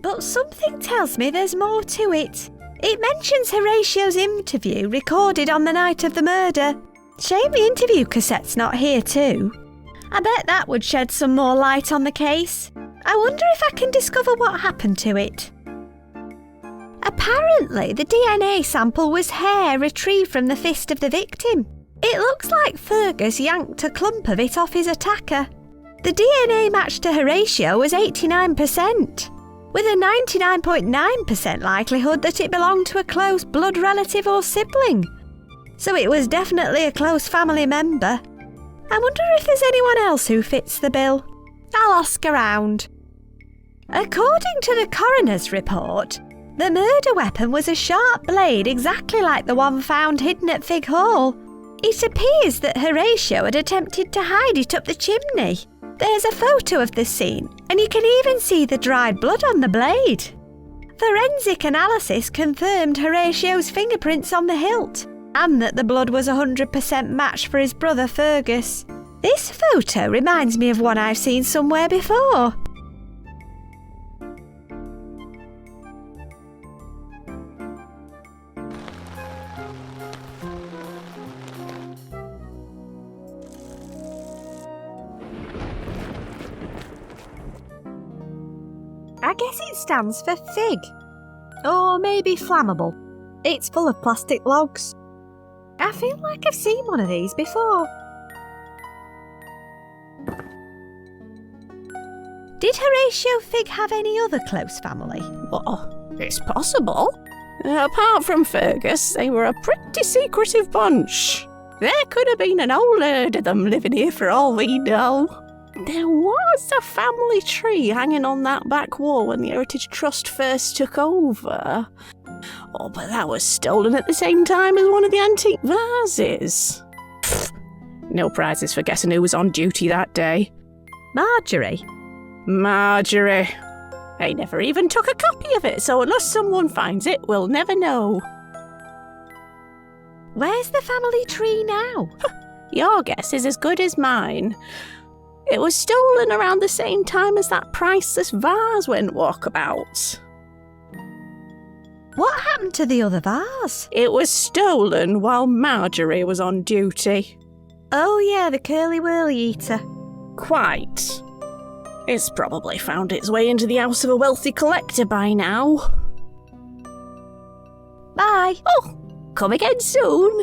But something tells me there's more to it. It mentions Horatio's interview recorded on the night of the murder. Shame the interview cassette's not here too. I bet that would shed some more light on the case. I wonder if I can discover what happened to it. Apparently, the DNA sample was hair retrieved from the fist of the victim. It looks like Fergus yanked a clump of it off his attacker. The DNA match to Horatio was 89%, with a 99.9% likelihood that it belonged to a close blood relative or sibling. So it was definitely a close family member. I wonder if there's anyone else who fits the bill. I'll ask around. According to the coroner's report, the murder weapon was a sharp blade exactly like the one found hidden at Fig Hall. It appears that Horatio had attempted to hide it up the chimney. There's a photo of the scene, and you can even see the dried blood on the blade. Forensic analysis confirmed Horatio's fingerprints on the hilt, and that the blood was 100% matched for his brother Fergus. This photo reminds me of one I've seen somewhere before. I guess it stands for fig. Or maybe flammable. It's full of plastic logs. I feel like I've seen one of these before. Did Horatio Fig have any other close family? Well, it's possible. Apart from Fergus, they were a pretty secretive bunch. There could have been an old herd of them living here for all we know. There was a family tree hanging on that back wall when the Heritage Trust first took over. Oh, but that was stolen at the same time as one of the antique vases. No prizes for guessing who was on duty that day. Marjorie? Marjorie. They never even took a copy of it, so unless someone finds it, we'll never know. Where's the family tree now? Your guess is as good as mine. It was stolen around the same time as that priceless vase went walkabout. What happened to the other vase? It was stolen while Marjorie was on duty. Oh yeah, the curly-whirly eater. Quite. It's probably found its way into the house of a wealthy collector by now. Bye. Oh, come again soon.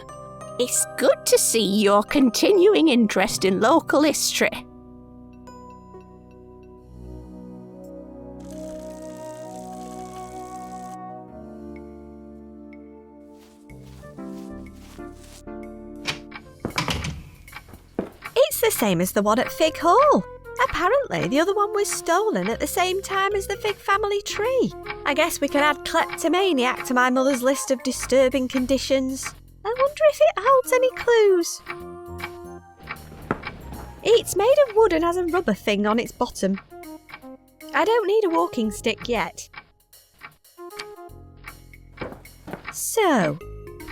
It's good to see your continuing interest in local history. It's the same as the one at Fig Hall. Apparently, the other one was stolen at the same time as the Fig family tree. I guess we can add kleptomaniac to my mother's list of disturbing conditions. I wonder if it holds any clues. It's made of wood and has a rubber thing on its bottom. I don't need a walking stick yet. So,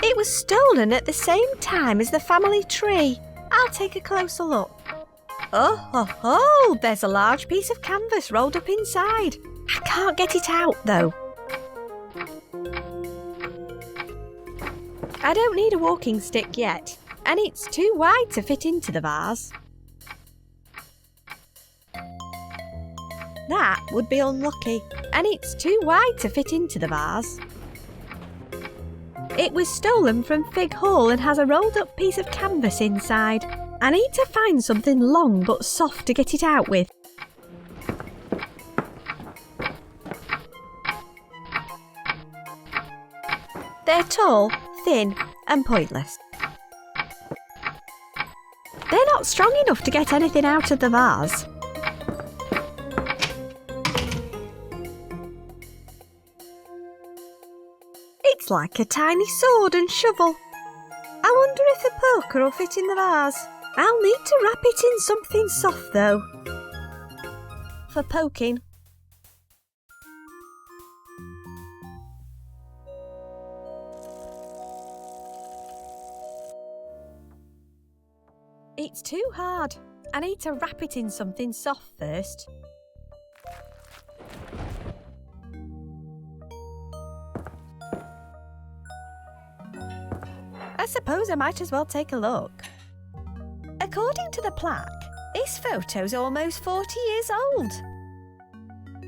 it was stolen at the same time as the family tree. I'll take a closer look. Oh, there's a large piece of canvas rolled up inside. I can't get it out, though. I don't need a walking stick yet, and it's too wide to fit into the vase. That would be unlucky, and it's too wide to fit into the vase. It was stolen from Fig Hall and has a rolled up piece of canvas inside. I need to find something long but soft to get it out with. They're tall, thin and pointless. They're not strong enough to get anything out of the vase. It's like a tiny sword and shovel. I wonder if the poker will fit in the vase. I'll need to wrap it in something soft though. For poking. It's too hard. I need to wrap it in something soft first. I suppose I might as well take a look. According to the plaque, this photo's almost 40 years old.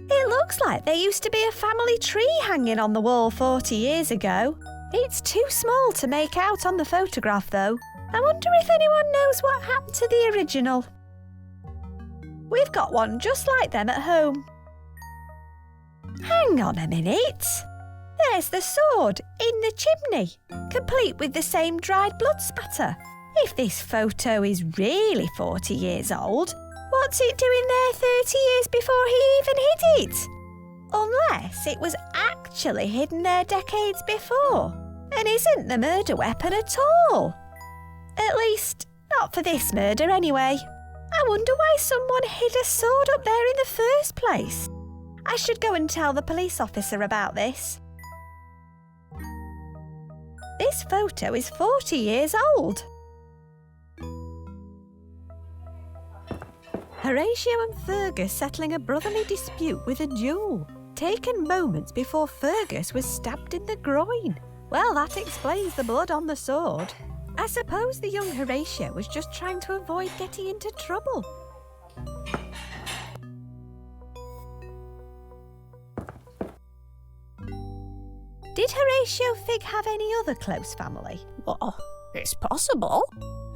It looks like there used to be a family tree hanging on the wall 40 years ago. It's too small to make out on the photograph though. I wonder if anyone knows what happened to the original. We've got one just like them at home. Hang on a minute. There's the sword in the chimney, complete with the same dried blood spatter. If this photo is really 40 years old, what's it doing there 30 years before he even hid it? Unless it was actually hidden there decades before, and isn't the murder weapon at all. At least, not for this murder anyway. I wonder why someone hid a sword up there in the first place. I should go and tell the police officer about this. This photo is 40 years old. Horatio and Fergus settling a brotherly dispute with a duel, taken moments before Fergus was stabbed in the groin. Well, that explains the blood on the sword. I suppose the young Horatio was just trying to avoid getting into trouble. Did Horatio Fig have any other close family? Well, it's possible.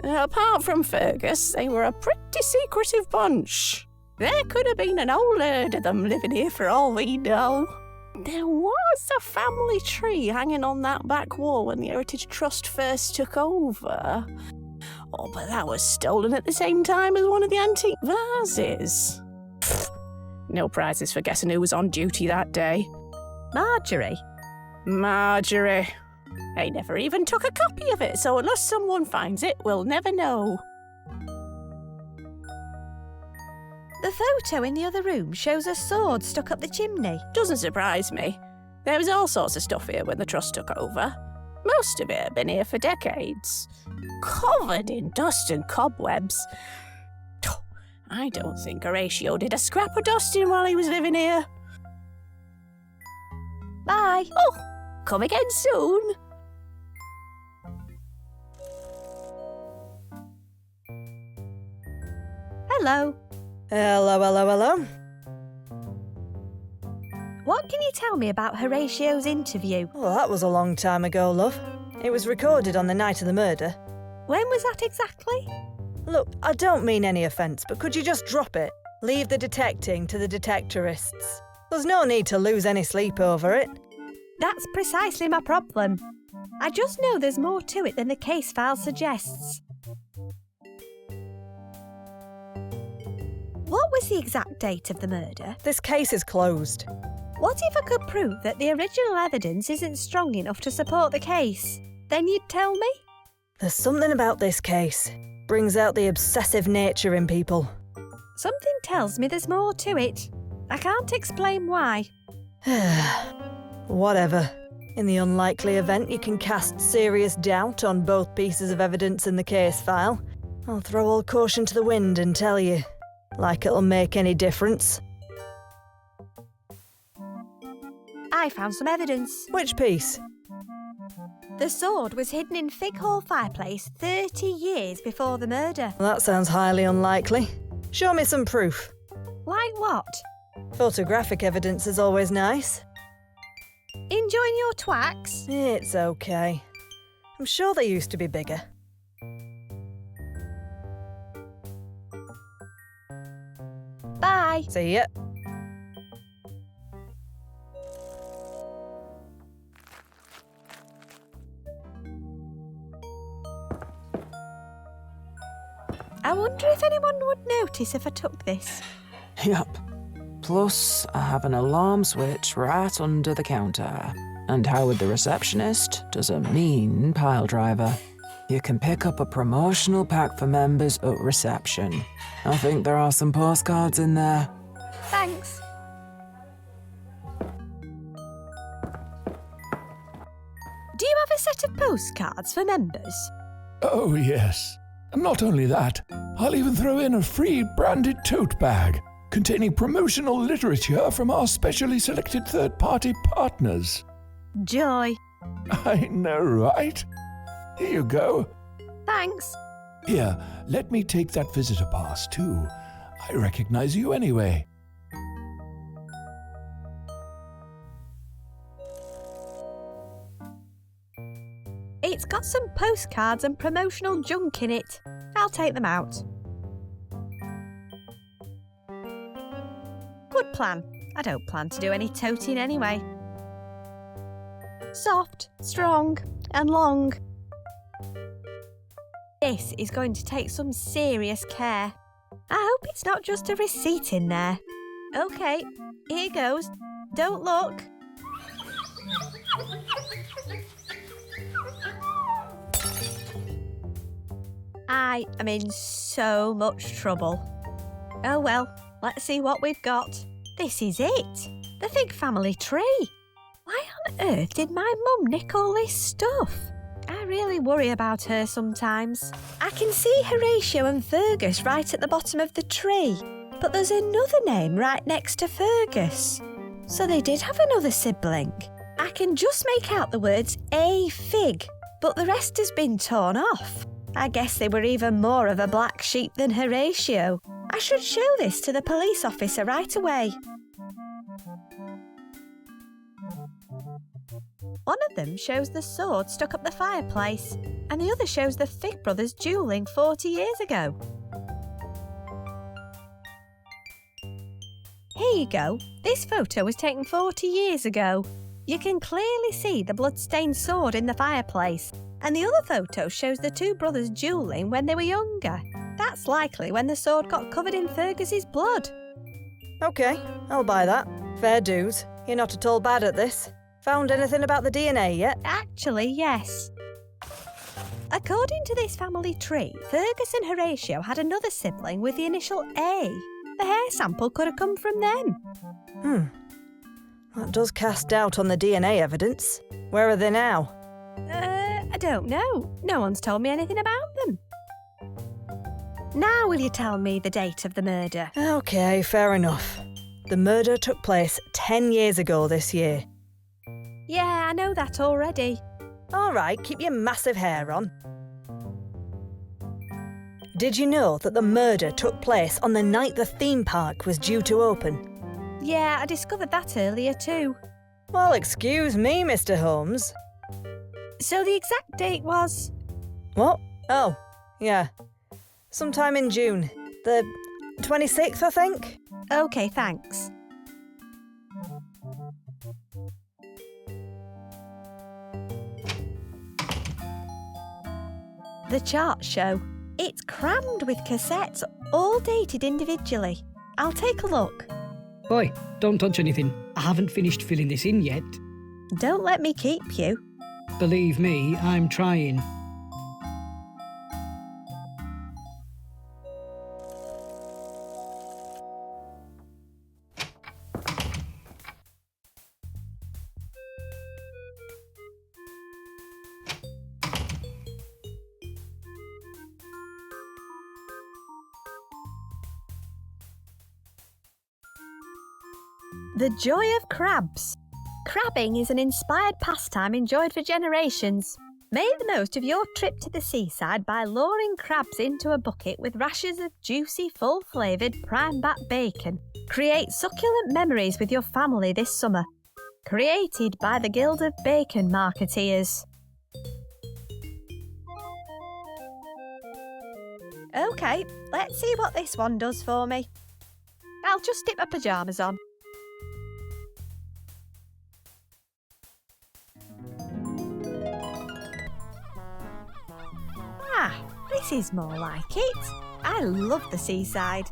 Apart from Fergus, they were a pretty secretive bunch. There could have been an old herd of them living here for all we know. There was a family tree hanging on that back wall when the Heritage Trust first took over. Oh, but that was stolen at the same time as one of the antique vases. No prizes for guessing who was on duty that day. Marjorie? Marjorie. I never even took a copy of it, so unless someone finds it, we'll never know. The photo in the other room shows a sword stuck up the chimney. Doesn't surprise me. There was all sorts of stuff here when the Trust took over. Most of it had been here for decades. Covered in dust and cobwebs. I don't think Horatio did a scrap of dusting while he was living here. Bye. Oh, come again soon. Hello. Hello, hello, hello. What can you tell me about Horatio's interview? Well, that was a long time ago, love. It was recorded on the night of the murder. When was that exactly? Look, I don't mean any offence, but could you just drop it? Leave the detecting to the detectorists. There's no need to lose any sleep over it. That's precisely my problem. I just know there's more to it than the case file suggests. What was the exact date of the murder? This case is closed. What if I could prove that the original evidence isn't strong enough to support the case? Then you'd tell me? There's something about this case. Brings out the obsessive nature in people. Something tells me there's more to it. I can't explain why. Whatever. In the unlikely event you can cast serious doubt on both pieces of evidence in the case file, I'll throw all caution to the wind and tell you. Like it'll make any difference. I found some evidence. Which piece? The sword was hidden in Fig Hall fireplace 30 years before the murder. Well, that sounds highly unlikely. Show me some proof. Like what? Photographic evidence is always nice. Enjoying your twacks? It's okay. I'm sure they used to be bigger. Bye. See ya. I wonder if anyone would notice if I took this. Yup. Plus, I have an alarm switch right under the counter. And Howard the receptionist does a mean pile driver. You can pick up a promotional pack for members at reception. I think there are some postcards in there. Thanks. Do you have a set of postcards for members? Oh, yes. And not only that, I'll even throw in a free branded tote bag containing promotional literature from our specially selected third-party partners. Joy. I know, right? Here you go. Thanks. Here, let me take that visitor pass, too. I recognize you anyway. It's got some postcards and promotional junk in it. I'll take them out. Good plan. I don't plan to do any toting anyway. Soft, strong, and long. This is going to take some serious care. I hope it's not just a receipt in there. Okay, here goes. Don't look. I am in so much trouble. Oh well, let's see what we've got. This is it. The Fig family tree. Why on earth did my mum nick all this stuff? I really worry about her sometimes. I can see Horatio and Fergus right at the bottom of the tree, but there's another name right next to Fergus. So they did have another sibling. I can just make out the words A Fig, but the rest has been torn off. I guess they were even more of a black sheep than Horatio. I should show this to the police officer right away. One of them shows the sword stuck up the fireplace, and the other shows the Fig brothers duelling 40 years ago. Here you go. This photo was taken 40 years ago. You can clearly see the blood-stained sword in the fireplace, and the other photo shows the two brothers duelling when they were younger. That's likely when the sword got covered in Fergus's blood. Okay, I'll buy that. Fair dues. You're not at all bad at this. Found anything about the DNA yet? Actually, yes. According to this family tree, Fergus and Horatio had another sibling with the initial A. The hair sample could have come from them. That does cast doubt on the DNA evidence. Where are they now? I don't know. No one's told me anything about them. Now will you tell me the date of the murder? Okay, fair enough. The murder took place 10 years ago this year. Yeah, I know that already. All right, keep your massive hair on. Did you know that the murder took place on the night the theme park was due to open? Yeah, I discovered that earlier too. Well, excuse me, Mr. Holmes. So the exact date was... What? Oh, yeah. Sometime in June. The 26th, I think? Okay, thanks. The charts show. It's crammed with cassettes, all dated individually. I'll take a look. Boy, don't touch anything. I haven't finished filling this in yet. Don't let me keep you. Believe me, I'm trying. The joy of crabs. Crabbing is an inspired pastime enjoyed for generations. Make the most of your trip to the seaside by luring crabs into a bucket with rashers of juicy, full-flavoured prime-bat bacon. Create succulent memories with your family this summer. Created by the Guild of Bacon Marketeers. OK, let's see what this one does for me. I'll just stick my pyjamas on. Ah, this is more like it. I love the seaside.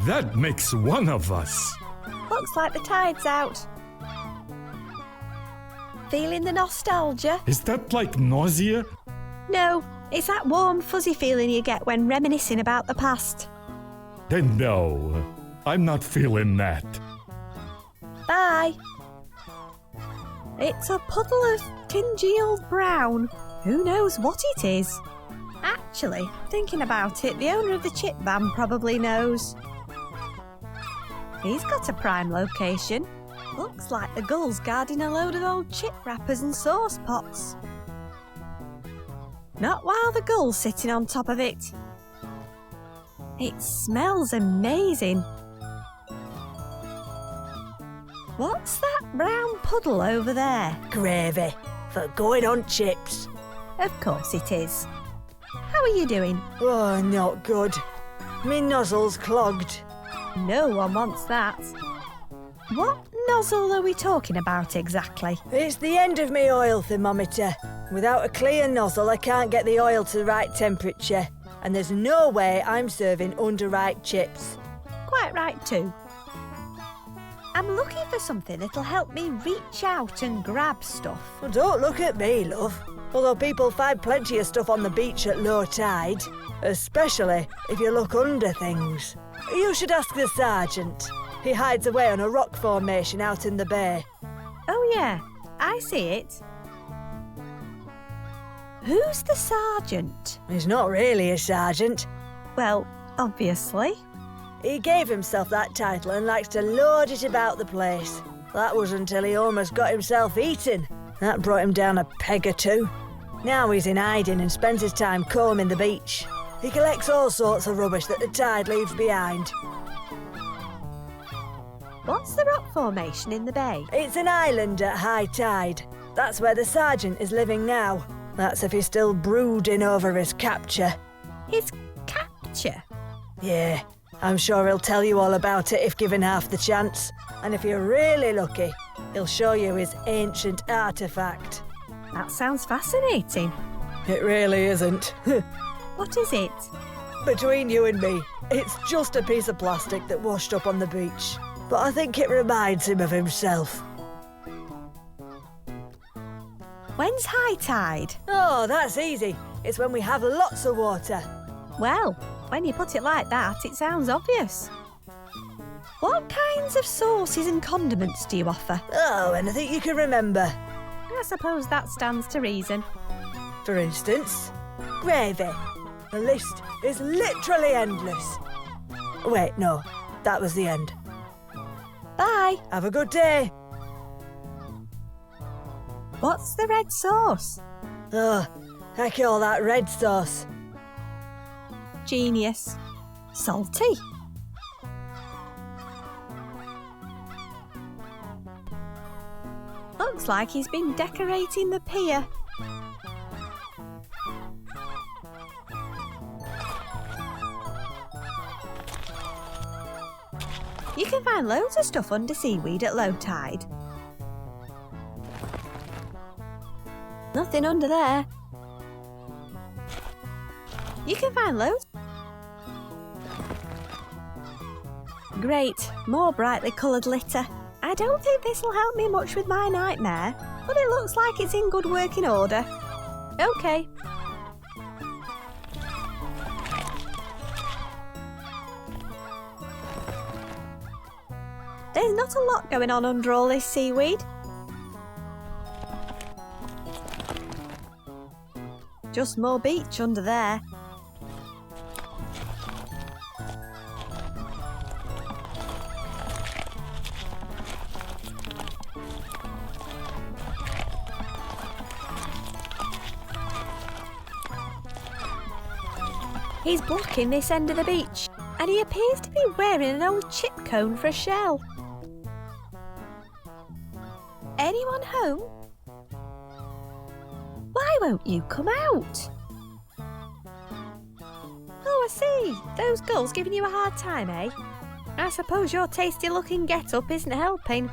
That makes one of us. Looks like the tide's out. Feeling the nostalgia? Is that like nausea? No, it's that warm, fuzzy feeling you get when reminiscing about the past. Then no, I'm not feeling that. Bye. It's a puddle of congealed brown. Who knows what it is? Actually, thinking about it, the owner of the chip van probably knows. He's got a prime location. Looks like the gull's guarding a load of old chip wrappers and sauce pots. Not while the gull's sitting on top of it. It smells amazing. What's that brown puddle over there? Gravy for going on chips. Of course it is. How are you doing? Oh, not good. Me nozzle's clogged. No one wants that. What nozzle are we talking about exactly? It's the end of me oil thermometer. Without a clear nozzle, I can't get the oil to the right temperature. And there's no way I'm serving underripe chips. Quite right too. I'm looking for something that'll help me reach out and grab stuff. Well, don't look at me, love. Although people find plenty of stuff on the beach at low tide. Especially if you look under things. You should ask the sergeant. He hides away on a rock formation out in the bay. Oh yeah, I see it. Who's the sergeant? He's not really a sergeant. Well, obviously. He gave himself that title and likes to lord it about the place. That was until he almost got himself eaten. That brought him down a peg or two. Now he's in hiding and spends his time combing the beach. He collects all sorts of rubbish that the tide leaves behind. What's the rock formation in the bay? It's an island at high tide. That's where the sergeant is living now. That's if he's still brooding over his capture. His capture? Yeah, I'm sure he'll tell you all about it if given half the chance. And if you're really lucky, he'll show you his ancient artefact. That sounds fascinating. It really isn't. What is it? Between you and me, it's just a piece of plastic that washed up on the beach. But I think it reminds him of himself. When's high tide? Oh, that's easy. It's when we have lots of water. Well, when you put it like that, it sounds obvious. What kinds of sauces and condiments do you offer? Oh, anything you can remember. I suppose that stands to reason. For instance, gravy. The list is literally endless. Wait, no, that was the end. Bye. Have a good day. What's the red sauce? Oh, heck all that red sauce. Genius. Salty. Looks like he's been decorating the pier. You can find loads of stuff under seaweed at low tide. Nothing under there. You can find loads. Great, more brightly coloured litter. I don't think this will help me much with my nightmare, but it looks like it's in good working order. Okay. There's not a lot going on under all this seaweed. Just more beach under there. He's blocking this end of the beach, and he appears to be wearing an old chip cone for a shell. Anyone home? Why won't you come out? Oh, I see. Those gulls giving you a hard time, eh? I suppose your tasty-looking get-up isn't helping.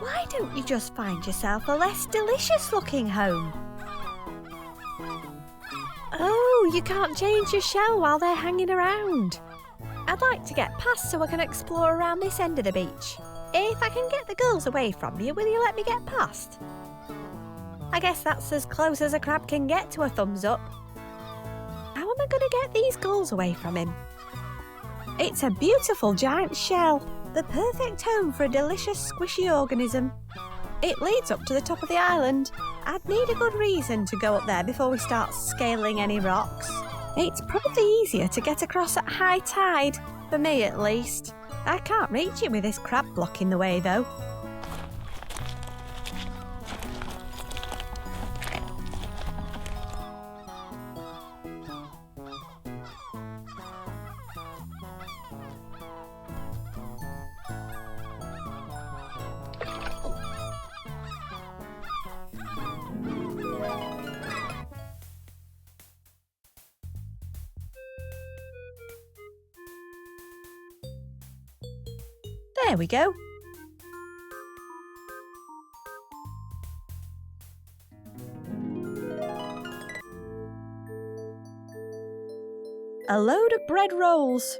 Why don't you just find yourself a less delicious-looking home? Oh, you can't change your shell while they're hanging around. I'd like to get past so I can explore around this end of the beach. If I can get the girls away from you, will you let me get past? I guess that's as close as a crab can get to a thumbs up. How am I going to get these gulls away from him? It's a beautiful giant shell, the perfect home for a delicious squishy organism. It leads up to the top of the island. I'd need a good reason to go up there before we start scaling any rocks. It's probably easier to get across at high tide, for me at least. I can't reach it with this crab blocking the way though. There we go. A load of bread rolls.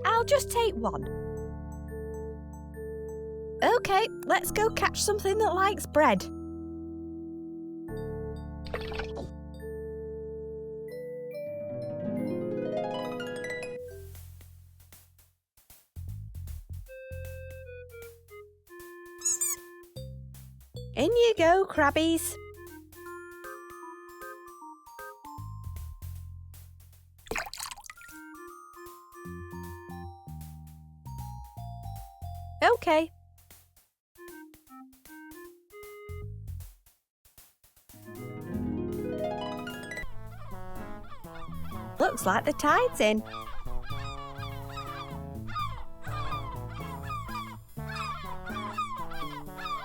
I'll just take one. Okay, let's go catch something that likes bread. In you go, crabbies. Okay. Looks like the tide's in.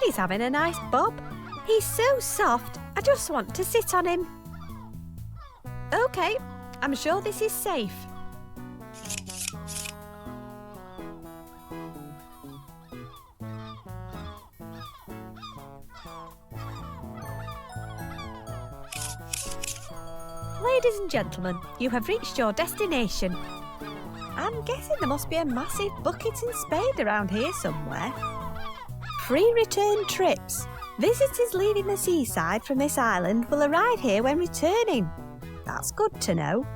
He's having a nice bob. He's so soft, I just want to sit on him. Okay, I'm sure this is safe. Ladies and gentlemen, you have reached your destination. I'm guessing there must be a massive bucket and spade around here somewhere. Free return trips. Visitors leaving the seaside from this island will arrive here when returning. That's good to know.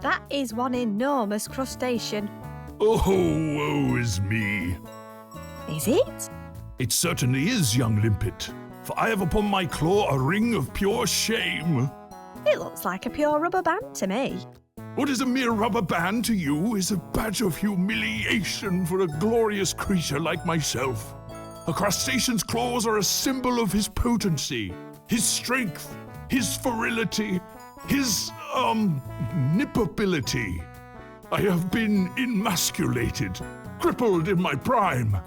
That is one enormous crustacean. Oh, woe is me. Is it? It certainly is, young limpet, for I have upon my claw a ring of pure shame. It looks like a pure rubber band to me. What is a mere rubber band to you is a badge of humiliation for a glorious creature like myself. A crustacean's claws are a symbol of his potency, his strength, his virility, his, nippability. I have been emasculated, crippled in my prime.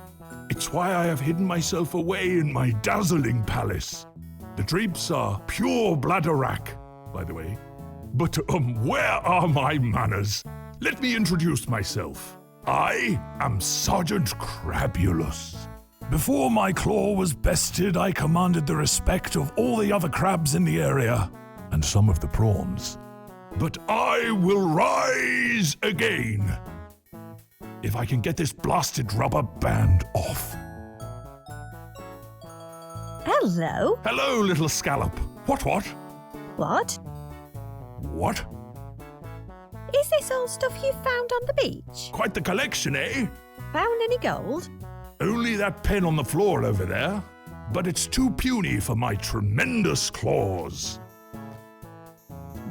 It's why I have hidden myself away in my dazzling palace. The drapes are pure bladderwrack, by the way. But, where are my manners? Let me introduce myself. I am Sergeant Crabulous. Before my claw was bested, I commanded the respect of all the other crabs in the area, and some of the prawns. But I will rise again, if I can get this blasted rubber band off. Hello? Hello, little scallop. What? What? What? Is this all stuff you found on the beach? Quite the collection, eh? Found any gold? Only that pen on the floor over there. But it's too puny for my tremendous claws.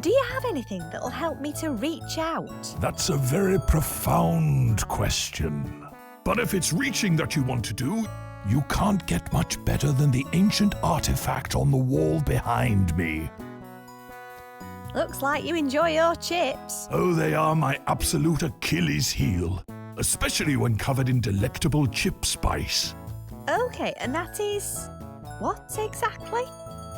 Do you have anything that'll help me to reach out? That's a very profound question. But if it's reaching that you want to do, you can't get much better than the ancient artifact on the wall behind me. Looks like you enjoy your chips. Oh, they are my absolute Achilles heel, especially when covered in delectable chip spice. Okay, and that is... what exactly?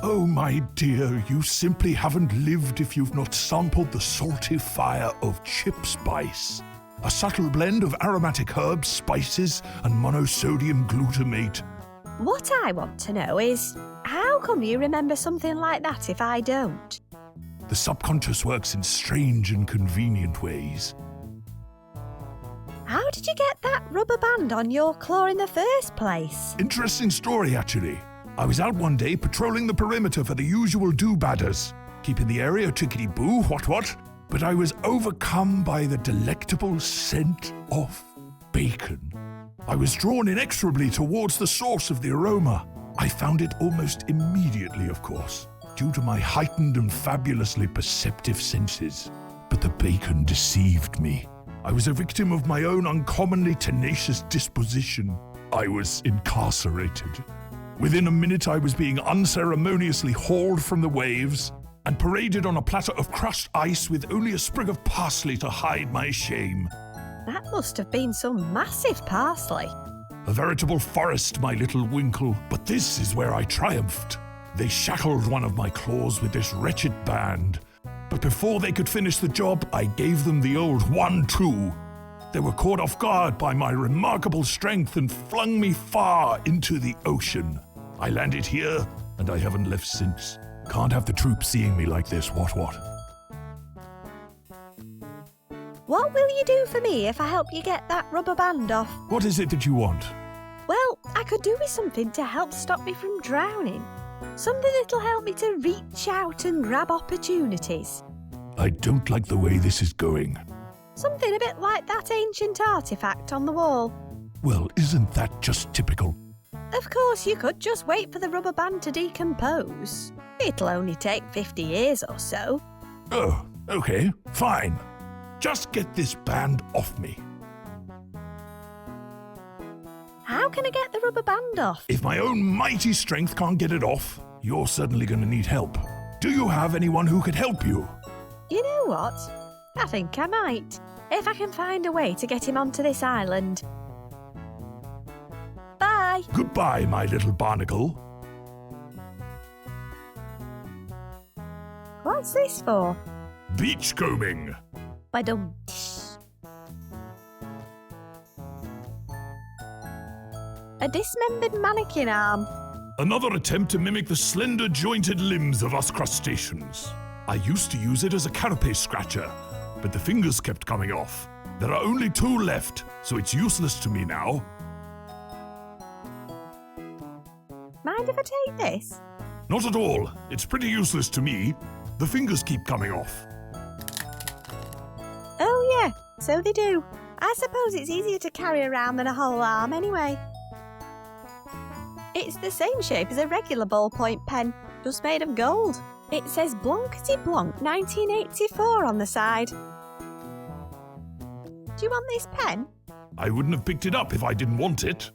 Oh, my dear, you simply haven't lived if you've not sampled the salty fire of chip spice. A subtle blend of aromatic herbs, spices, and monosodium glutamate. What I want to know is, how come you remember something like that if I don't? The subconscious works in strange and convenient ways. How did you get that rubber band on your claw in the first place? Interesting story, actually. I was out one day patrolling the perimeter for the usual do-badders, keeping the area tickety-boo, what, but I was overcome by the delectable scent of bacon. I was drawn inexorably towards the source of the aroma. I found it almost immediately, of course, due to my heightened and fabulously perceptive senses. But the bacon deceived me. I was a victim of my own uncommonly tenacious disposition. I was incarcerated. Within a minute, I was being unceremoniously hauled from the waves and paraded on a platter of crushed ice with only a sprig of parsley to hide my shame. That must have been some massive parsley. A veritable forest, my little Winkle, but this is where I triumphed. They shackled one of my claws with this wretched band, but before they could finish the job, I gave them the old 1-2. They were caught off guard by my remarkable strength and flung me far into the ocean. I landed here, and I haven't left since. Can't have the troops seeing me like this, what? What will you do for me if I help you get that rubber band off? What is it that you want? Well, I could do with something to help stop me from drowning. Something that'll help me to reach out and grab opportunities. I don't like the way this is going. Something a bit like that ancient artifact on the wall. Well, isn't that just typical? Of course, you could just wait for the rubber band to decompose. It'll only take 50 years or so. Oh, okay, fine. Just get this band off me. How can I get the rubber band off? If my own mighty strength can't get it off, you're certainly going to need help. Do you have anyone who could help you? You know what? I think I might. If I can find a way to get him onto this island. Bye. Goodbye, my little barnacle. What's this for? Beachcombing. Ba-dum. A dismembered mannequin arm. Another attempt to mimic the slender jointed limbs of us crustaceans. I used to use it as a carapace scratcher, but the fingers kept coming off. There are only 2 left, so it's useless to me now. Mind if I take this? Not at all. It's pretty useless to me. The fingers keep coming off. Oh yeah, so they do. I suppose it's easier to carry around than a whole arm anyway. It's the same shape as a regular ballpoint pen, just made of gold. It says Blancety Blanc 1984 on the side. Do you want this pen? I wouldn't have picked it up if I didn't want it.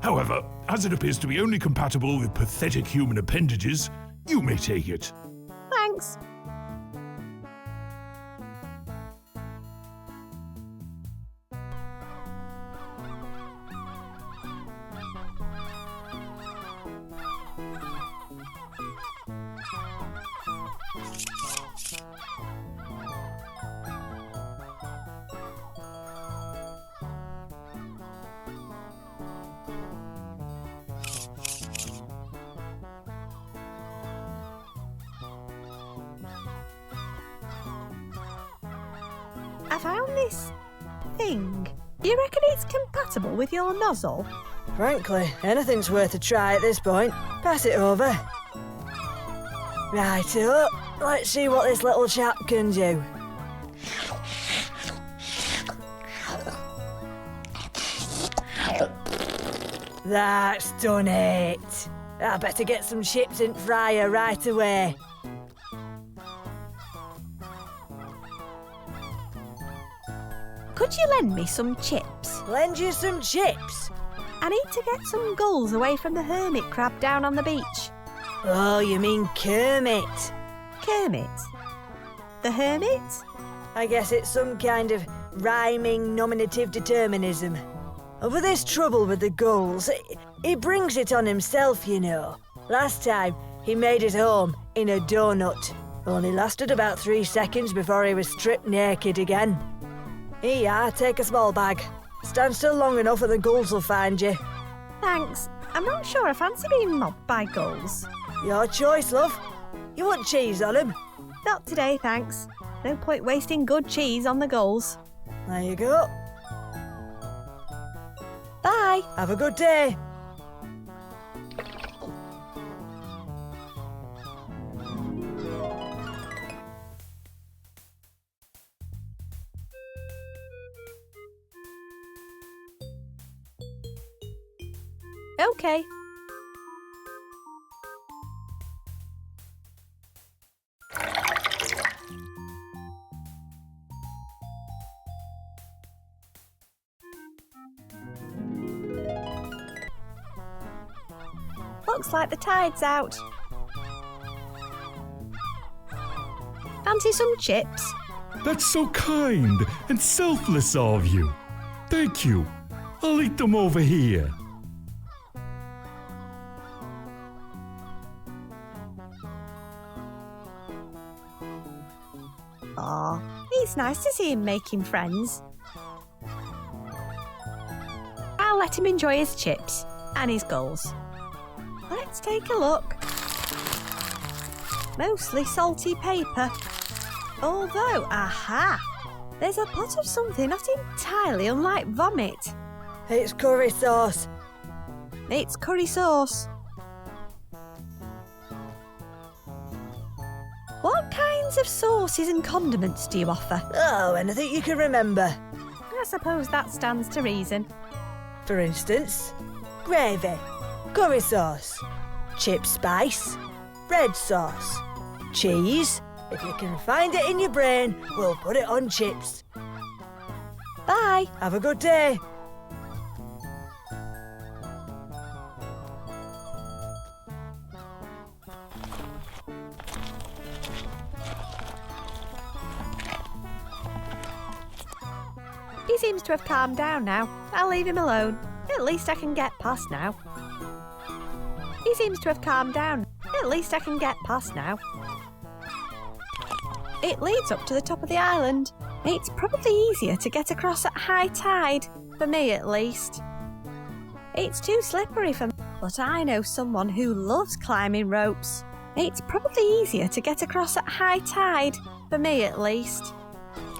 However, as it appears to be only compatible with pathetic human appendages, you may take it. Thanks. I found this thing. Do you reckon it's compatible with your nozzle? Frankly, anything's worth a try at this point. Pass it over. Right-o, let's see what this little chap can do. That's done it. I better get some chips in fryer right away. Could you lend me some chips? Lend you some chips? I need to get some gulls away from the hermit crab down on the beach. Oh, you mean Kermit? Kermit? The hermit? I guess it's some kind of rhyming nominative determinism. Over this trouble with the gulls, he brings it on himself, you know. Last time, He made it home in a donut. Only lasted about 3 seconds before he was stripped naked again. Here, take a small bag. Stand still long enough and the ghouls will find you. Thanks. I'm not sure I fancy being mobbed by ghouls. Your choice, love. You want cheese on him? Not today, thanks. No point wasting good cheese on the ghouls. There you go. Bye. Have a good day. Okay. Looks like the tide's out. Fancy some chips? That's so kind and selfless of you. Thank you. I'll eat them over here. Aw, it's nice to see him making friends. I'll let him enjoy his chips and his goals. Let's take a look. Mostly salty paper. Although, aha! There's a pot of something not entirely unlike vomit. It's curry sauce. It's curry sauce. What kinds of sauces and condiments do you offer? Oh, anything you can remember. I suppose that stands to reason. For instance, gravy, curry sauce, chip spice, red sauce, cheese. If you can find it in your brain, we'll put it on chips. Bye. Have a good day. He seems to have calmed down now. I'll leave him alone. At least I can get past now. He seems to have calmed down. At least I can get past now. It leads up to the top of the island. It's probably easier to get across at high tide, for me at least. It's too slippery for me, but I know someone who loves climbing ropes. It's probably easier to get across at high tide, for me at least.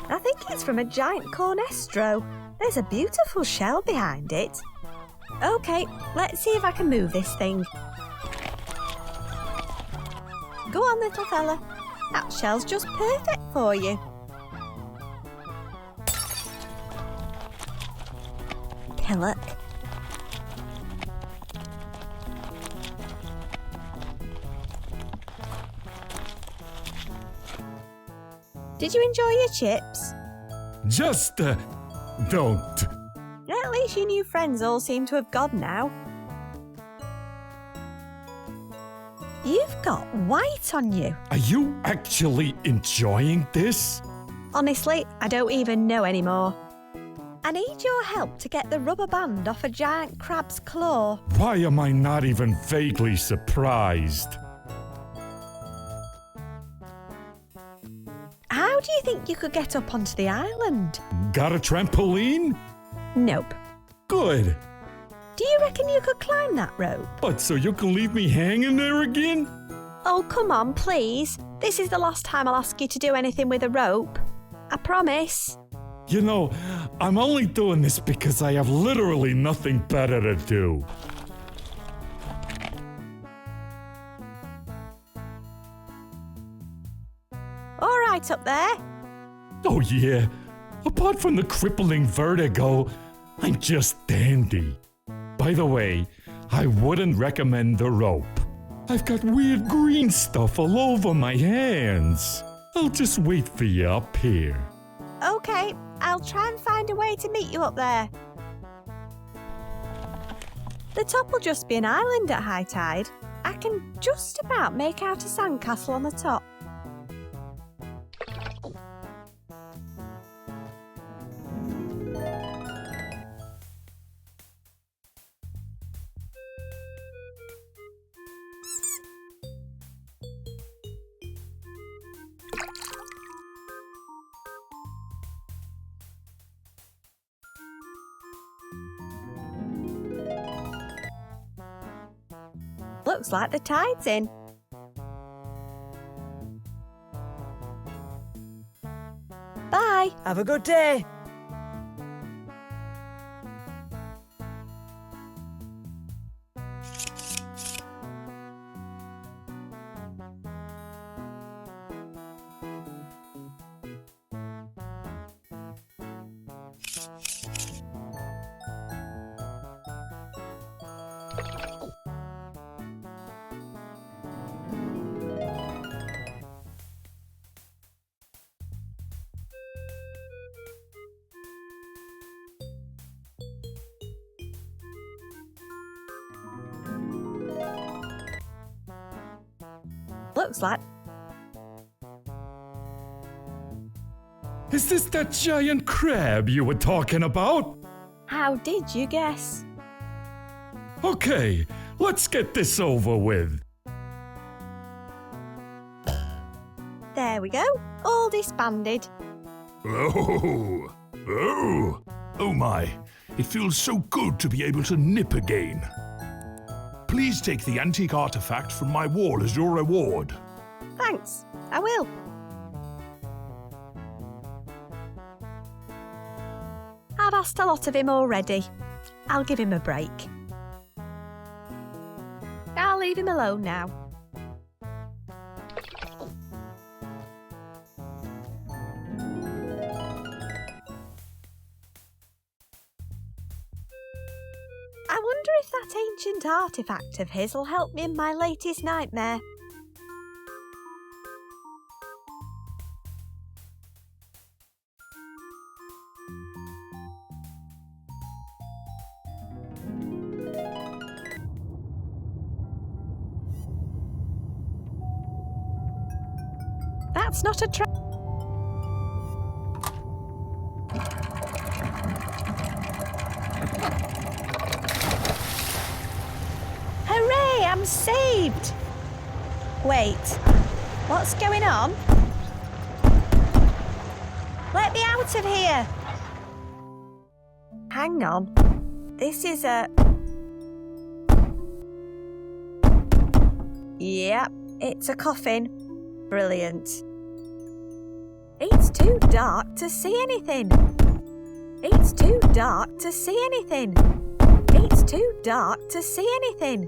I think it's from a giant cornestro. There's a beautiful shell behind it. Okay, let's see if I can move this thing. Go on, little fella. That shell's just perfect for you. Pillock. Did you enjoy your chips? Just, don't. At least your new friends all seem to have gone now. You've got white on you. Are you actually enjoying this? Honestly, I don't even know anymore. I need your help to get the rubber band off a giant crab's claw. Why am I not even vaguely surprised? How do you think you could get up onto the island? Got a trampoline? Nope. Good. Do you reckon you could climb that rope? But so you can leave me hanging there again? Oh, come on, please. This is the last time I'll ask you to do anything with a rope. I promise. You know, I'm only doing this because I have literally nothing better to do. All right up there. Oh yeah, apart from the crippling vertigo, I'm just dandy. By the way, I wouldn't recommend the rope. I've got weird green stuff all over my hands. I'll just wait for you up here. Okay, I'll try and find a way to meet you up there. The top will just be an island at high tide. I can just about make out a sandcastle on the top. Looks like the tide's in. Bye. Have a good day. Looks like... Is this that giant crab you were talking about? How did you guess? Okay, let's get this over with. There we go. All disbanded. Oh my, it feels so good to be able to nip again. Please take the antique artifact from my wall as your reward. Thanks. I will. I've asked a lot of him already. I'll give him a break. I'll leave him alone now. I wonder if that ancient artifact of his will help me in my latest nightmare. That's not a trap. Hooray, I'm saved! Wait, what's going on? Let me out of here! Hang on, this is a... Yep, it's a coffin. Brilliant. It's too dark to see anything. It's too dark to see anything. It's too dark to see anything.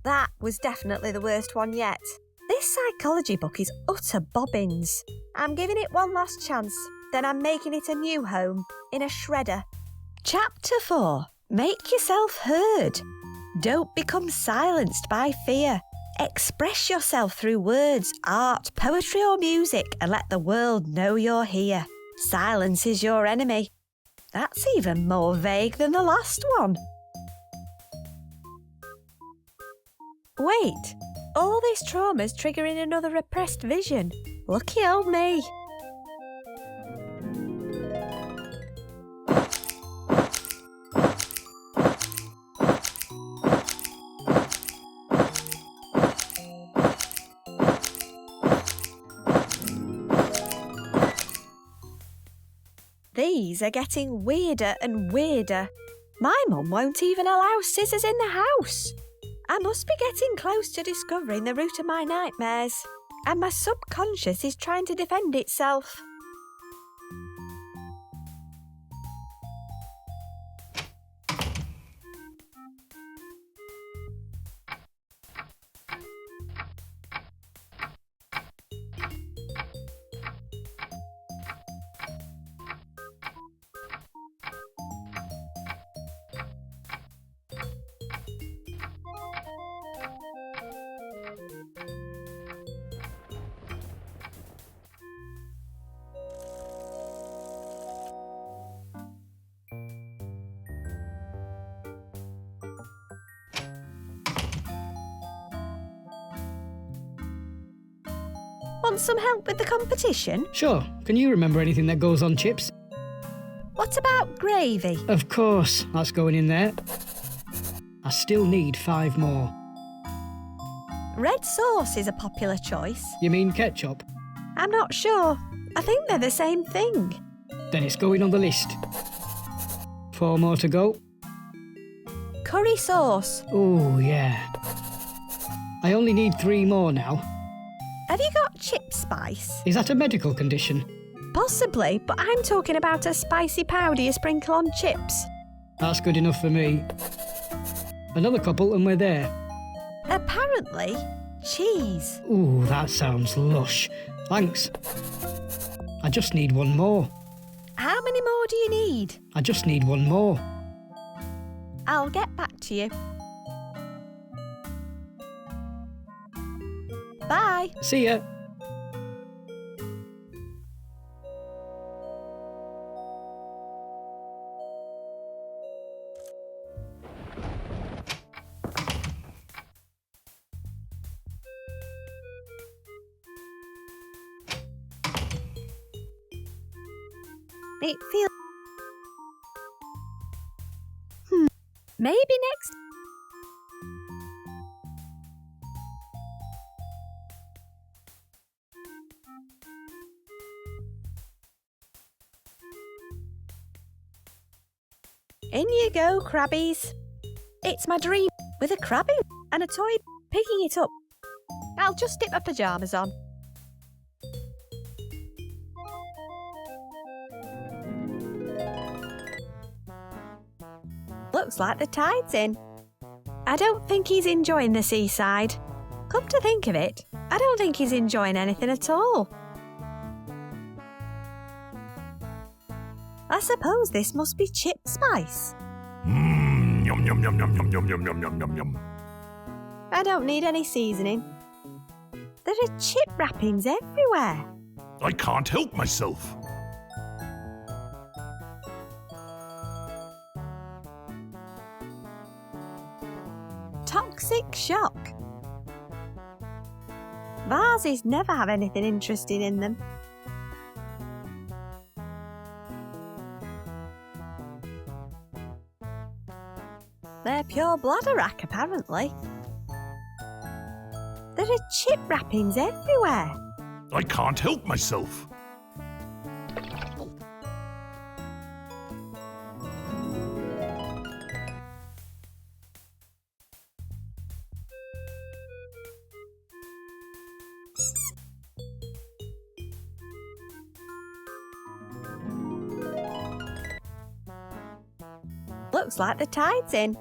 That was definitely the worst one yet. This psychology book is utter bobbins. I'm giving it one last chance, then I'm making it a new home, in a shredder. Chapter 4. Make yourself heard. Don't become silenced by fear. Express yourself through words, art, poetry or music and let the world know you're here. Silence is your enemy. That's even more vague than the last one. Wait, all this trauma's triggering another repressed vision. Lucky old me. These are getting weirder and weirder. My mum won't even allow scissors in the house. I must be getting close to discovering the root of my nightmares, and my subconscious is trying to defend itself. Want some help with the competition? Sure. Can you remember anything that goes on chips? What about gravy? Of course, that's going in there. I still need 5 more. Red sauce is a popular choice. You mean ketchup? I'm not sure. I think they're the same thing. Then it's going on the list. 4 more to go. Curry sauce. Oh, yeah. I only need 3 more now. Have you got chip spice? Is that a medical condition? Possibly, but I'm talking about a spicy powder you sprinkle on chips. That's good enough for me. Another couple and we're there. Apparently, cheese. Ooh, that sounds lush. Thanks. I just need 1 more. How many more do you need? I just need 1 more. I'll get back to you. Bye. See ya. It feels... Maybe next... In you go, crabbies. It's my dream, with a crabby and a toy picking it up. I'll just stick my pyjamas on. Looks like the tide's in. I don't think he's enjoying the seaside. Come to think of it, I don't think he's enjoying anything at all. I suppose this must be chip spice. Yum yum yum yum yum yum yum yum yum yum yum. I don't need any seasoning. There are chip wrappings everywhere. I can't help myself. Toxic shock. Vases never have anything interesting in them. They're pure bladder-wrack, apparently. There are chip wrappings everywhere. I can't help myself. Looks like the tide's in.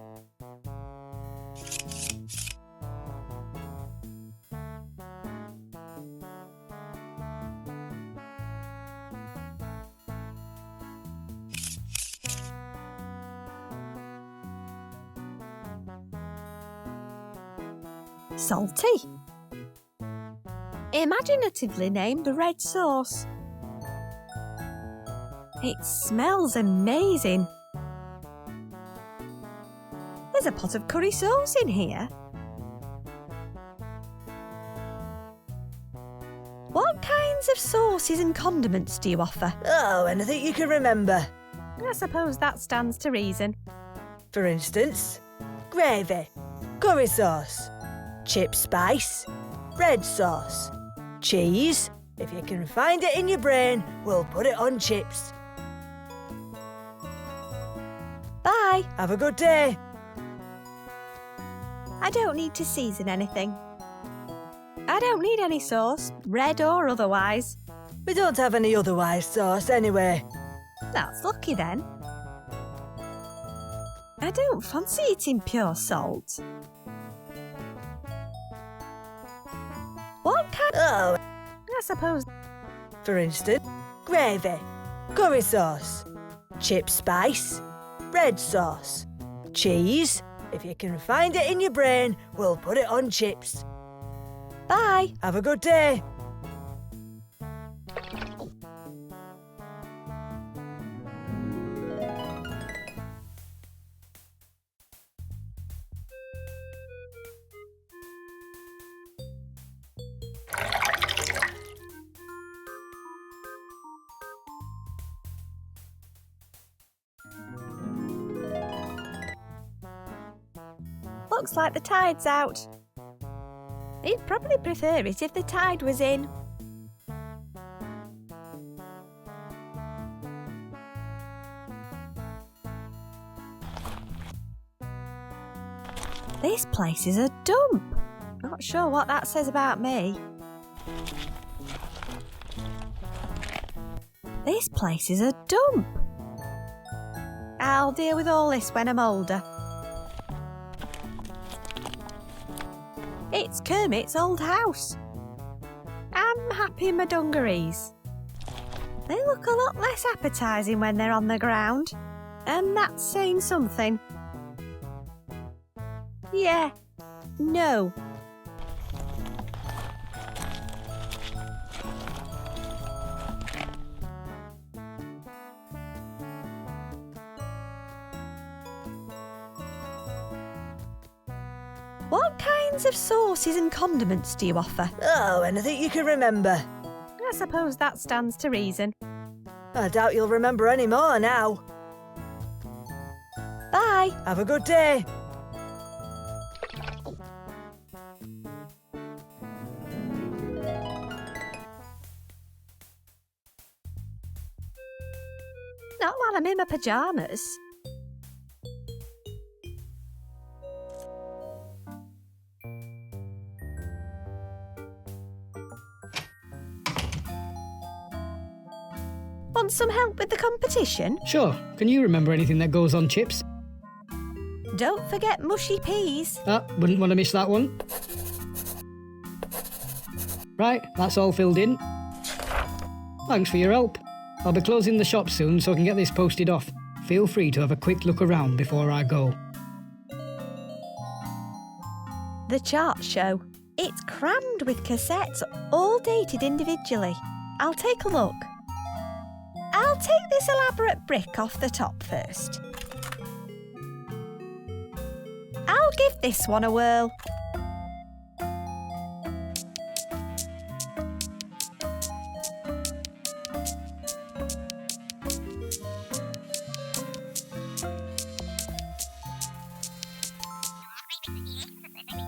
Salty. Imaginatively named red sauce. It smells amazing. There's a pot of curry sauce in here. What kinds of sauces and condiments do you offer? Oh, anything you can remember. I suppose that stands to reason. For instance, gravy, curry sauce, chip spice, red sauce, cheese. If you can find it in your brain, we'll put it on chips. Bye. Have a good day. I don't need to season anything. I don't need any sauce, red or otherwise. We don't have any otherwise sauce anyway. That's lucky then. I don't fancy eating pure salt. What kind? Oh, I suppose. For instance, gravy, curry sauce, chip spice, red sauce, cheese. If you can find it in your brain, we'll put it on chips. Bye. Have a good day. Looks like the tide's out. He'd probably prefer it if the tide was in. This place is a dump. Not sure what that says about me. This place is a dump. I'll deal with all this when I'm older. It's Kermit's old house. I'm happy in my dungarees. They look a lot less appetising when they're on the ground. And that's saying something. Yeah. No. What kinds of sauces and condiments do you offer? Oh, anything you can remember. I suppose that stands to reason. I doubt you'll remember any more now. Bye. Have a good day. Not while I'm in my pyjamas. Want some help with the competition? Sure. Can you remember anything that goes on chips? Don't forget mushy peas. Wouldn't want to miss that one. Right, that's all filled in. Thanks for your help. I'll be closing the shop soon so I can get this posted off. Feel free to have a quick look around before I go. The chart show. It's crammed with cassettes, all dated individually. I'll take a look. I'll take this elaborate brick off the top first. I'll give this one a whirl.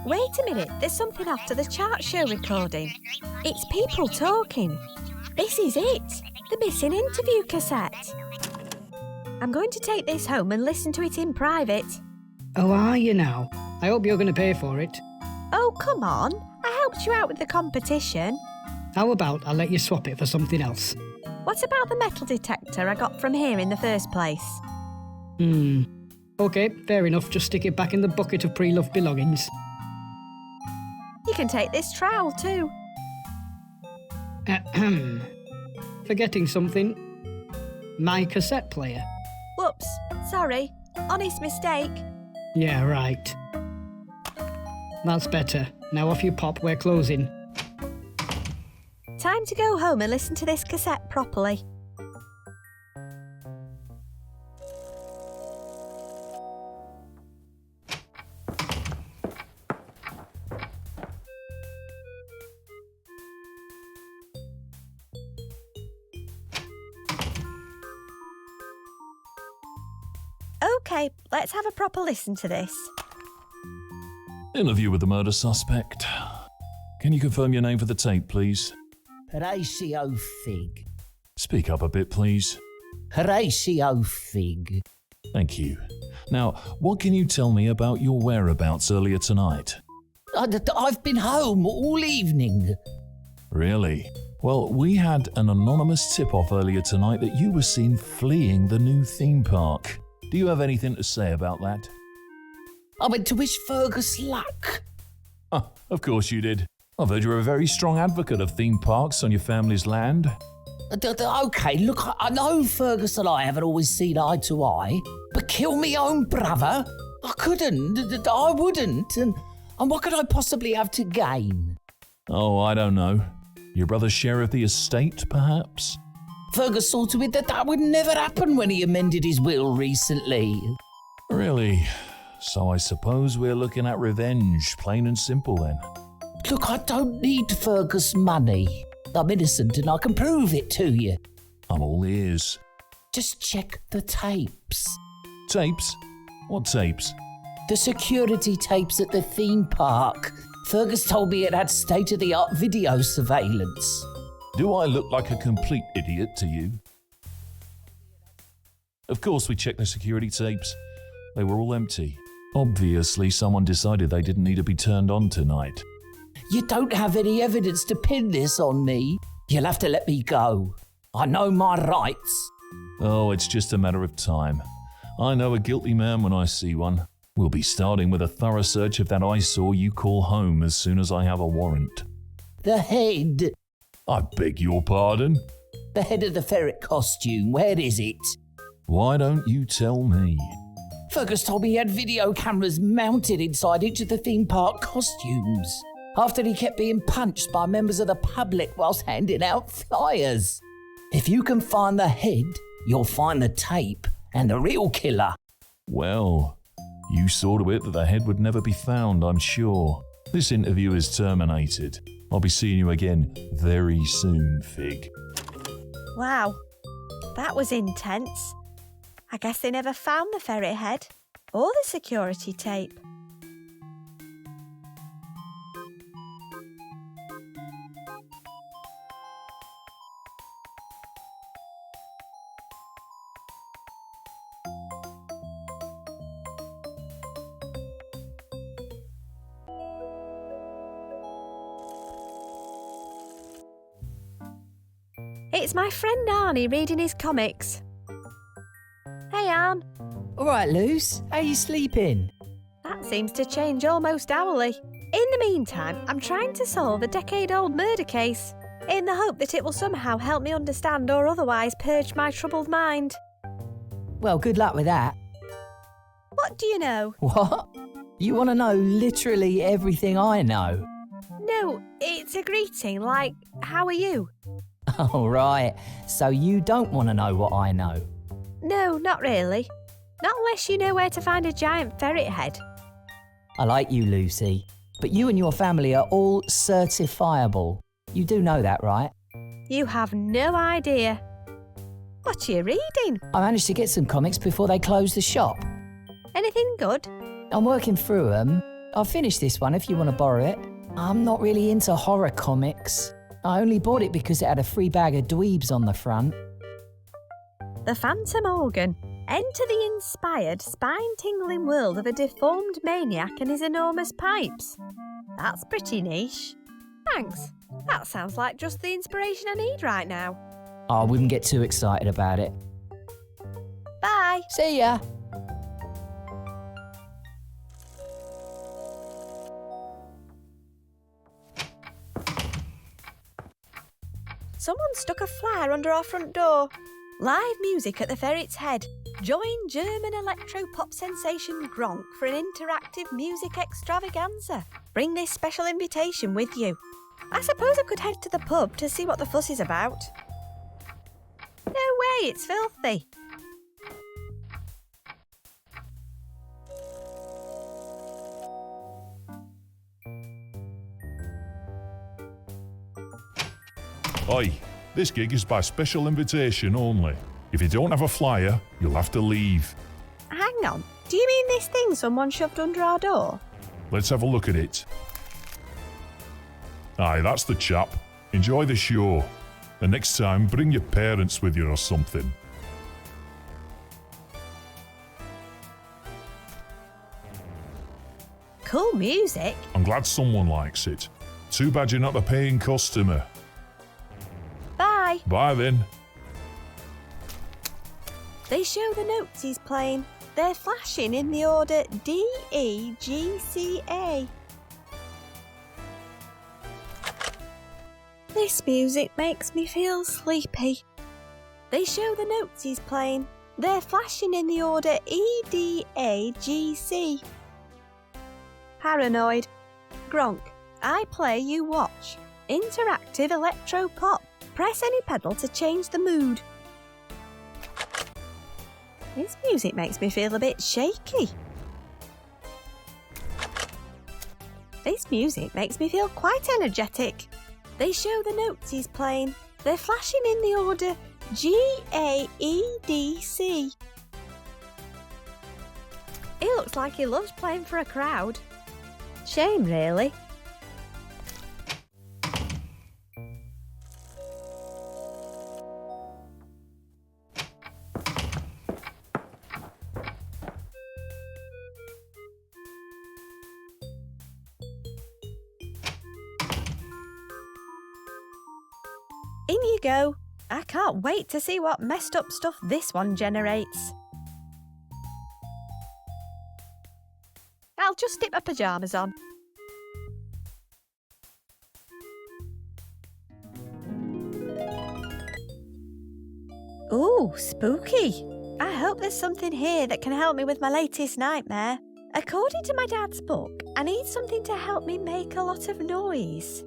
Wait a minute, there's something after the chart show recording. It's people talking. This is it, the missing interview cassette. I'm going to take this home and listen to it in private. Oh, are you now? I hope you're going to pay for it. Oh, come on. I helped you out with the competition. How about I let you swap it for something else? What about the metal detector I got from here in the first place? OK, fair enough. Just stick it back in the bucket of pre-loved belongings. You can take this trowel too. Forgetting something. My cassette player. Whoops, sorry. Honest mistake. Yeah, right. That's better. Now off you pop, we're closing. Time to go home and listen to this cassette properly. OK, let's have a proper listen to this. Interview with the murder suspect. Can you confirm your name for the tape, please? Horatio Fig. Speak up a bit, please. Horatio Fig. Thank you. Now, what can you tell me about your whereabouts earlier tonight? I've been home all evening. Really? Well, we had an anonymous tip-off earlier tonight that you were seen fleeing the new theme park. Do you have anything to say about that? I went to wish Fergus luck. Oh, of course you did. I've heard you're a very strong advocate of theme parks on your family's land. OK, look, I know Fergus and I haven't always seen eye to eye, but kill me own brother? I couldn't, I wouldn't, and what could I possibly have to gain? Oh, I don't know. Your brother's share of the estate, perhaps? Fergus saw to it that would never happen when he amended his will recently. Really? So I suppose we're looking at revenge, plain and simple then. Look, I don't need Fergus' money. I'm innocent and I can prove it to you. I'm all ears. Just check the tapes. Tapes? What tapes? The security tapes at the theme park. Fergus told me it had state-of-the-art video surveillance. Do I look like a complete idiot to you? Of course we checked the security tapes. They were all empty. Obviously, someone decided they didn't need to be turned on tonight. You don't have any evidence to pin this on me. You'll have to let me go. I know my rights. Oh, it's just a matter of time. I know a guilty man when I see one. We'll be starting with a thorough search of that eyesore you call home as soon as I have a warrant. The head. I beg your pardon? The head of the ferret costume. Where is it? Why don't you tell me? Fergus told me he had video cameras mounted inside each of the theme park costumes. After he kept being punched by members of the public whilst handing out flyers. If you can find the head, you'll find the tape and the real killer. Well, you saw to it that the head would never be found, I'm sure. This interview is terminated. I'll be seeing you again very soon, Fig. Wow, that was intense. I guess they never found the ferret head or the security tape. It's my friend Arnie reading his comics. Hey, Arn. All right, Luce. How you sleeping? That seems to change almost hourly. In the meantime, I'm trying to solve a decade-old murder case, in the hope that it will somehow help me understand or otherwise purge my troubled mind. Well, good luck with that. What do you know? What? You want to know literally everything I know? No, it's a greeting, like, how are you? Oh, right. So you don't want to know what I know? No, not really. Not unless you know where to find a giant ferret head. I like you, Lucy. But you and your family are all certifiable. You do know that, right? You have no idea. What are you reading? I managed to get some comics before they closed the shop. Anything good? I'm working through them. I'll finish this one if you want to borrow it. I'm not really into horror comics. I only bought it because it had a free bag of dweebs on the front. The Phantom Organ. Enter the inspired, spine-tingling world of a deformed maniac and his enormous pipes. That's pretty niche. Thanks. That sounds like just the inspiration I need right now. I wouldn't get too excited about it. Bye. See ya. Someone stuck a flyer under our front door. Live music at the Ferret's Head. Join German electro-pop sensation Gronk for an interactive music extravaganza. Bring this special invitation with you. I suppose I could head to the pub to see what the fuss is about. No way, it's filthy. Oi, this gig is by special invitation only. If you don't have a flyer, you'll have to leave. Hang on, do you mean this thing someone shoved under our door? Let's have a look at it. Aye, that's the chap. Enjoy the show. And next time, bring your parents with you or something. Cool music. I'm glad someone likes it. Too bad you're not a paying customer. Bye. Bye then. They show the notes he's playing. They're flashing in the order D, E, G, C, A. This music makes me feel sleepy. They show the notes he's playing. They're flashing in the order E, D, A, G, C. Paranoid. Gronk. I play, you watch. Interactive electro-pop. Press any pedal to change the mood. This music makes me feel a bit shaky. This music makes me feel quite energetic. They show the notes he's playing. They're flashing in the order G, A, E, D, C. He looks like he loves playing for a crowd. Shame, really. In you go. I can't wait to see what messed up stuff this one generates. I'll just stick my pyjamas on. Ooh, spooky. I hope there's something here that can help me with my latest nightmare. According to my dad's book, I need something to help me make a lot of noise.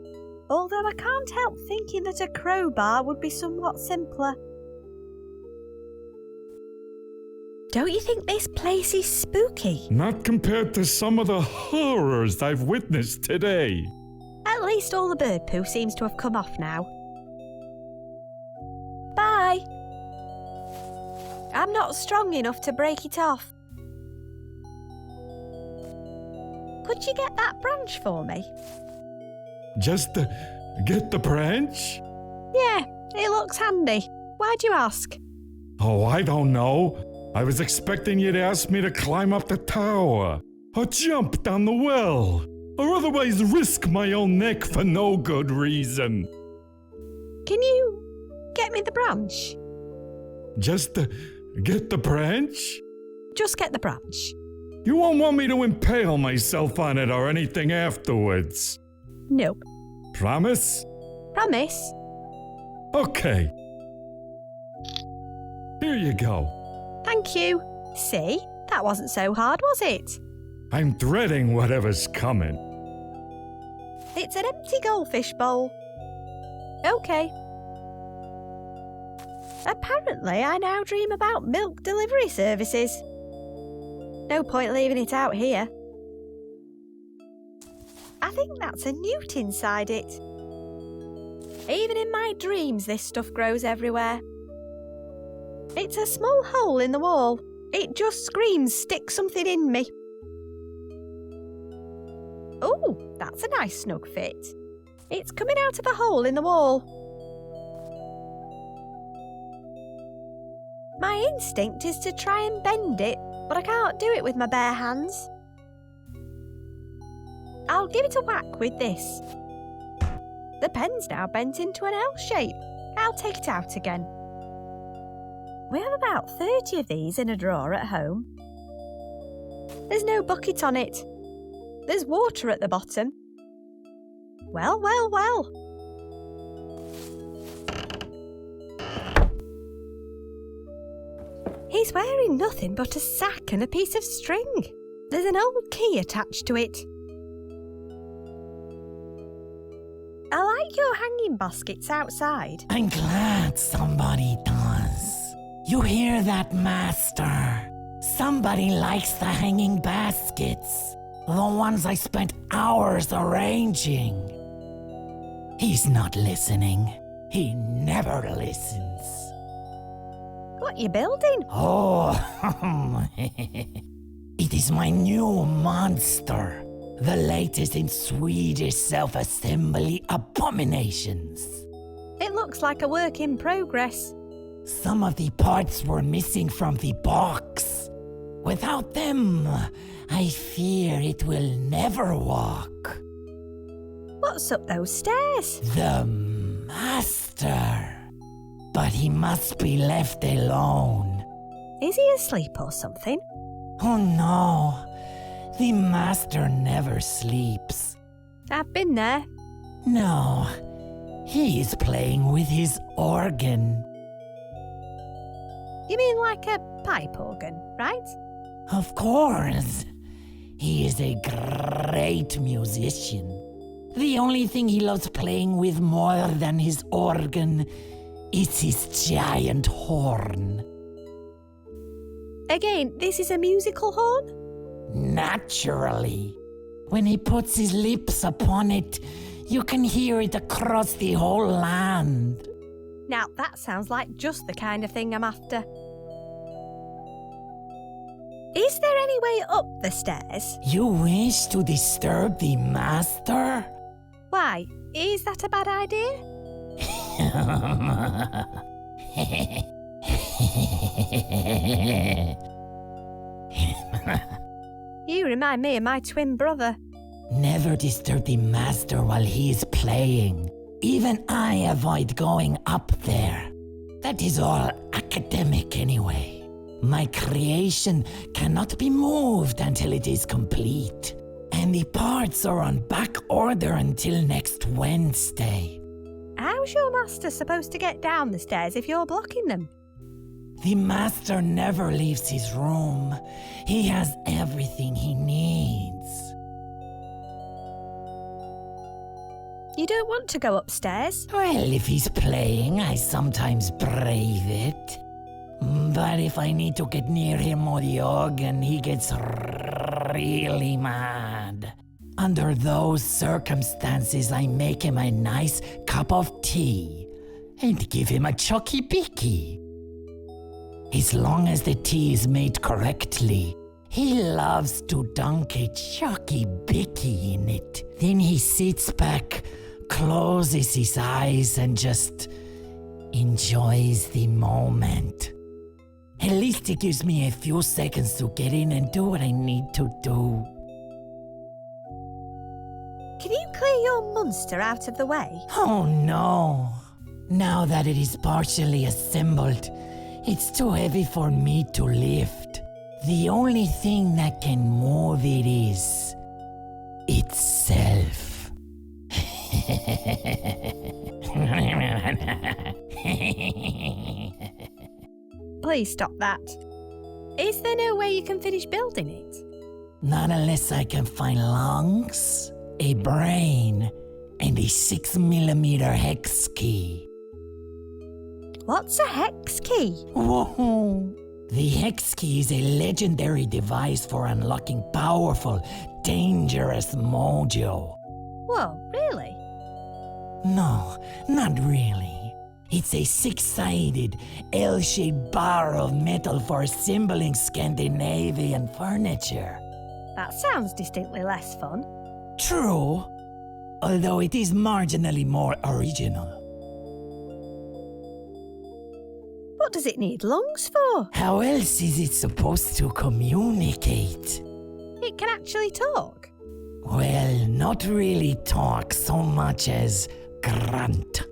Although I can't help thinking that a crowbar would be somewhat simpler. Don't you think this place is spooky? Not compared to some of the horrors I've witnessed today. At least all the bird poo seems to have come off now. Bye. I'm not strong enough to break it off. Could you get that branch for me? Just get the branch? Yeah, it looks handy. Why'd you ask? Oh, I don't know. I was expecting you to ask me to climb up the tower, or jump down the well, or otherwise risk my own neck for no good reason. Can you get me the branch? Just get the branch? Just get the branch. You won't want me to impale myself on it or anything afterwards? Nope. Promise? Promise. Okay. Here you go. Thank you. See? That wasn't so hard, was it? I'm dreading whatever's coming. It's an empty goldfish bowl. Okay. Apparently, I now dream about milk delivery services. No point leaving it out here. I think that's a newt inside it. Even in my dreams, this stuff grows everywhere. It's a small hole in the wall. It just screams, stick something in me. Oh, that's a nice snug fit. It's coming out of a hole in the wall. My instinct is to try and bend it, but I can't do it with my bare hands. I'll give it a whack with this. The pen's now bent into an L shape. I'll take it out again. We have about 30 of these in a drawer at home. There's no bucket on it. There's water at the bottom. Well, well, well. He's wearing nothing but a sack and a piece of string. There's an old key attached to it. I like your hanging baskets outside. I'm glad somebody does. You hear that, Master? Somebody likes the hanging baskets. The ones I spent hours arranging. He's not listening. He never listens. What you building? Oh, it is my new monster. The latest in Swedish self-assembly abominations. It looks like a work in progress. Some of the parts were missing from the box. Without them, I fear it will never walk. What's up those stairs? The Master. But he must be left alone. Is he asleep or something? Oh no. The Master never sleeps. I've been there. No. He is playing with his organ. You mean like a pipe organ, right? Of course. He is a great musician. The only thing he loves playing with more than his organ is his giant horn. Again, this is a musical horn? Naturally. When he puts his lips upon it, you can hear it across the whole land. Now that sounds like just the kind of thing I'm after. Is there any way up the stairs? You wish to disturb the Master? Why? Is that a bad idea? You remind me of my twin brother. Never disturb the Master while he is playing. Even I avoid going up there. That is all academic anyway. My creation cannot be moved until it is complete. And the parts are on back order until next Wednesday. How's your master supposed to get down the stairs if you're blocking them? The master never leaves his room. He has everything he needs. You don't want to go upstairs? Well, if he's playing, I sometimes brave it. But if I need to get near him or the organ, he gets really mad. Under those circumstances, I make him a nice cup of tea and give him a chucky-bicky. As long as the tea is made correctly, he loves to dunk a chucky-bicky in it. Then he sits back, closes his eyes, and just enjoys the moment. At least it gives me a few seconds to get in and do what I need to do. Can you clear your monster out of the way? Oh no! Now that it is partially assembled, it's too heavy for me to lift. The only thing that can move it is itself. Please stop that. Is there no way you can finish building it? Not unless I can find lungs, a brain, and a 6mm hex key. What's a hex key? Whoa! The hex key is a legendary device for unlocking powerful, dangerous mojo. Whoa, really? No, not really. It's a 6-sided, L-shaped bar of metal for assembling Scandinavian furniture. That sounds distinctly less fun. True, although it is marginally more original. What does it need lungs for? How else is it supposed to communicate? It can actually talk. Well, not really talk so much as grunt.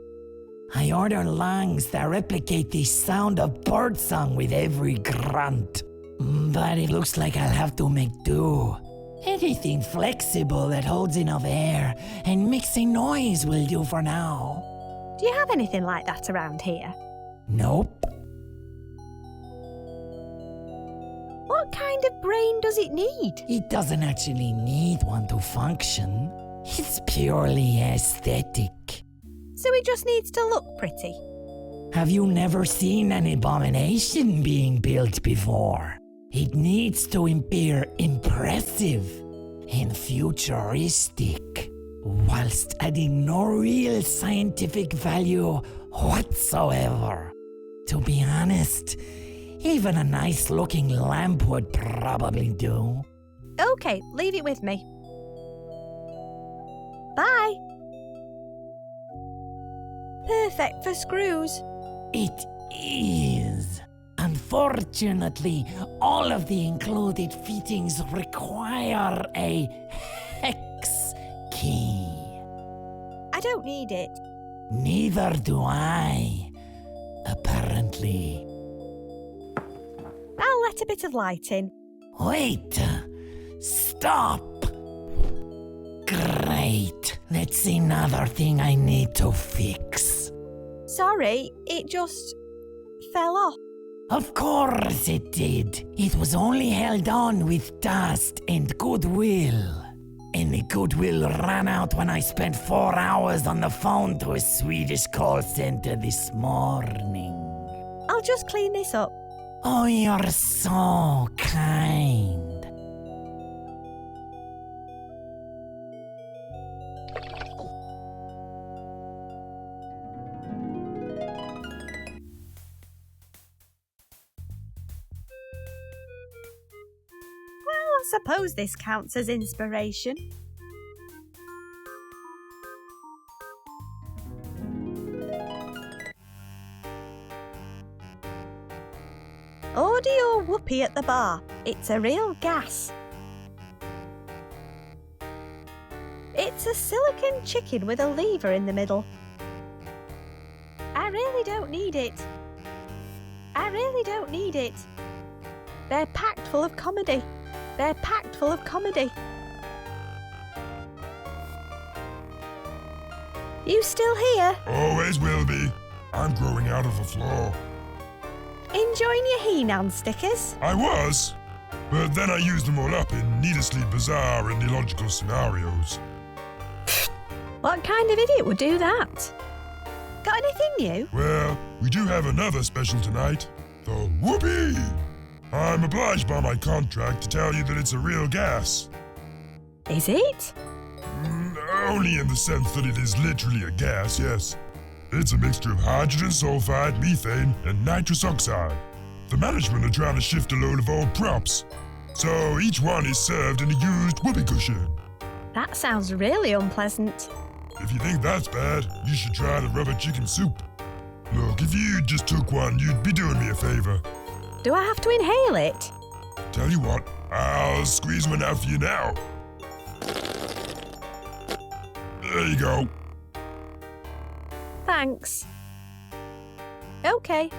I order lungs that replicate the sound of birdsong with every grunt. But it looks like I'll have to make do. Anything flexible that holds enough air and makes a noise will do for now. Do you have anything like that around here? Nope. What kind of brain does it need? It doesn't actually need one to function. It's purely aesthetic. So it just needs to look pretty. Have you never seen an abomination being built before? It needs to appear impressive and futuristic, whilst adding no real scientific value whatsoever. To be honest, even a nice-looking lamp would probably do. Okay, leave it with me. Bye. Perfect for screws. It is. Unfortunately, all of the included fittings require a hex key. I don't need it. Neither do I, apparently. I'll let a bit of light in. Wait! Stop! Great. That's another thing I need to fix. Sorry, it just fell off. Of course it did. It was only held on with dust and goodwill. And the goodwill ran out when I spent 4 hours on the phone to a Swedish call center this morning. I'll just clean this up. Oh, you're so kind. I suppose this counts as inspiration. Order your whoopee at the bar. It's a real gas. It's a silicon chicken with a lever in the middle. really don't need it. I really don't need it. They're packed full of comedy. They're packed full of comedy. You still here? Always will be. I'm growing out of the floor. Enjoying your He-Nan stickers? I was, but then I used them all up in needlessly bizarre and illogical scenarios. What kind of idiot would do that? Got anything new? Well, we do have another special tonight. The Whoopee! I'm obliged by my contract to tell you that it's a real gas. Is it? Only in the sense that it is literally a gas, yes. It's a mixture of hydrogen sulfide, methane, and nitrous oxide. The management are trying to shift a load of old props, so each one is served in a used whoopee cushion. That sounds really unpleasant. If you think that's bad, you should try the rubber chicken soup. Look, if you just took one, you'd be doing me a favor. Do I have to inhale it? Tell you what, I'll squeeze one out for you now. There you go. Thanks. Okay.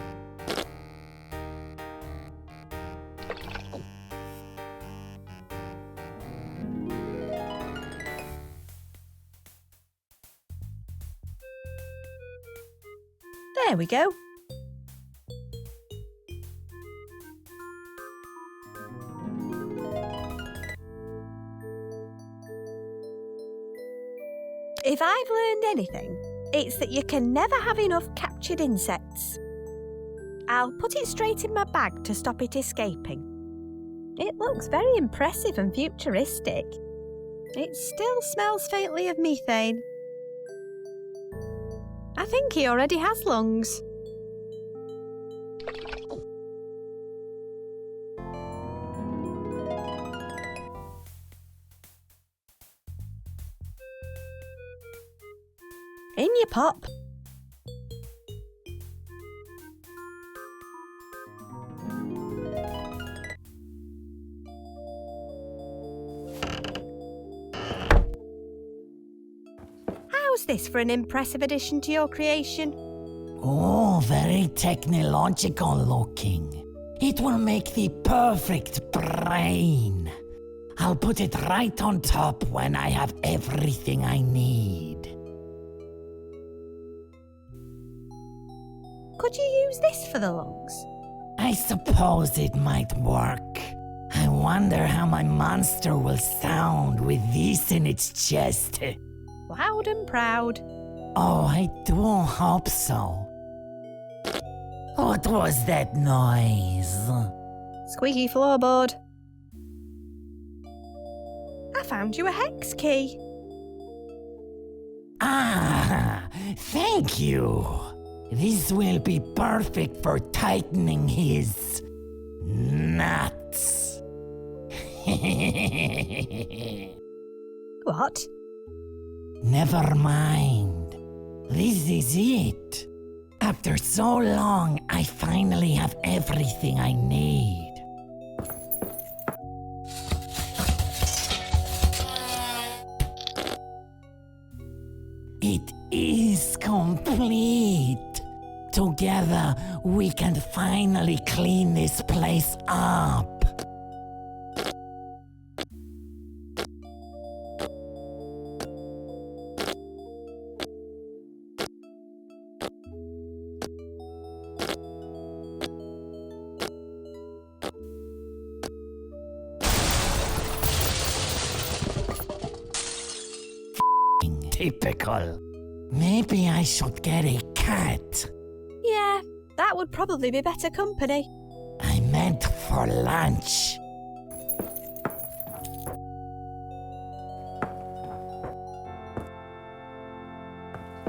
There we go. If I've learned anything, it's that you can never have enough captured insects. I'll put it straight in my bag to stop it escaping. It looks very impressive and futuristic. It still smells faintly of methane. I think he already has lungs. In you pop. How's this for an impressive addition to your creation? Oh, very technological looking. It will make the perfect brain. I'll put it right on top when I have everything I need. Could you use this for the lungs? I suppose it might work. I wonder how my monster will sound with this in its chest. Loud and proud. Oh, I do hope so. What was that noise? Squeaky floorboard. I found you a hex key. Ah, thank you. This will be perfect for tightening his nuts. What? Never mind. This is it. After so long, I finally have everything I need. It is complete. Together, we can finally clean this place up. Typical. Maybe I should get a cat. Yeah, that would probably be better company. I meant for lunch.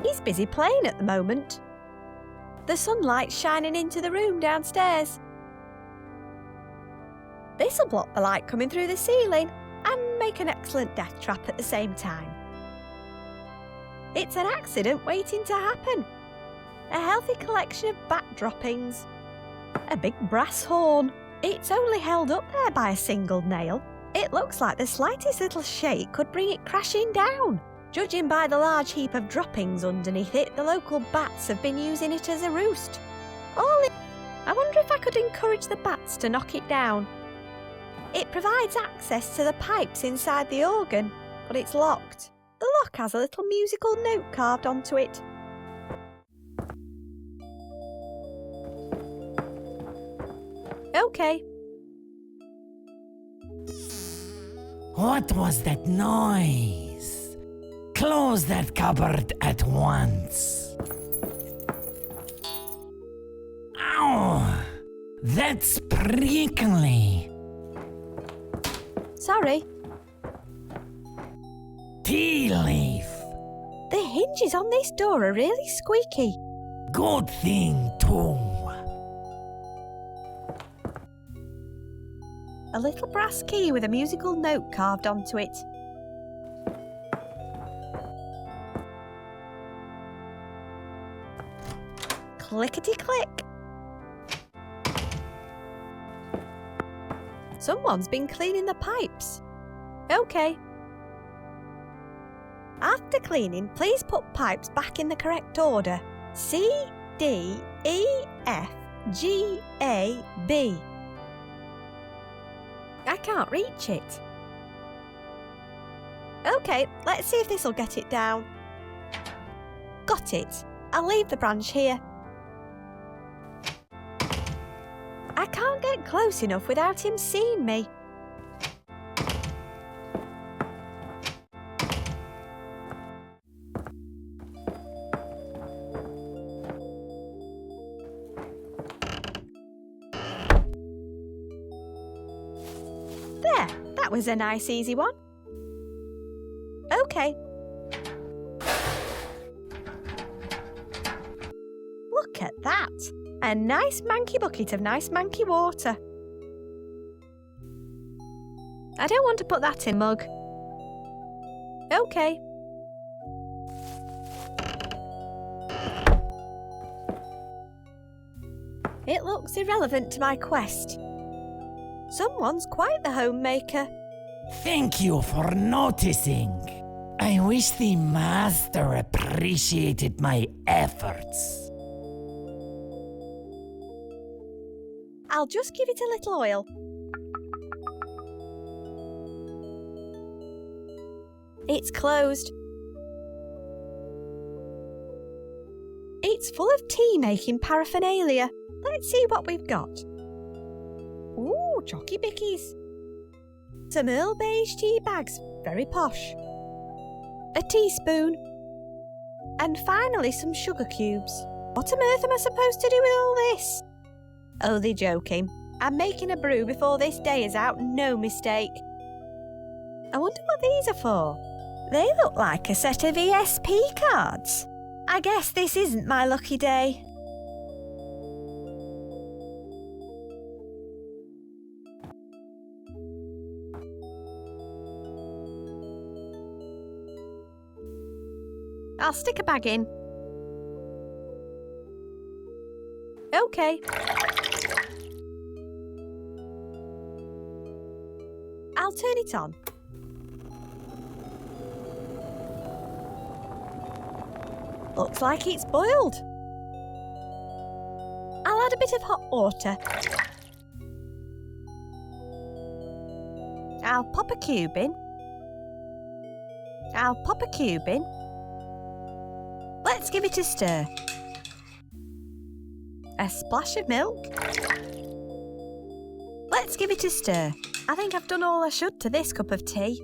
He's busy playing at the moment. The sunlight's shining into the room downstairs. This'll block the light coming through the ceiling and make an excellent death trap at the same time. It's an accident waiting to happen. A healthy collection of bat droppings. A big brass horn. It's only held up there by a single nail. It looks like the slightest little shake could bring it crashing down. Judging by the large heap of droppings underneath it, the local bats have been using it as a roost. I wonder if I could encourage the bats to knock it down. It provides access to the pipes inside the organ, but it's locked. The lock has a little musical note carved onto it. Okay. What was that noise? Close that cupboard at once. Ow! That's prickly. Sorry. Tea leaf. The hinges on this door are really squeaky. Good thing, too. A little brass key with a musical note carved onto it. Clickety-click. Someone's been cleaning the pipes. Okay. After cleaning, please put pipes back in the correct order. C, D, E, F, G, A, B. I can't reach it. Okay, let's see if this'll get it down. Got it. I'll leave the branch here. I can't get close enough without him seeing me. There, that was a nice easy one. Okay. Look at that. A nice manky bucket of nice manky water. I don't want to put that in mug. Okay. It looks irrelevant to my quest. Someone's quite the homemaker. Thank you for noticing. I wish the master appreciated my efforts. I'll just give it a little oil. It's closed. It's full of tea-making paraphernalia. Let's see what we've got. Ooh, chocky bickies. Some Earl beige tea bags, very posh. A teaspoon. And finally some sugar cubes. What on earth am I supposed to do with all this? Oh, they're joking. I'm making a brew before this day is out, no mistake. I wonder what these are for. They look like a set of ESP cards. I guess this isn't my lucky day. I'll stick a bag in. Okay. I'll turn it on. Looks like it's boiled. I'll add a bit of hot water. I'll pop a cube in. I'll pop a cube in. Let's give it a stir. A splash of milk. Let's give it a stir. I think I've done all I should to this cup of tea.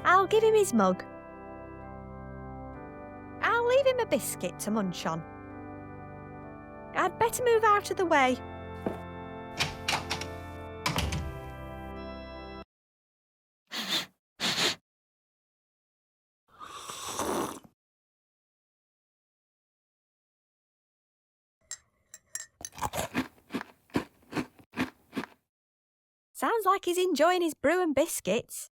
I'll give him his mug. I'll leave him a biscuit to munch on. I'd better move out of the way. Sounds like he's enjoying his brew and biscuits.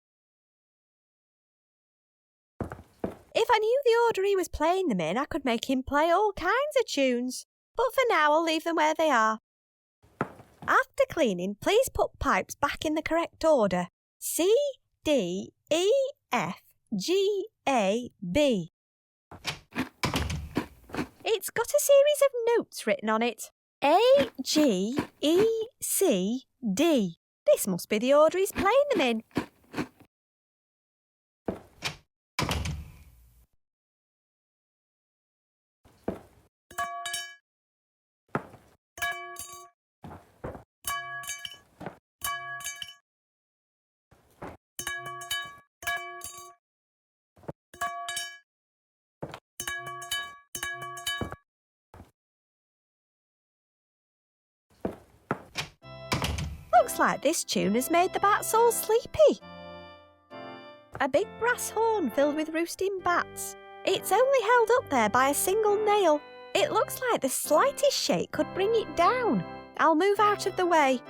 If I knew the order he was playing them in, I could make him play all kinds of tunes. But for now, I'll leave them where they are. After cleaning, please put pipes back in the correct order. C, D, E, F, G, A, B. It's got a series of notes written on it. A, G, E, C, D. This must be the order he's playing them in. Looks like this tune has made the bats all sleepy. A big brass horn filled with roosting bats. It's only held up there by a single nail. It looks like the slightest shake could bring it down. I'll move out of the way.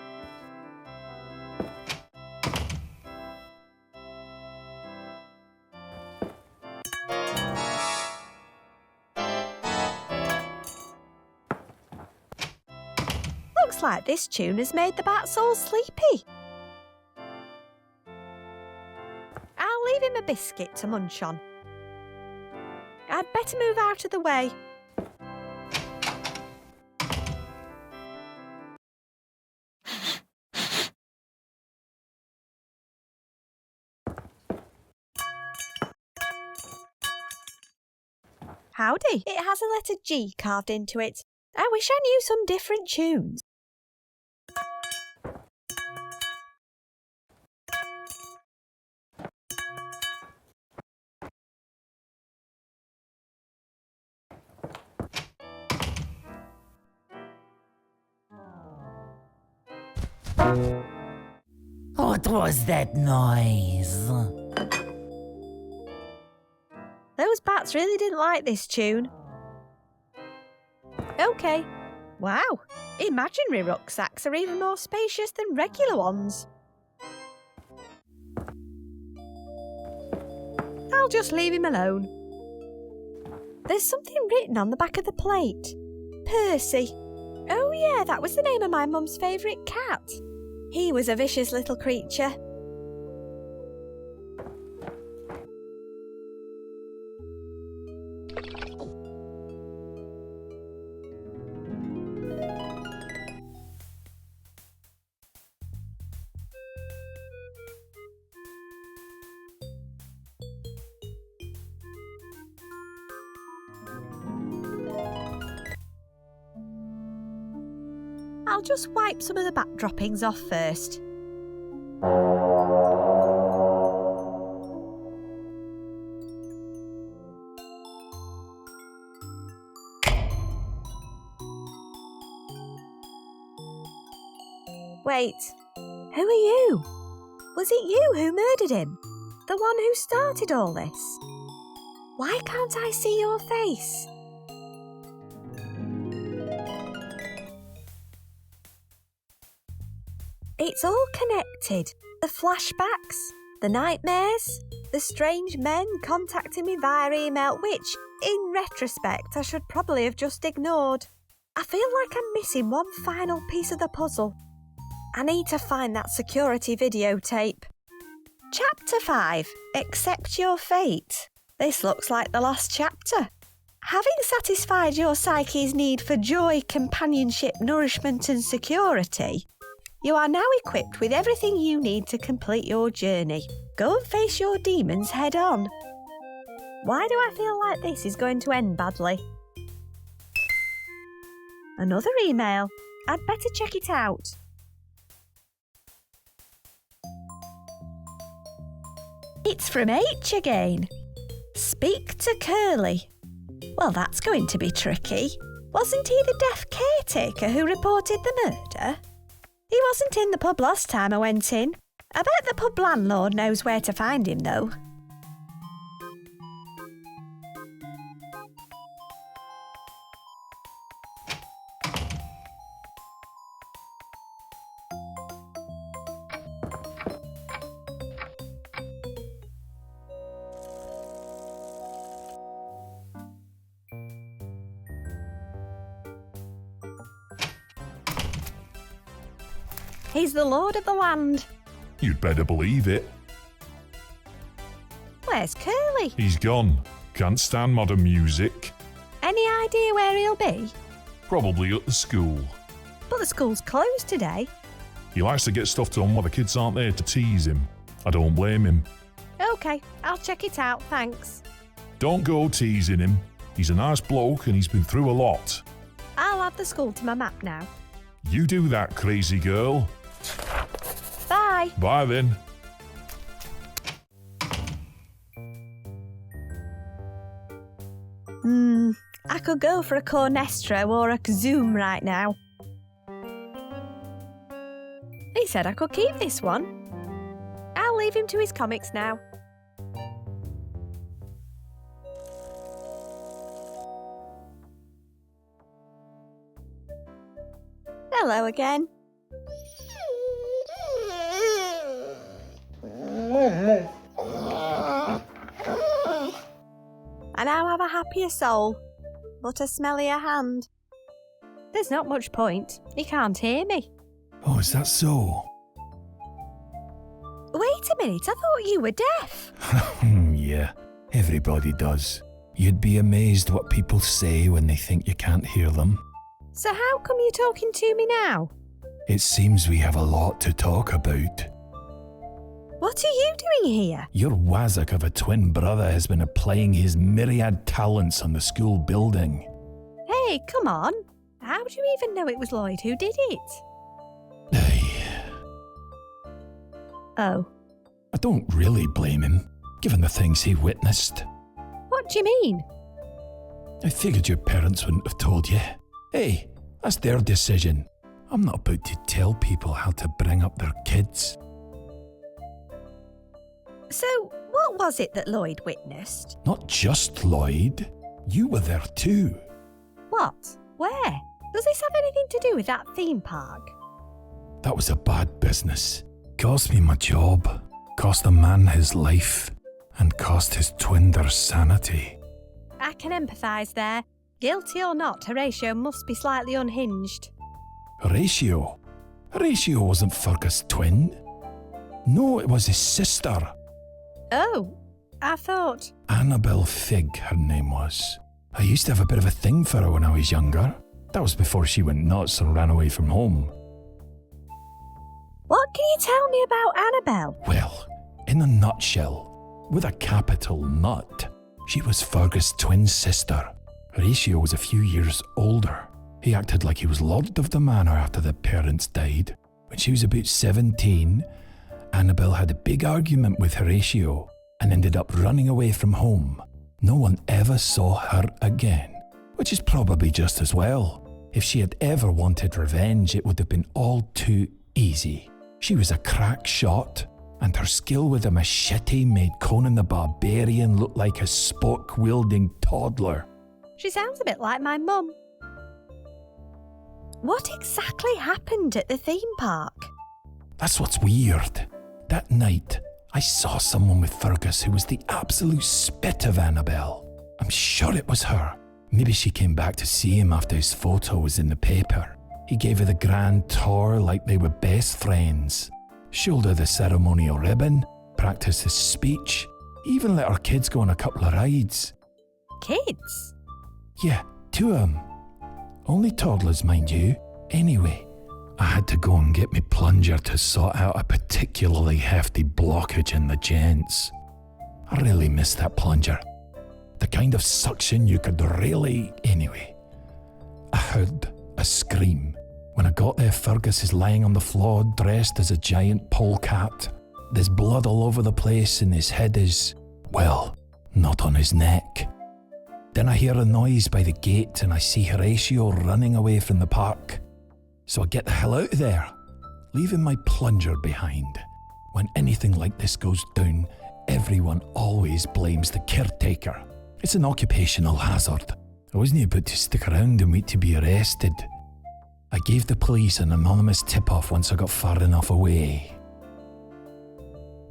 Looks like this tune has made the bats all sleepy. I'll leave him a biscuit to munch on. I'd better move out of the way. Howdy. It has a letter G carved into it. I wish I knew some different tunes. What was that noise? Those bats really didn't like this tune. OK. Wow, imaginary rucksacks are even more spacious than regular ones. I'll just leave him alone. There's something written on the back of the plate. Percy. Oh yeah, that was the name of my mum's favourite cat. He was a vicious little creature. I'll just wipe some of the bat droppings off first. Wait, who are you? Was it you who murdered him? The one who started all this? Why can't I see your face? It's all connected. The flashbacks, the nightmares, the strange men contacting me via email, which, in retrospect, I should probably have just ignored. I feel like I'm missing one final piece of the puzzle. I need to find that security videotape. Chapter 5. Accept your fate. This looks like the last chapter. Having satisfied your psyche's need for joy, companionship, nourishment and security, you are now equipped with everything you need to complete your journey. Go and face your demons head on. Why do I feel like this is going to end badly? Another email. I'd better check it out. It's from H again. Speak to Curly. Well, that's going to be tricky. Wasn't he the deaf caretaker who reported the murder? He wasn't in the pub last time I went in. I bet the pub landlord knows where to find him, though. He's the lord of the land. You'd better believe it. Where's Curly? He's gone. Can't stand modern music. Any idea where he'll be? Probably at the school. But the school's closed today. He likes to get stuff done while the kids aren't there to tease him. I don't blame him. Okay, I'll check it out, thanks. Don't go teasing him. He's a nice bloke and he's been through a lot. I'll add the school to my map now. You do that, crazy girl. Bye. Bye then. I could go for a Cornestro or a Kazoo right now. He said I could keep this one. I'll leave him to his comics now. Hello again. I now have a happier soul, but a smellier hand. There's not much point. He can't hear me. Oh, is that so? Wait a minute, I thought you were deaf. Yeah, everybody does. You'd be amazed what people say when they think you can't hear them. So how come you're talking to me now? It seems we have a lot to talk about. What are you doing here? Your wazzock of a twin brother has been applying his myriad talents on the school building. Hey, come on. How do you even know it was Lloyd who did it? Oh. I don't really blame him, given the things he witnessed. What do you mean? I figured your parents wouldn't have told you. Hey, that's their decision. I'm not about to tell people how to bring up their kids. So, what was it that Lloyd witnessed? Not just Lloyd. You were there too. What? Where? Does this have anything to do with that theme park? That was a bad business. Cost me my job, cost a man his life, and cost his twin their sanity. I can empathise there. Guilty or not, Horatio must be slightly unhinged. Horatio? Horatio wasn't Fergus' twin. No, it was his sister. Oh, I thought... Annabelle Figg, her name was. I used to have a bit of a thing for her when I was younger. That was before she went nuts and ran away from home. What can you tell me about Annabelle? Well, in a nutshell, with a capital nut, she was Fergus' twin sister. Horatio was a few years older. He acted like he was lord of the manor after the parents died. When she was about 17, Annabelle had a big argument with Horatio and ended up running away from home. No one ever saw her again, which is probably just as well. If she had ever wanted revenge, it would have been all too easy. She was a crack shot, and her skill with a machete made Conan the Barbarian look like a spork-wielding toddler. She sounds a bit like my mum. What exactly happened at the theme park? That's what's weird. That night, I saw someone with Fergus who was the absolute spit of Annabelle. I'm sure it was her. Maybe she came back to see him after his photo was in the paper. He gave her the grand tour like they were best friends. Showed her the ceremonial ribbon, practiced his speech, even let her kids go on a couple of rides. Kids? Yeah, 2 of them. Only toddlers, mind you. Anyway, I had to go and get me plunger to sort out a particularly hefty blockage in the gents. I really miss that plunger. The kind of suction you could really... Anyway, I heard a scream. When I got there, Fergus is lying on the floor dressed as a giant polecat. There's blood all over the place and his head is, well, not on his neck. Then I hear a noise by the gate and I see Horatio running away from the park. So I get the hell out of there, leaving my plunger behind. When anything like this goes down, everyone always blames the caretaker. It's an occupational hazard. I wasn't about to stick around and wait to be arrested. I gave the police an anonymous tip-off once I got far enough away.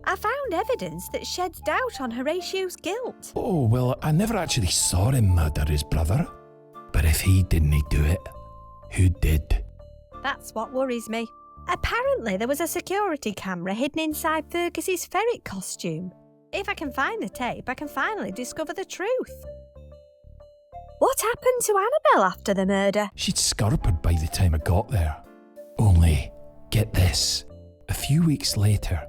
I found evidence that sheds doubt on Horatio's guilt. Oh, well, I never actually saw him murder his brother. But if he didn't do it, who did? That's what worries me. Apparently there was a security camera hidden inside Fergus's ferret costume. If I can find the tape, I can finally discover the truth. What happened to Annabelle after the murder? She'd scurpered by the time I got there. Only, get this, a few weeks later,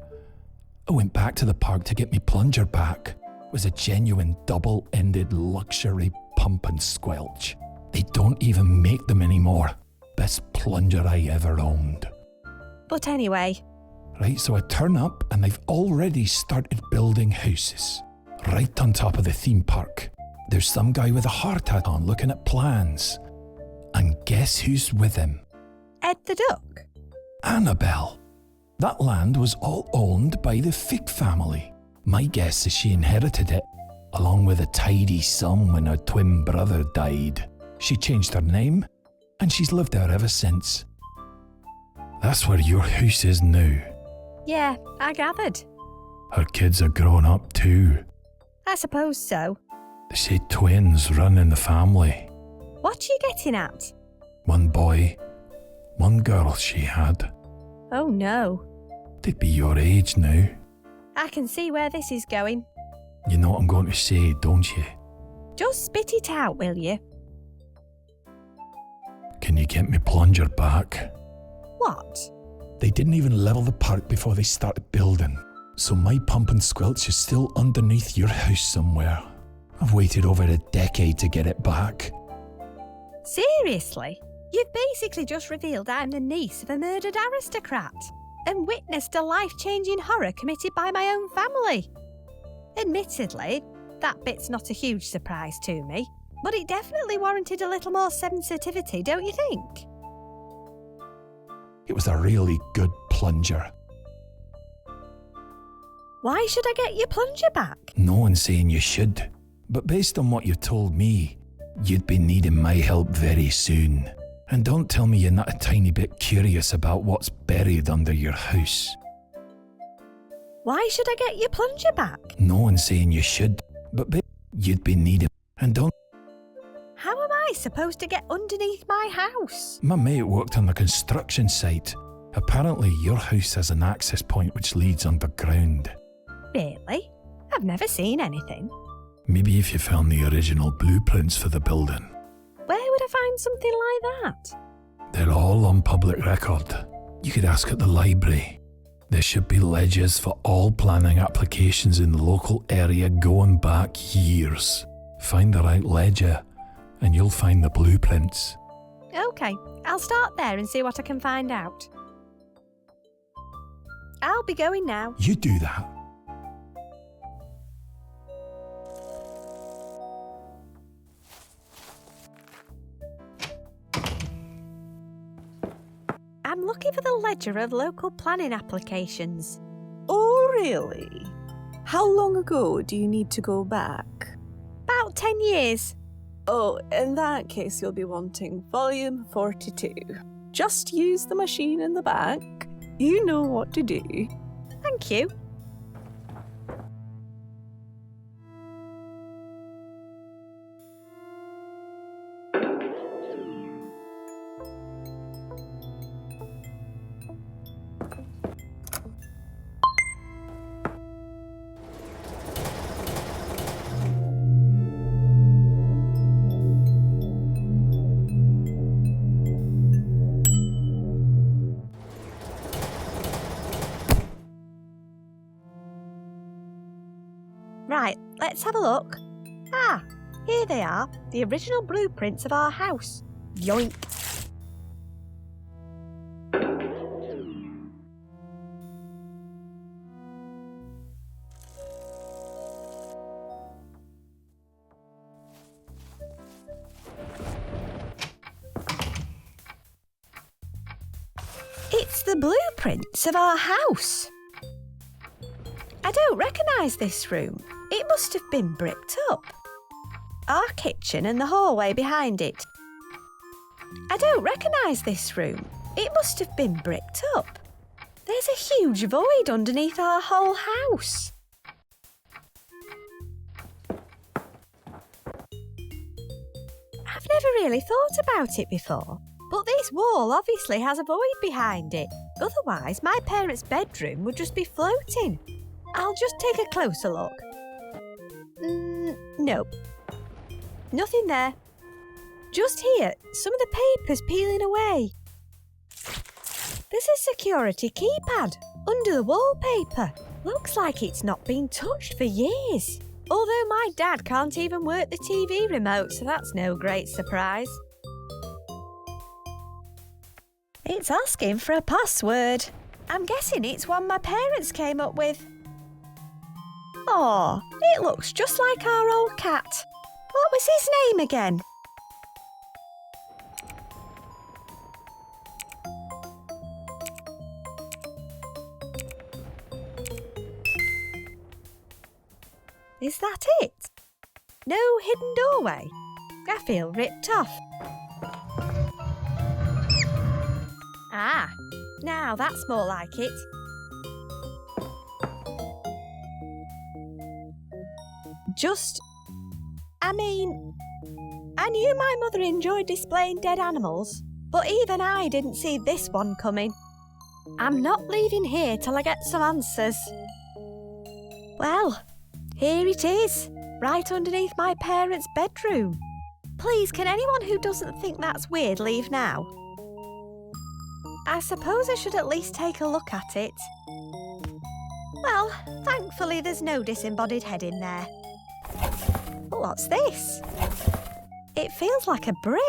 I went back to the park to get my plunger back. It was a genuine double-ended luxury pump and squelch. They don't even make them anymore. Best plunger I ever owned. But anyway. Right, so I turn up and they've already started building houses. Right on top of the theme park. There's some guy with a hard hat on looking at plans. And guess who's with him? Ed the Duck? Annabelle. That land was all owned by the Fig family. My guess is she inherited it, along with a tidy sum when her twin brother died. She changed her name, and she's lived there ever since. That's where your house is now. Yeah, I gathered. Her kids are grown up too. I suppose so. They say twins run in the family. What are you getting at? One boy, one girl she had. Oh no. They'd be your age now. I can see where this is going. You know what I'm going to say, don't you? Just spit it out, will you? Can you get me plunger back? What? They didn't even level the park before they started building. So my pump and squelch is still underneath your house somewhere. I've waited over a decade to get it back. Seriously? You've basically just revealed I'm the niece of a murdered aristocrat and witnessed a life-changing horror committed by my own family. Admittedly, that bit's not a huge surprise to me, but it definitely warranted a little more sensitivity, don't you think? It was a really good plunger. Why should I get your plunger back? No one's saying you should, but based on what you've told me, you'd be needing my help very soon. And don't tell me you're not a tiny bit curious about what's buried under your house. Why should I get your plunger back? No one's saying you should, but you'd be needing. And don't. How am I supposed to get underneath my house? My mate worked on the construction site. Apparently, your house has an access point which leads underground. Really? I've never seen anything. Maybe if you found the original blueprints for the building. Where would I find something like that? They're all on public record. You could ask at the library. There should be ledgers for all planning applications in the local area going back years. Find the right ledger and you'll find the blueprints. Okay, I'll start there and see what I can find out. I'll be going now. You do that. I'm looking for the ledger of local planning applications. Oh, really? How long ago do you need to go back? About 10 years. Oh, in that case, you'll be wanting volume 42. Just use the machine in the back. You know what to do. Thank you. Right, let's have a look. Ah, here they are, the original blueprints of our house. Yoink. It's the blueprints of our house. I don't recognise this room. It must have been bricked up. Our kitchen and the hallway behind it. I don't recognise this room. It must have been bricked up. There's a huge void underneath our whole house. I've never really thought about it before. But this wall obviously has a void behind it. Otherwise, my parents' bedroom would just be floating. I'll just take a closer look. Nope. Nothing there. Just here, some of the paper's peeling away. There's a security keypad under the wallpaper. Looks like it's not been touched for years. Although my dad can't even work the TV remote, so that's no great surprise. It's asking for a password. I'm guessing it's one my parents came up with. Aw, it looks just like our old cat. What was his name again? Is that it? No hidden doorway? I feel ripped off. Ah, now that's more like it. I knew my mother enjoyed displaying dead animals, but even I didn't see this one coming. I'm not leaving here till I get some answers. Well, here it is, right underneath my parents' bedroom. Please, can anyone who doesn't think that's weird leave now? I suppose I should at least take a look at it. Well, thankfully there's no disembodied head in there. But what's this? It feels like a brick.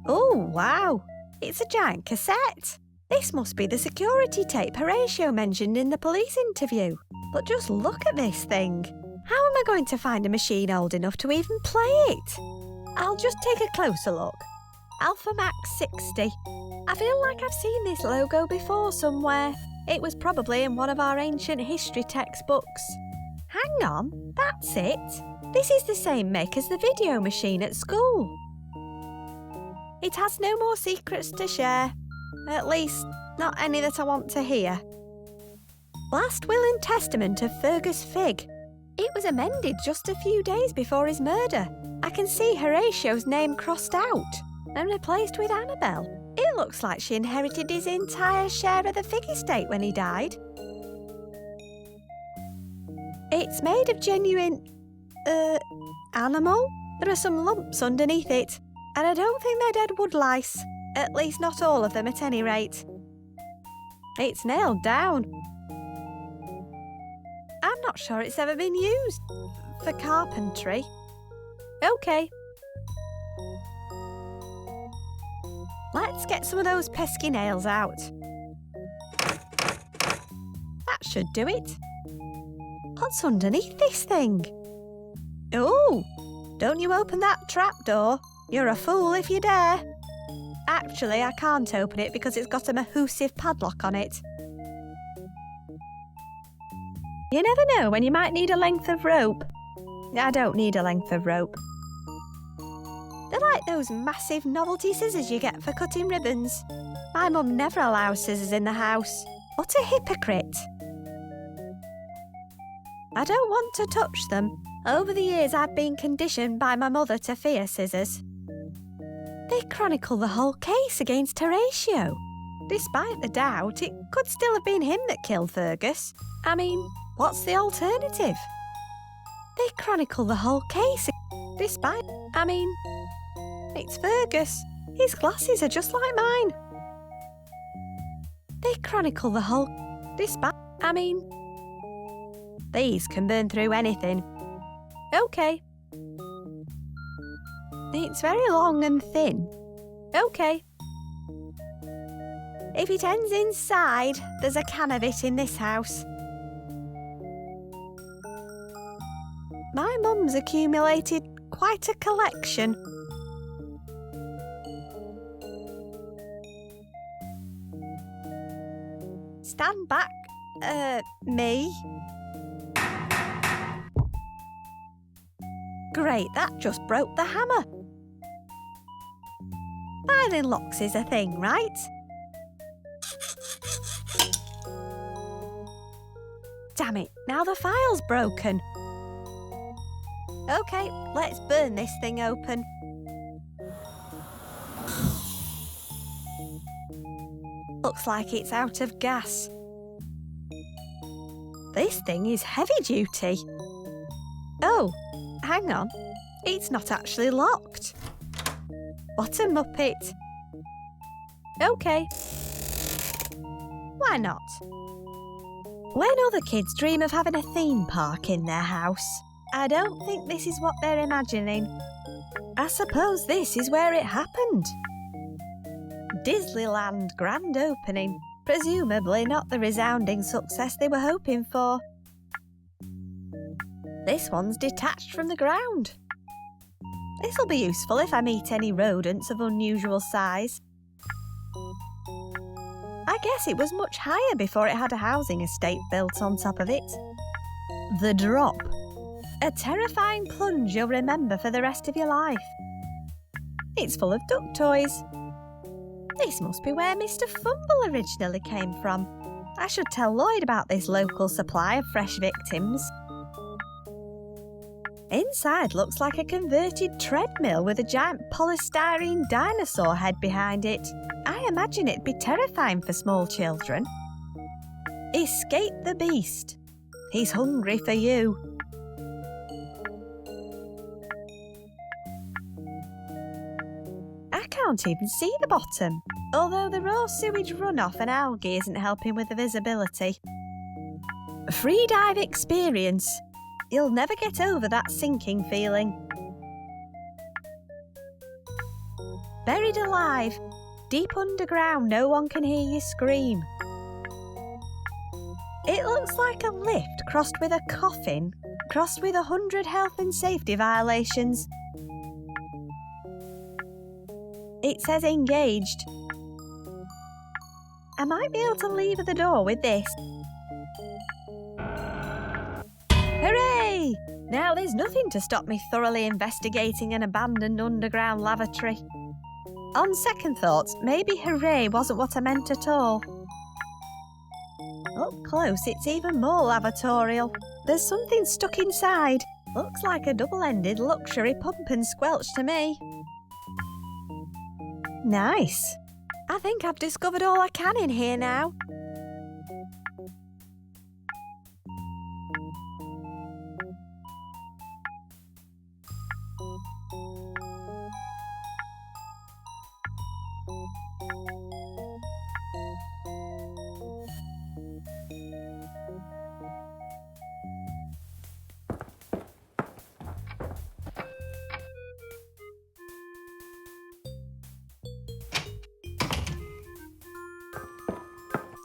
Oh, wow. It's a giant cassette. This must be the security tape Horatio mentioned in the police interview. But just look at this thing. How am I going to find a machine old enough to even play it? I'll just take a closer look. Alpha Max 60. I feel like I've seen this logo before somewhere. It was probably in one of our ancient history textbooks. Hang on, that's it. This is the same make as the video machine at school. It has no more secrets to share. At least, not any that I want to hear. Last will and testament of Fergus Figg. It was amended just a few days before his murder. I can see Horatio's name crossed out and replaced with Annabelle. It looks like she inherited his entire share of the Figg estate when he died. It's made of genuine, animal? There are some lumps underneath it, and I don't think they're dead wood lice. At least not all of them at any rate. It's nailed down. I'm not sure it's ever been used for carpentry. Okay. Let's get some of those pesky nails out. That should do it. What's underneath this thing? Oh, don't you open that trapdoor. You're a fool if you dare. Actually, I can't open it because it's got a mahoosive padlock on it. You never know when you might need a length of rope. I don't need a length of rope. They're like those massive novelty scissors you get for cutting ribbons. My mum never allows scissors in the house. What a hypocrite. I don't want to touch them. Over the years I've been conditioned by my mother to fear scissors. They chronicle the whole case against Horatio. Despite the doubt, it could still have been him that killed Fergus. I mean, what's the alternative? They chronicle the whole case despite... I mean, it's Fergus. His glasses are just like mine. They chronicle the whole... despite... I mean... These can burn through anything. Okay. It's very long and thin. Okay. If it ends inside, there's a can of it in this house. My mum's accumulated quite a collection. Stand back, me. Great, that just broke the hammer. Filing locks is a thing, right? Damn it, now the file's broken. Okay, let's burn this thing open. Looks like it's out of gas. This thing is heavy duty. Oh, hang on. It's not actually locked. What a muppet. OK. Why not? When other kids dream of having a theme park in their house, I don't think this is what they're imagining. I suppose this is where it happened. Disneyland grand opening, presumably not the resounding success they were hoping for. This one's detached from the ground. This'll be useful if I meet any rodents of unusual size. I guess it was much higher before it had a housing estate built on top of it. The drop. A terrifying plunge you'll remember for the rest of your life. It's full of duck toys. This must be where Mr. Fumble originally came from. I should tell Lloyd about this local supply of fresh victims. Inside looks like a converted treadmill with a giant polystyrene dinosaur head behind it. I imagine it'd be terrifying for small children. Escape the beast. He's hungry for you. I can't even see the bottom, although the raw sewage runoff and algae isn't helping with the visibility. Free dive experience. You'll never get over that sinking feeling. Buried alive. Deep underground, no one can hear you scream. It looks like a lift crossed with a coffin, crossed with 100 health and safety violations. It says engaged. I might be able to lever the door with this. Hooray! Now there's nothing to stop me thoroughly investigating an abandoned underground lavatory. On second thoughts, maybe hooray wasn't what I meant at all. Up close, it's even more lavatorial. There's something stuck inside. Looks like a double-ended luxury pump and squelch to me. Nice. I think I've discovered all I can in here now.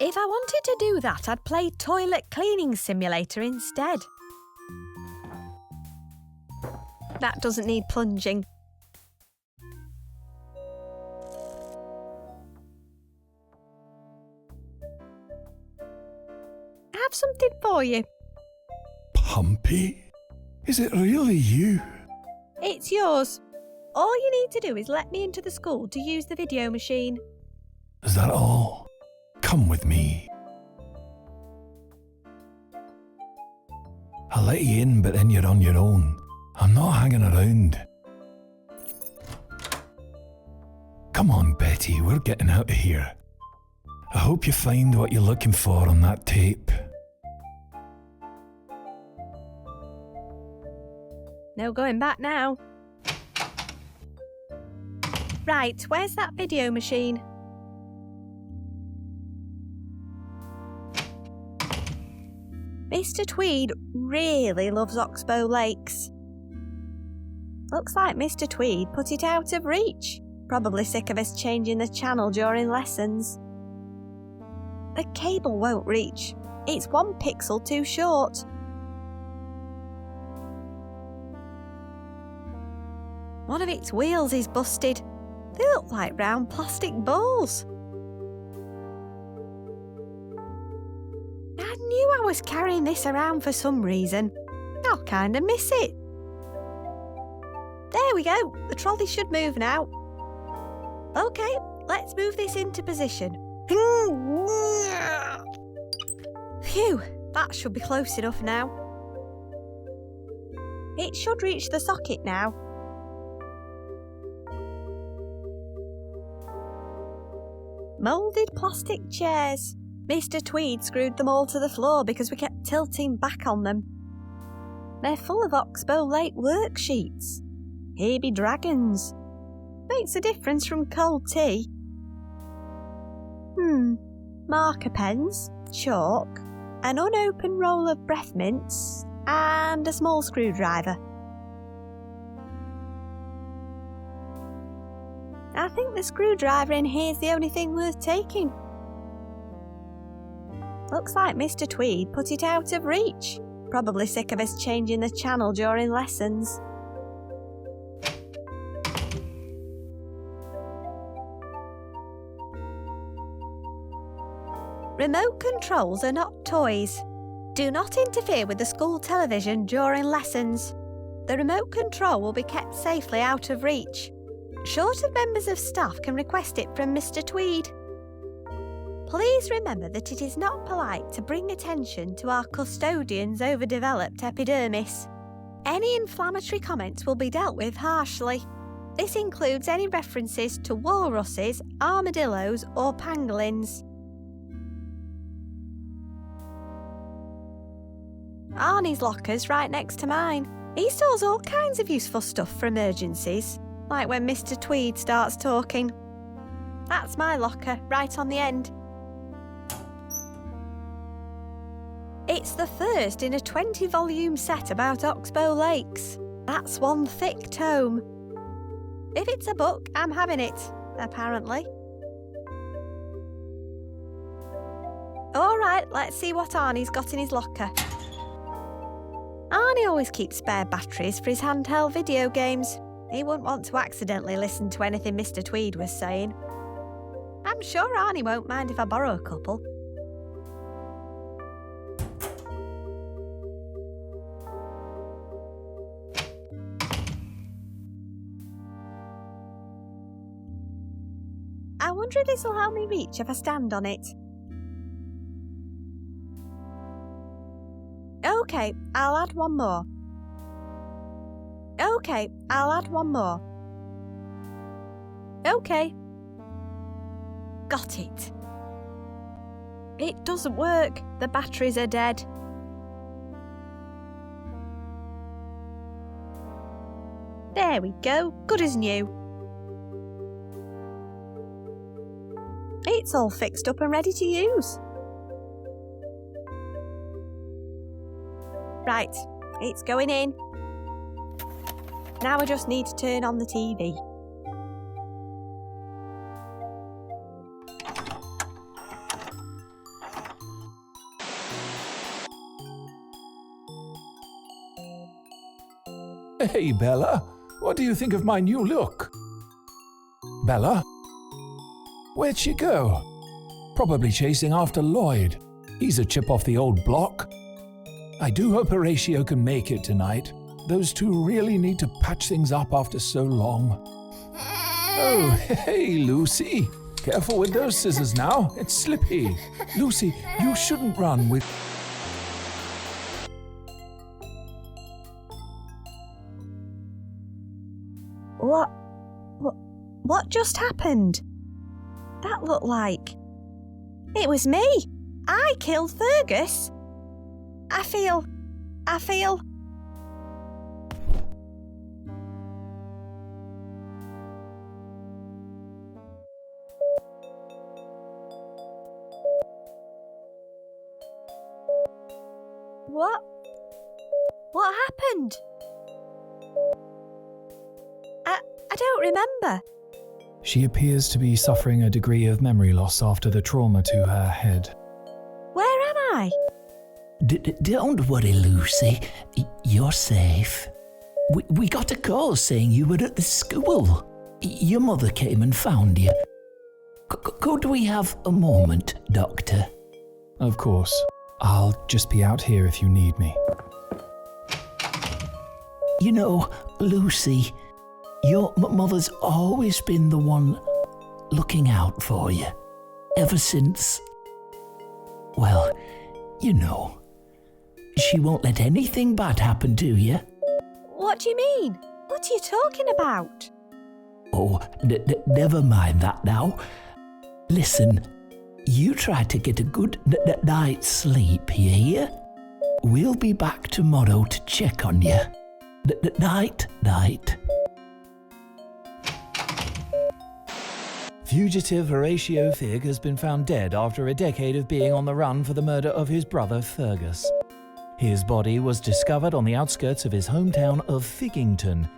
If I wanted to do that, I'd play Toilet Cleaning Simulator instead. That doesn't need plunging. I have something for you. Pumpy? Is it really you? It's yours. All you need to do is let me into the school to use the video machine. Is that all? Come with me. I'll let you in, but then you're on your own. I'm not hanging around. Come on, Betty, we're getting out of here. I hope you find what you're looking for on that tape. No going back now. Right, where's that video machine? Mr. Tweed really loves Oxbow Lakes. Looks like Mr. Tweed put it out of reach. Probably sick of us changing the channel during lessons. The cable won't reach. It's 1 pixel too short. One of its wheels is busted. They look like round plastic balls. I knew I was carrying this around for some reason. I'll kind of miss it. There we go. The trolley should move now. OK, let's move this into position. Phew, that should be close enough now. It should reach the socket now. Moulded plastic chairs. Mr. Tweed screwed them all to the floor because we kept tilting back on them. They're full of Oxbow Lake worksheets. Here be dragons. Makes a difference from cold tea. Marker pens, chalk, an unopened roll of breath mints, and a small screwdriver. I think the screwdriver in here's the only thing worth taking. Looks like Mr. Tweed put it out of reach. Probably sick of us changing the channel during lessons. Remote controls are not toys. Do not interfere with the school television during lessons. The remote control will be kept safely out of reach. Short of members of staff can request it from Mr. Tweed. Please remember that it is not polite to bring attention to our custodian's overdeveloped epidermis. Any inflammatory comments will be dealt with harshly. This includes any references to walruses, armadillos or pangolins. Arnie's locker's right next to mine. He stores all kinds of useful stuff for emergencies, like when Mr. Tweed starts talking. That's my locker, right on the end. It's the first in a 20-volume set about Oxbow Lakes. That's one thick tome. If it's a book, I'm having it, apparently. All right, let's see what Arnie's got in his locker. Arnie always keeps spare batteries for his handheld video games. He wouldn't want to accidentally listen to anything Mr. Tweed was saying. I'm sure Arnie won't mind if I borrow a couple. I wonder if this will help me reach if I stand on it. OK, I'll add one more. OK, I'll add one more. OK. Got it. It doesn't work. The batteries are dead. There we go. Good as new. It's all fixed up and ready to use. Right, it's going in. Now I just need to turn on the TV. Hey, Bella. What do you think of my new look? Bella? Where'd she go? Probably chasing after Lloyd. He's a chip off the old block. I do hope Horatio can make it tonight. Those two really need to patch things up after so long. Oh, hey, Lucy. Careful with those scissors now. It's slippy. Lucy, you shouldn't run with... What just happened? That looked like... It was me! I killed Fergus! I feel... What happened? I don't remember. She appears to be suffering a degree of memory loss after the trauma to her head. Where am I? Don't worry, Lucy. You're safe. We got a call saying you were at the school. Your mother came and found you. Could we have a moment, Doctor? Of course. I'll just be out here if you need me. You know, Lucy, your mother's always been the one looking out for you. Ever since... Well, you know. She won't let anything bad happen to you. What do you mean? What are you talking about? Oh, never mind that now. Listen, you try to get a good night's sleep, you hear? We'll be back tomorrow to check on you. Night. Fugitive Horatio Figg has been found dead after a decade of being on the run for the murder of his brother Fergus. His body was discovered on the outskirts of his hometown of Figgington.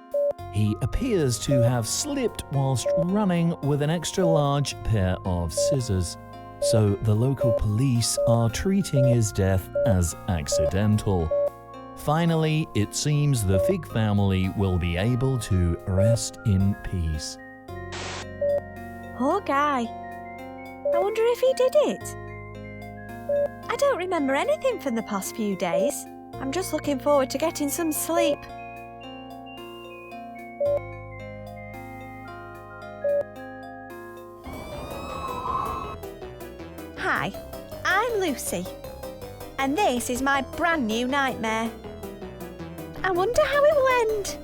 He appears to have slipped whilst running with an extra-large pair of scissors, so the local police are treating his death as accidental. Finally, it seems the Figg family will be able to rest in peace. Poor guy. I wonder if he did it. I don't remember anything from the past few days. I'm just looking forward to getting some sleep. Hi, I'm Lucy, and this is my brand new nightmare. I wonder how it will end.